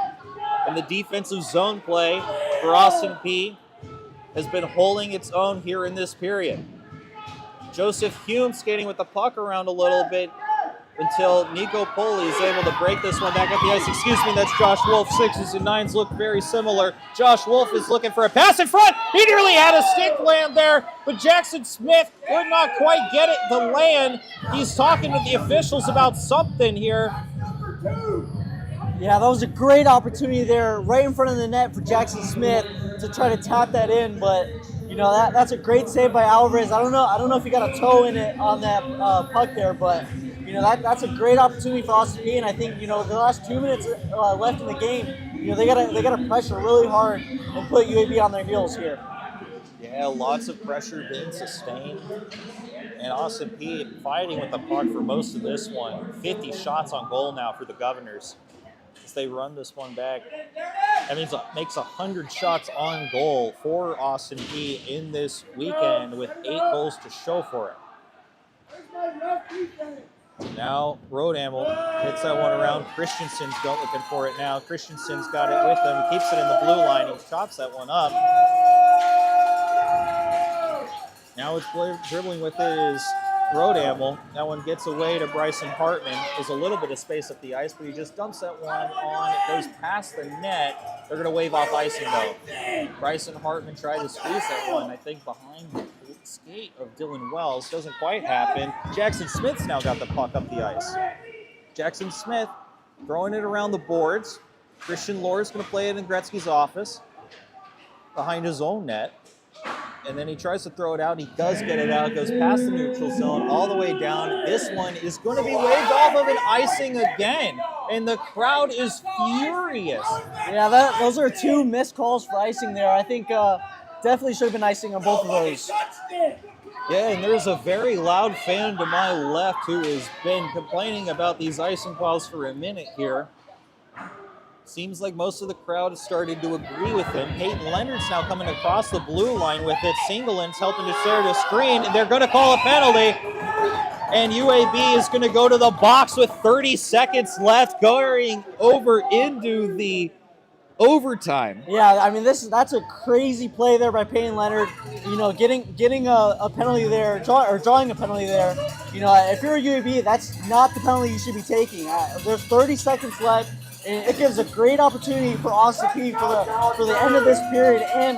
And the defensive zone play for Austin Peay has been holding its own here in this period. Joseph Hume skating with the puck around a little bit until Nico Poli is able to break this one back at the ice. Excuse me, that's Josh Wolf. 6s and 9s look very similar. Josh Wolf is looking for a pass in front. He nearly had a stick land there, but Jackson Smith would not quite get it to land. He's talking to the officials about something here. Yeah, that was a great opportunity there right in front of the net for Jackson Smith to try to tap that in, but that's a great save by Alvarez. I don't know if he got a toe in it on that puck there, but that's a great opportunity for Austin Peay, and I think the last 2 minutes left in the game, they gotta pressure really hard and put UAB on their heels here. Yeah, lots of pressure being sustained, and Austin Peay fighting with the puck for most of this one. 50 shots on goal now for the Governors. they run this one back. That means it makes 100 shots on goal for Austin P in this weekend with 8 goals to show for it. Now Road Amel hits that one around. Christensen's looking for it now. Christensen's got it with him. Keeps it in the blue line. He chops that one up. Now it's dribbling with his Road Amel. That one gets away to Bryson Hartman. There's a little bit of space up the ice, but he just dumps that one on. It goes past the net. They're going to wave off icing, though. Bryson Hartman tried to squeeze that one, I think, behind the skate of Dylan Wells. Doesn't quite happen. Jackson Smith's now got the puck up the ice. Jackson Smith throwing it around the boards. Christian Lohr's going to play it in Gretzky's office behind his own net. And then he tries to throw it out. He does get it out. Goes past the neutral zone all the way down. This one is going to be waved off of an icing again. And the crowd is furious. Yeah, those are 2 missed calls for icing there. I think definitely should have been icing on both of those. Yeah, and there's a very loud fan to my left who has been complaining about these icing calls for a minute here. Seems like most of the crowd has started to agree with him. Peyton Leonard's now coming across the blue line with it. Singleton's helping to share the screen, and they're going to call a penalty. And UAB is going to go to the box with 30 seconds left, going over into the overtime. Yeah, I mean that's a crazy play there by Peyton Leonard. You know, getting a penalty there, drawing a penalty there. You know, if you're a UAB, that's not the penalty you should be taking. There's 30 seconds left. And it gives a great opportunity for Austin P for the end of this period, and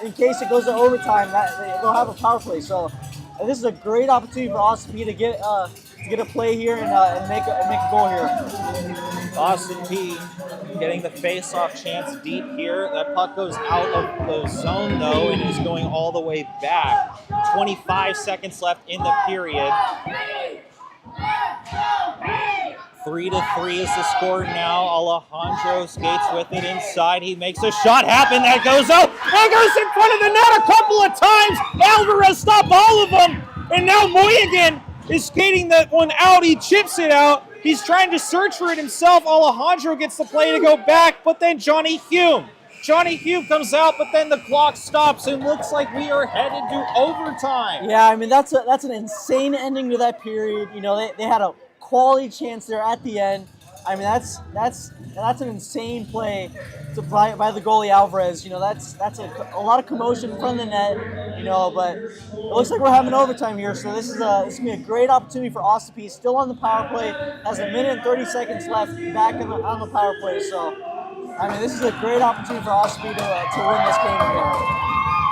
in case it goes to overtime, they'll have a power play. So this is a great opportunity for Austin P to get a play here and make a goal here. Austin P getting the face-off chance deep here. That puck goes out of the zone though, and is going all the way back. 25 seconds left in the period. 3-3 is the score now. Alejandro skates with it inside. He makes a shot happen. That goes out. That goes in front of the net a couple of times. Alvarez stopped all of them. And now Moynihan is skating that one out. He chips it out. He's trying to search for it himself. Alejandro gets the play to go back, but then Johnny Hume comes out, but then the clock stops and looks like we are headed to overtime. Yeah, I mean that's an insane ending to that period. You know, they had a quality chance there at the end. I mean that's an insane play by the goalie Alvarez. You know, that's a lot of commotion in front of the net. You know, but it looks like we're having overtime here. So this is gonna be a great opportunity for Austin P. Still on the power play, has 1 minute and 30 seconds left back on the power play. So I mean, this is a great opportunity for Austin P to win this game here.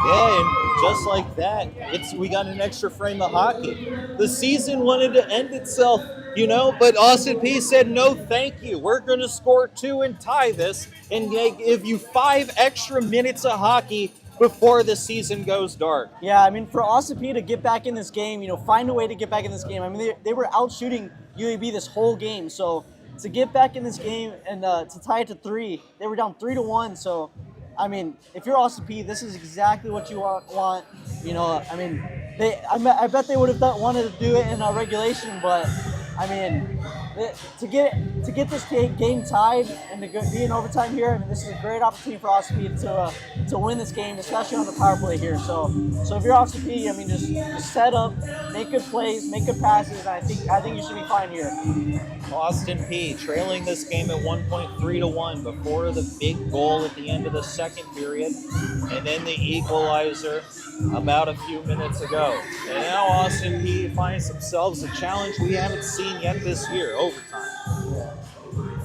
Yeah, and just like that, we got an extra frame of hockey. The season wanted to end itself, you know, but Austin P said, no, thank you. We're going to score 2 and tie this and give you 5 extra minutes of hockey before the season goes dark. Yeah, I mean, for Austin P to get back in this game, you know, find a way to get back in this game. I mean, they were out shooting UAB this whole game, so to get back in this game and to tie it to 3, they were down 3-1, so I mean, if you're Austin P, this is exactly what you want. You know, I mean, I bet they would have wanted to do it in regulation, but I mean, to get this game tied and to be in overtime here, I mean, this is a great opportunity for Austin P to win this game, especially on the power play here. So if you're Austin P, I mean, just set up, make good plays, make good passes, and I think you should be fine here. Austin P trailing this game at 1.3-1 before the big goal at the end of the second period, and then the equalizer about a few minutes ago. And now Austin P finds themselves a challenge we haven't seen yet this year, overtime.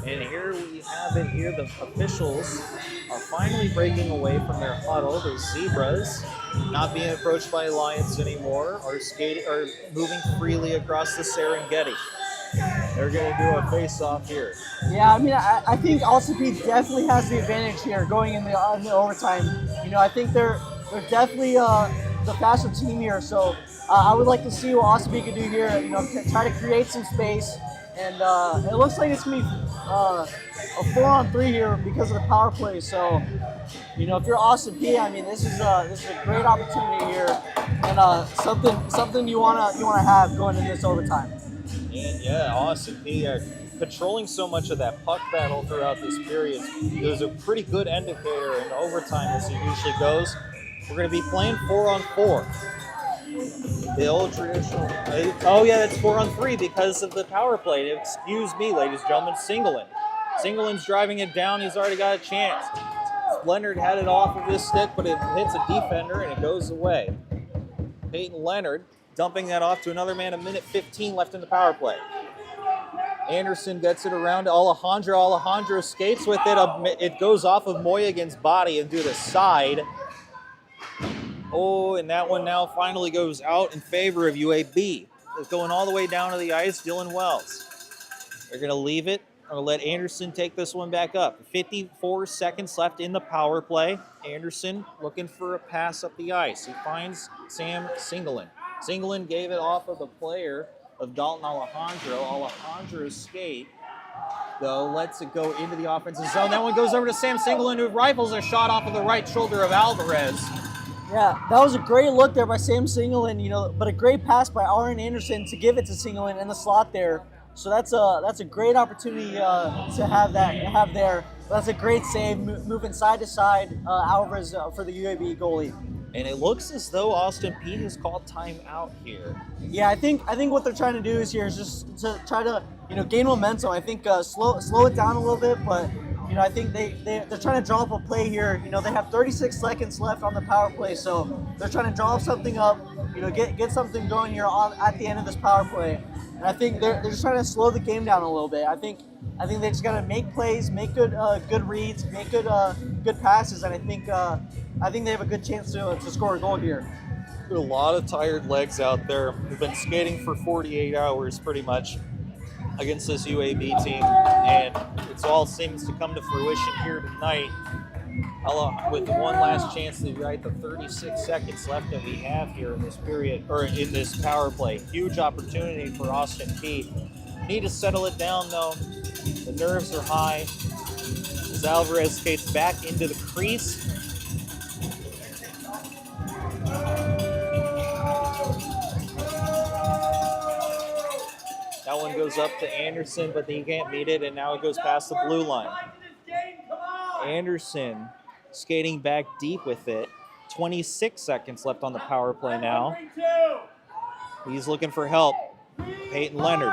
And here we have it here. The officials are finally breaking away from their huddle. The Zebras, not being approached by Alliance anymore, are moving freely across the Serengeti. They're going to do a face-off here. Yeah, I mean, I think Austin P definitely has the advantage here going in the overtime. You know, I think they're definitely the faster team here. So I would like to see what Austin P can do here. You know, try to create some space. And it looks like it's going to be a 4-on-3 here because of the power play. So, you know, if you're Austin P, I mean, this is a great opportunity here, and something you wanna have going into this overtime. And yeah, Austin P controlling so much of that puck battle throughout this period. It was a pretty good indicator in overtime, as it usually goes. We're going to be playing 4-on-4. The old traditional. Oh yeah, that's 4-on-3 because of the power play. Excuse me, ladies and gentlemen. Singelin's driving it down. He's already got a chance. Leonard had it off of his stick, but it hits a defender and it goes away. Peyton Leonard dumping that off to another man. 1:15 left in the power play. Anderson gets it around to Alejandro. Alejandro skates with it. It goes off of Moyagan's body and to the side. Oh, and that one now finally goes out in favor of UAB. It's going all the way down to the ice, Dylan Wells. They're going to leave it. I'll let Anderson take this one back up. 54 seconds left in the power play. Anderson looking for a pass up the ice. He finds Sam Singelin. Singelin gave it off of the player of Dalton Alejandro. Alejandro's skate, though, lets it go into the offensive zone. That one goes over to Sam Singelin, who rifles a shot off of the right shoulder of Alvarez. Yeah, that was a great look there by Sam Singelin, but a great pass by Aaron Anderson to give it to Singelin in the slot there. So that's a great opportunity to have there. That's a great save, moving side to side. Alvarez for the UAB goalie. And it looks as though Austin Peay has called timeout here. Yeah, I think what they're trying to do is just to try to gain momentum. I think slow it down a little bit, but I think they're trying to draw up a play here. They have 36 seconds left on the power play, so they're trying to draw something up. Get something going here at the end of this power play. And I think they're just trying to slow the game down a little bit. I think they just got to make plays, make good reads, make good passes, and I think they have a good chance to score a goal here. A lot of tired legs out there who've been skating for 48 hours pretty much against this UAB team, and it all seems to come to fruition here tonight. With one last chance to write the 36 seconds left that we have here in this period, or in this power play. Huge opportunity for Austin Peay. Need to settle it down though. The nerves are high as Alvarez skates back into the crease. That one goes up to Anderson, but he can't beat it, and now it goes past the blue line. Anderson skating back deep with it. 26 seconds left on the power play now. He's looking for help. Peyton Leonard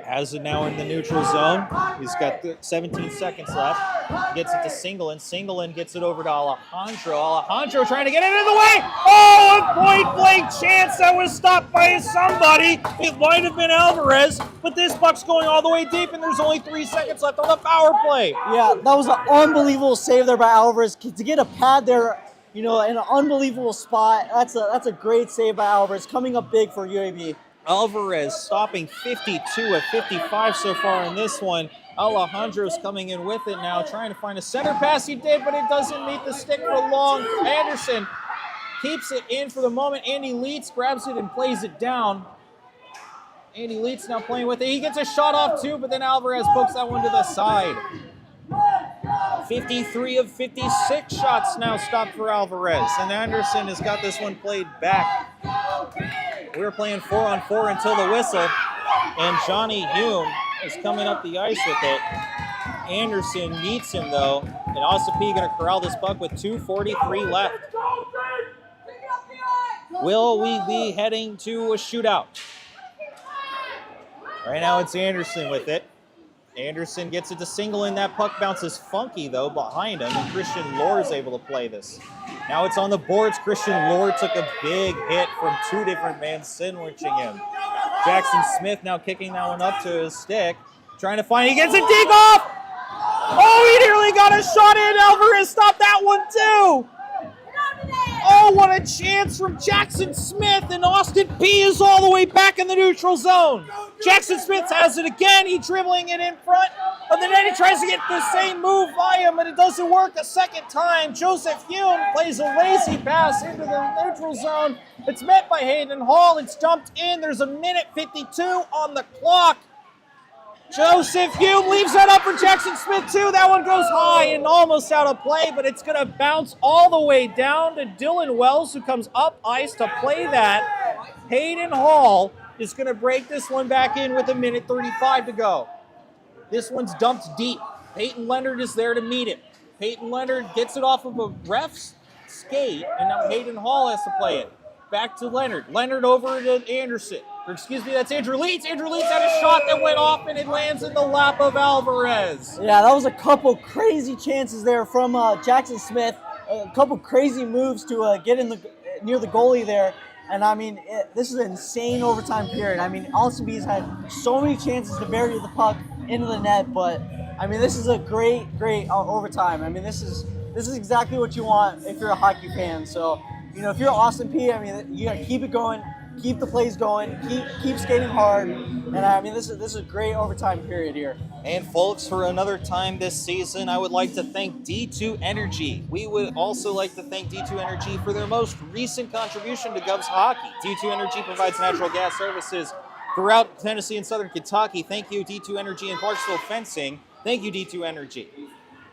has it now in the neutral zone. He's got 17 seconds left. Gets it to Singelin. Singelin gets it over to Alejandro. Alejandro trying to get it in the way. Oh, a point-blank chance that was stopped by somebody. It might have been Alvarez, but this puck's going all the way deep, and there's only 3 seconds left on the power play. Yeah, that was an unbelievable save there by Alvarez to get a pad there. In an unbelievable spot. That's a great save by Alvarez, coming up big for UAB. Alvarez stopping 52 of 55 so far in this one. Alejandro's coming in with it now, trying to find a center pass. He did, but it doesn't meet the stick for long. Anderson keeps it in for the moment. Andy Leitz grabs it and plays it down. Andy Leitz now playing with it. He gets a shot off too, but then Alvarez pokes that one to the side. 53 of 56 shots now stopped for Alvarez, and Anderson has got this one played back. We're playing 4-on-4 until the whistle, and Johnny Hume is coming up the ice with it. Anderson meets him though, and Austin Peay going to corral this puck with 2:43 left. Will we be heading to a shootout? Right now it's Anderson with it. Anderson gets it to Singelin. That puck bounces funky, though, behind him, and Christian Lohr is able to play this. Now it's on the boards. Christian Lohr took a big hit from 2 different men sandwiching him. Jackson Smith now kicking that one up to his stick, trying to find. He gets a dig off! Oh, he nearly got a shot in. Alvarez stopped that one, too! Oh, what a chance from Jackson Smith, and Austin Peay is all the way back in the neutral zone. Jackson Smith has it again. He's dribbling it in front of the net. He tries to get the same move by him, but it doesn't work a second time. Joseph Hume plays a lazy pass into the neutral zone. It's met by Hayden Hall. It's dumped in. There's 1:52 on the clock. Joseph Hume leaves that up for Jackson Smith, too. That one goes high and almost out of play, but it's going to bounce all the way down to Dylan Wells, who comes up ice to play that. Hayden Hall is going to break this one back in with 1:35 to go. This one's dumped deep. Peyton Leonard is there to meet it. Peyton Leonard gets it off of a ref's skate, and now Hayden Hall has to play it. Back to Leonard. Leonard over to Anderson. Or excuse me, that's Andrew Leeds. Andrew Leeds had a shot that went off, and it lands in the lap of Alvarez. Yeah, that was a couple crazy chances there from Jackson Smith. A couple crazy moves to get in near the goalie there. And I mean, this is an insane overtime period. I mean, Austin Peay's had so many chances to bury the puck into the net, but I mean, this is a great overtime. I mean, this is exactly what you want if you're a hockey fan. So, you know, if you're Austin Peay, I mean, you gotta keep it going, keep the plays going, keep skating hard. And I mean, this is a great overtime period here. And folks, for another time this season, I would like to thank D2 Energy. We would also like to thank D2 Energy for their most recent contribution to Govs hockey. D2 Energy provides natural gas services throughout Tennessee and Southern Kentucky. Thank you, D2 Energy and Clarksville Fencing. Thank you, D2 Energy.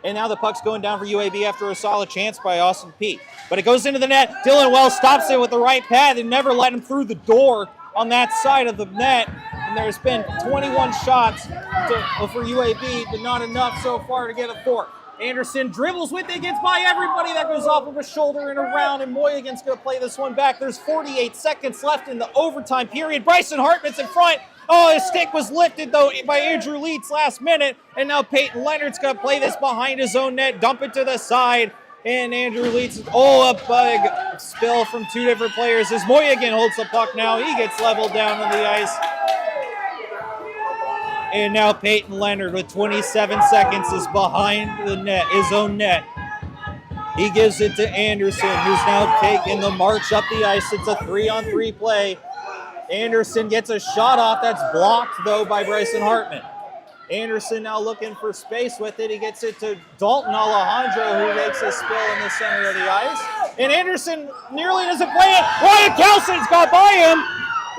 And now the puck's going down for UAB after a solid chance by Austin Peay. But it goes into the net. Dylan Wells stops it with the right pad and never let him through the door on that side of the net. And there's been 21 shots for UAB, but not enough so far to get a fourth. Anderson dribbles with it, gets by everybody. That goes off of his shoulder and around, and Moynihan's going to play this one back. There's 48 seconds left in the overtime period. Bryson Hartman's in front. Oh, his stick was lifted, though, by Andrew Leeds last minute. And now Peyton Leonard's going to play this behind his own net, dump it to the side. And Andrew Leeds, a big spill from two different players as Moynihan holds the puck now. He gets leveled down on the ice. And now Peyton Leonard with 27 seconds is behind the net, his own net. He gives it to Anderson, who's now taking the march up the ice. It's a 3-on-3 play. Anderson gets a shot off that's blocked, though, by Bryson Hartman. Anderson now looking for space with it. He gets it to Dalton Alejandro, who makes a spill in the center of the ice. And Anderson nearly doesn't play it. Ryan Kelson's got by him.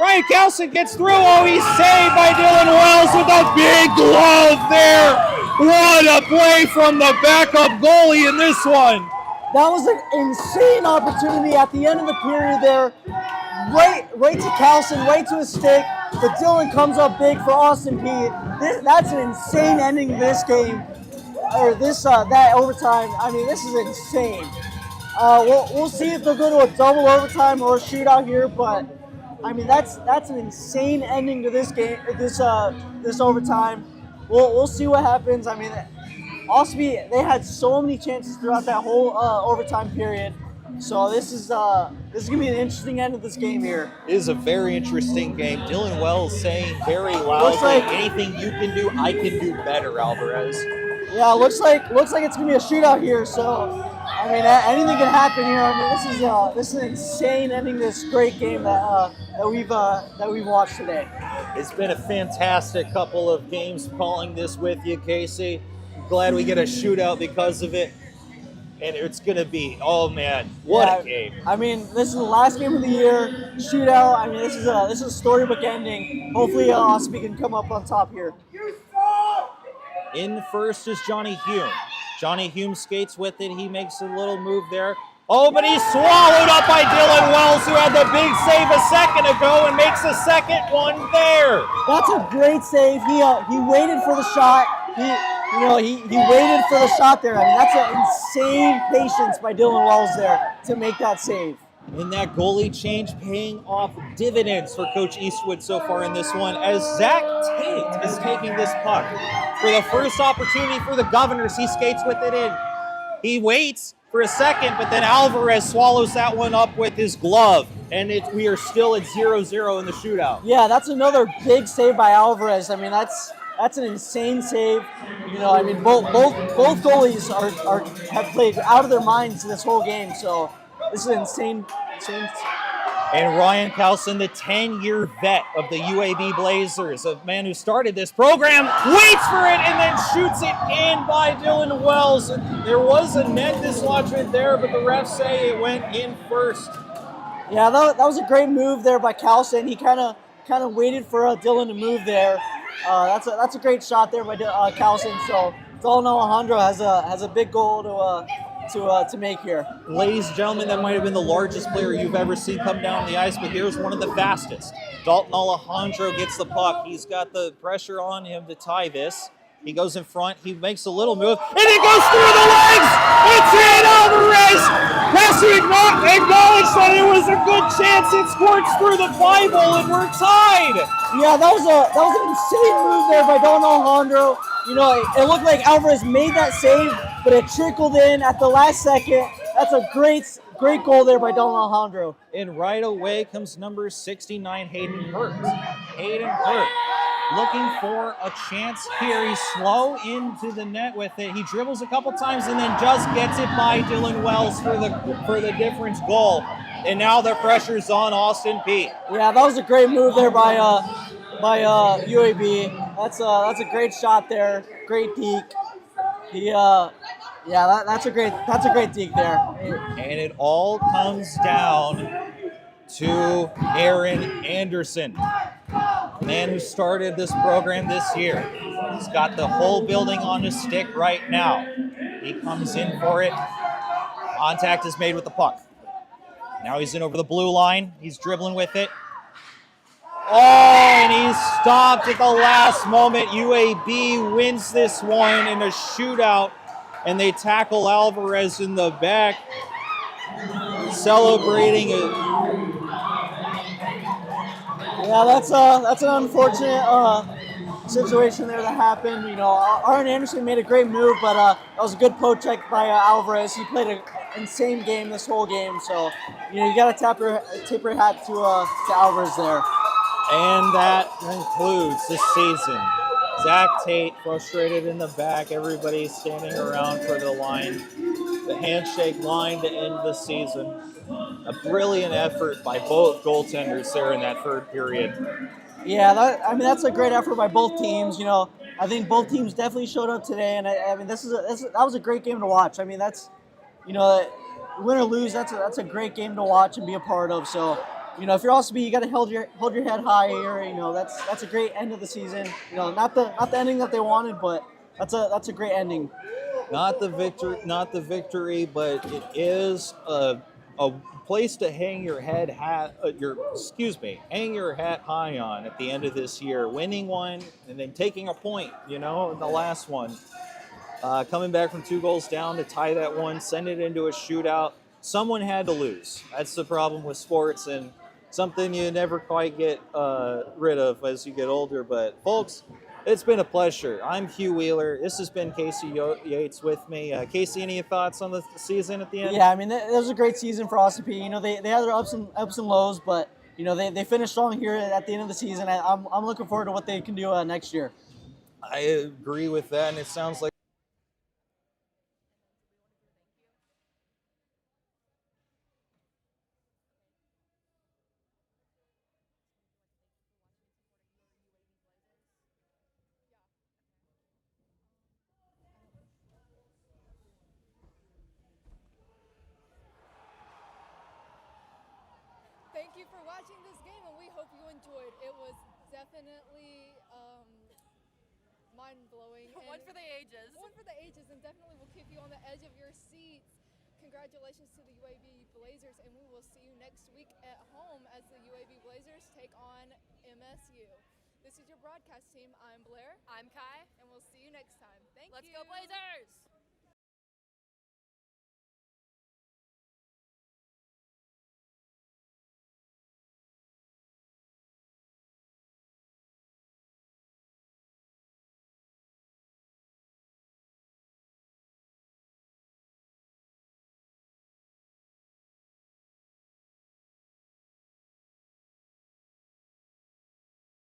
Ryan Kelson gets through. Oh, he's saved by Dylan Wells with a big glove there. What a play from the backup goalie in this one. That was an insane opportunity at the end of the period there. Right to Kelson, right to his stick. But Dylan comes up big for Austin Peay. That's an insane ending to this game, or that overtime. I mean, this is insane. We'll see if they'll go to a double overtime or a shootout here, but I mean, that's an insane ending to this game, this overtime. We'll see what happens. I mean, Austin Peay, they had so many chances throughout that whole overtime period. So this is gonna be an interesting end of this game here. It is a very interesting game. Dylan Wells saying very loudly, anything you can do, I can do better, Alvarez. Yeah, looks like it's gonna be a shootout here. So I mean, anything can happen here. I mean, this is an insane ending to this great game that we've watched today. It's been a fantastic couple of games calling this with you, Casey. Glad we get a shootout because of it. And it's going to be, oh man, what a game. I mean, this is the last game of the year, shootout. I mean, this is a storybook ending. Hopefully, Austin Peay can come up on top here. In first is Johnny Hume. Johnny Hume skates with it. He makes a little move there. Oh, but he's swallowed up by Dylan Wells, who had the big save a second ago and makes the second one there. That's a great save. He waited for the shot. He waited for the shot there. I mean, that's an insane patience by Dylan Wells there to make that save. And that goalie change paying off dividends for Coach Eastwood so far in this one, as Zach Tate is taking this puck. For the first opportunity for the Governors, he skates with it in. He waits for a second, but then Alvarez swallows that one up with his glove. And we are still at 0-0 in the shootout. Yeah, that's another big save by Alvarez. I mean, that's an insane save. You know, I mean, both goalies have played out of their minds this whole game. So this is insane. And Ryan Kelson, the 10-year vet of the UAB Blazers, a man who started this program, waits for it and then shoots it in by Dylan Wells. There was a net dislodgement there, but the refs say it went in first. Yeah, that was a great move there by Kelson. He kind of waited for Dylan to move there. That's a great shot there by Kelson. So Dalton Alejandro has a big goal to make here. Ladies and gentlemen, that might have been the largest player you've ever seen come down the ice, but here's one of the fastest. Dalton Alejandro gets the puck. He's got the pressure on him to tie this. He goes in front. He makes a little move, and it goes through the legs. It's in. Alvarez has to acknowledge that it was a good chance. It squirts through the 5-hole, and we're tied. Yeah, that was an insane move there by Don Alejandro. You know, it looked like Alvarez made that save, but it trickled in at the last second. That's a great goal there by Don Alejandro. And right away comes number 69, Hayden Hurt. Hayden Hurt looking for a chance here. He's slow into the net with it. He dribbles a couple times and then just gets it by Dylan Wells for the difference goal. And now the pressure's on Austin Peay. Yeah, that was a great move there by UAB. That's a great shot there. Great deke. That's a great deke there. And it all comes down to Aaron Anderson, the man who started this program this year. He's got the whole building on his stick right now. He comes in for it. Contact is made with the puck. Now he's in over the blue line. He's dribbling with it. Oh, and he's stopped at the last moment. UAB wins this one in a shootout, and they tackle Alvarez in the back, celebrating it. Yeah, that's an unfortunate situation there that happened. You know, Aaron Anderson made a great move, but that was a good poke check by Alvarez. He played an insane game this whole game, so you know you got to tip your hat to Alvarez there. And that concludes the season. Zach Tate frustrated in the back. Everybody standing around for the line, the handshake line to end the season. A brilliant effort by both goaltenders there in that third period. Yeah, that's a great effort by both teams. You know, I think both teams definitely showed up today, and I mean that was a great game to watch. I mean that's, you know, win or lose, that's a great game to watch and be a part of. So, you know, if you're Austin Peay, you got to hold your head high here. You know, that's a great end of the season. You know, not the ending that they wanted, but that's a great ending. Not the victory, but it is a place to hang your hat high on at the end of this year. Winning one and then taking a point, you know, in the last one. Coming back from 2 goals down to tie that one, send it into a shootout. Someone had to lose. That's the problem with sports, and something you never quite get rid of as you get older. But folks, it's been a pleasure. I'm Hugh Wheeler. This has been Casey Yates with me. Casey, any thoughts on the season at the end? Yeah, I mean, it was a great season for Austin Peay. You know, they had their ups and lows, but, you know, they finished strong here at the end of the season. I'm looking forward to what they can do next year. I agree with that, and it sounds like Thank you for watching this game, and we hope you enjoyed. It was definitely mind-blowing. One for the ages. One for the ages, and definitely will keep you on the edge of your seats. Congratulations to the UAB Blazers, and we will see you next week at home as the UAB Blazers take on MSU. This is your broadcast team. I'm Blair. I'm Kai. And we'll see you next time. Thank you. Let's go Blazers!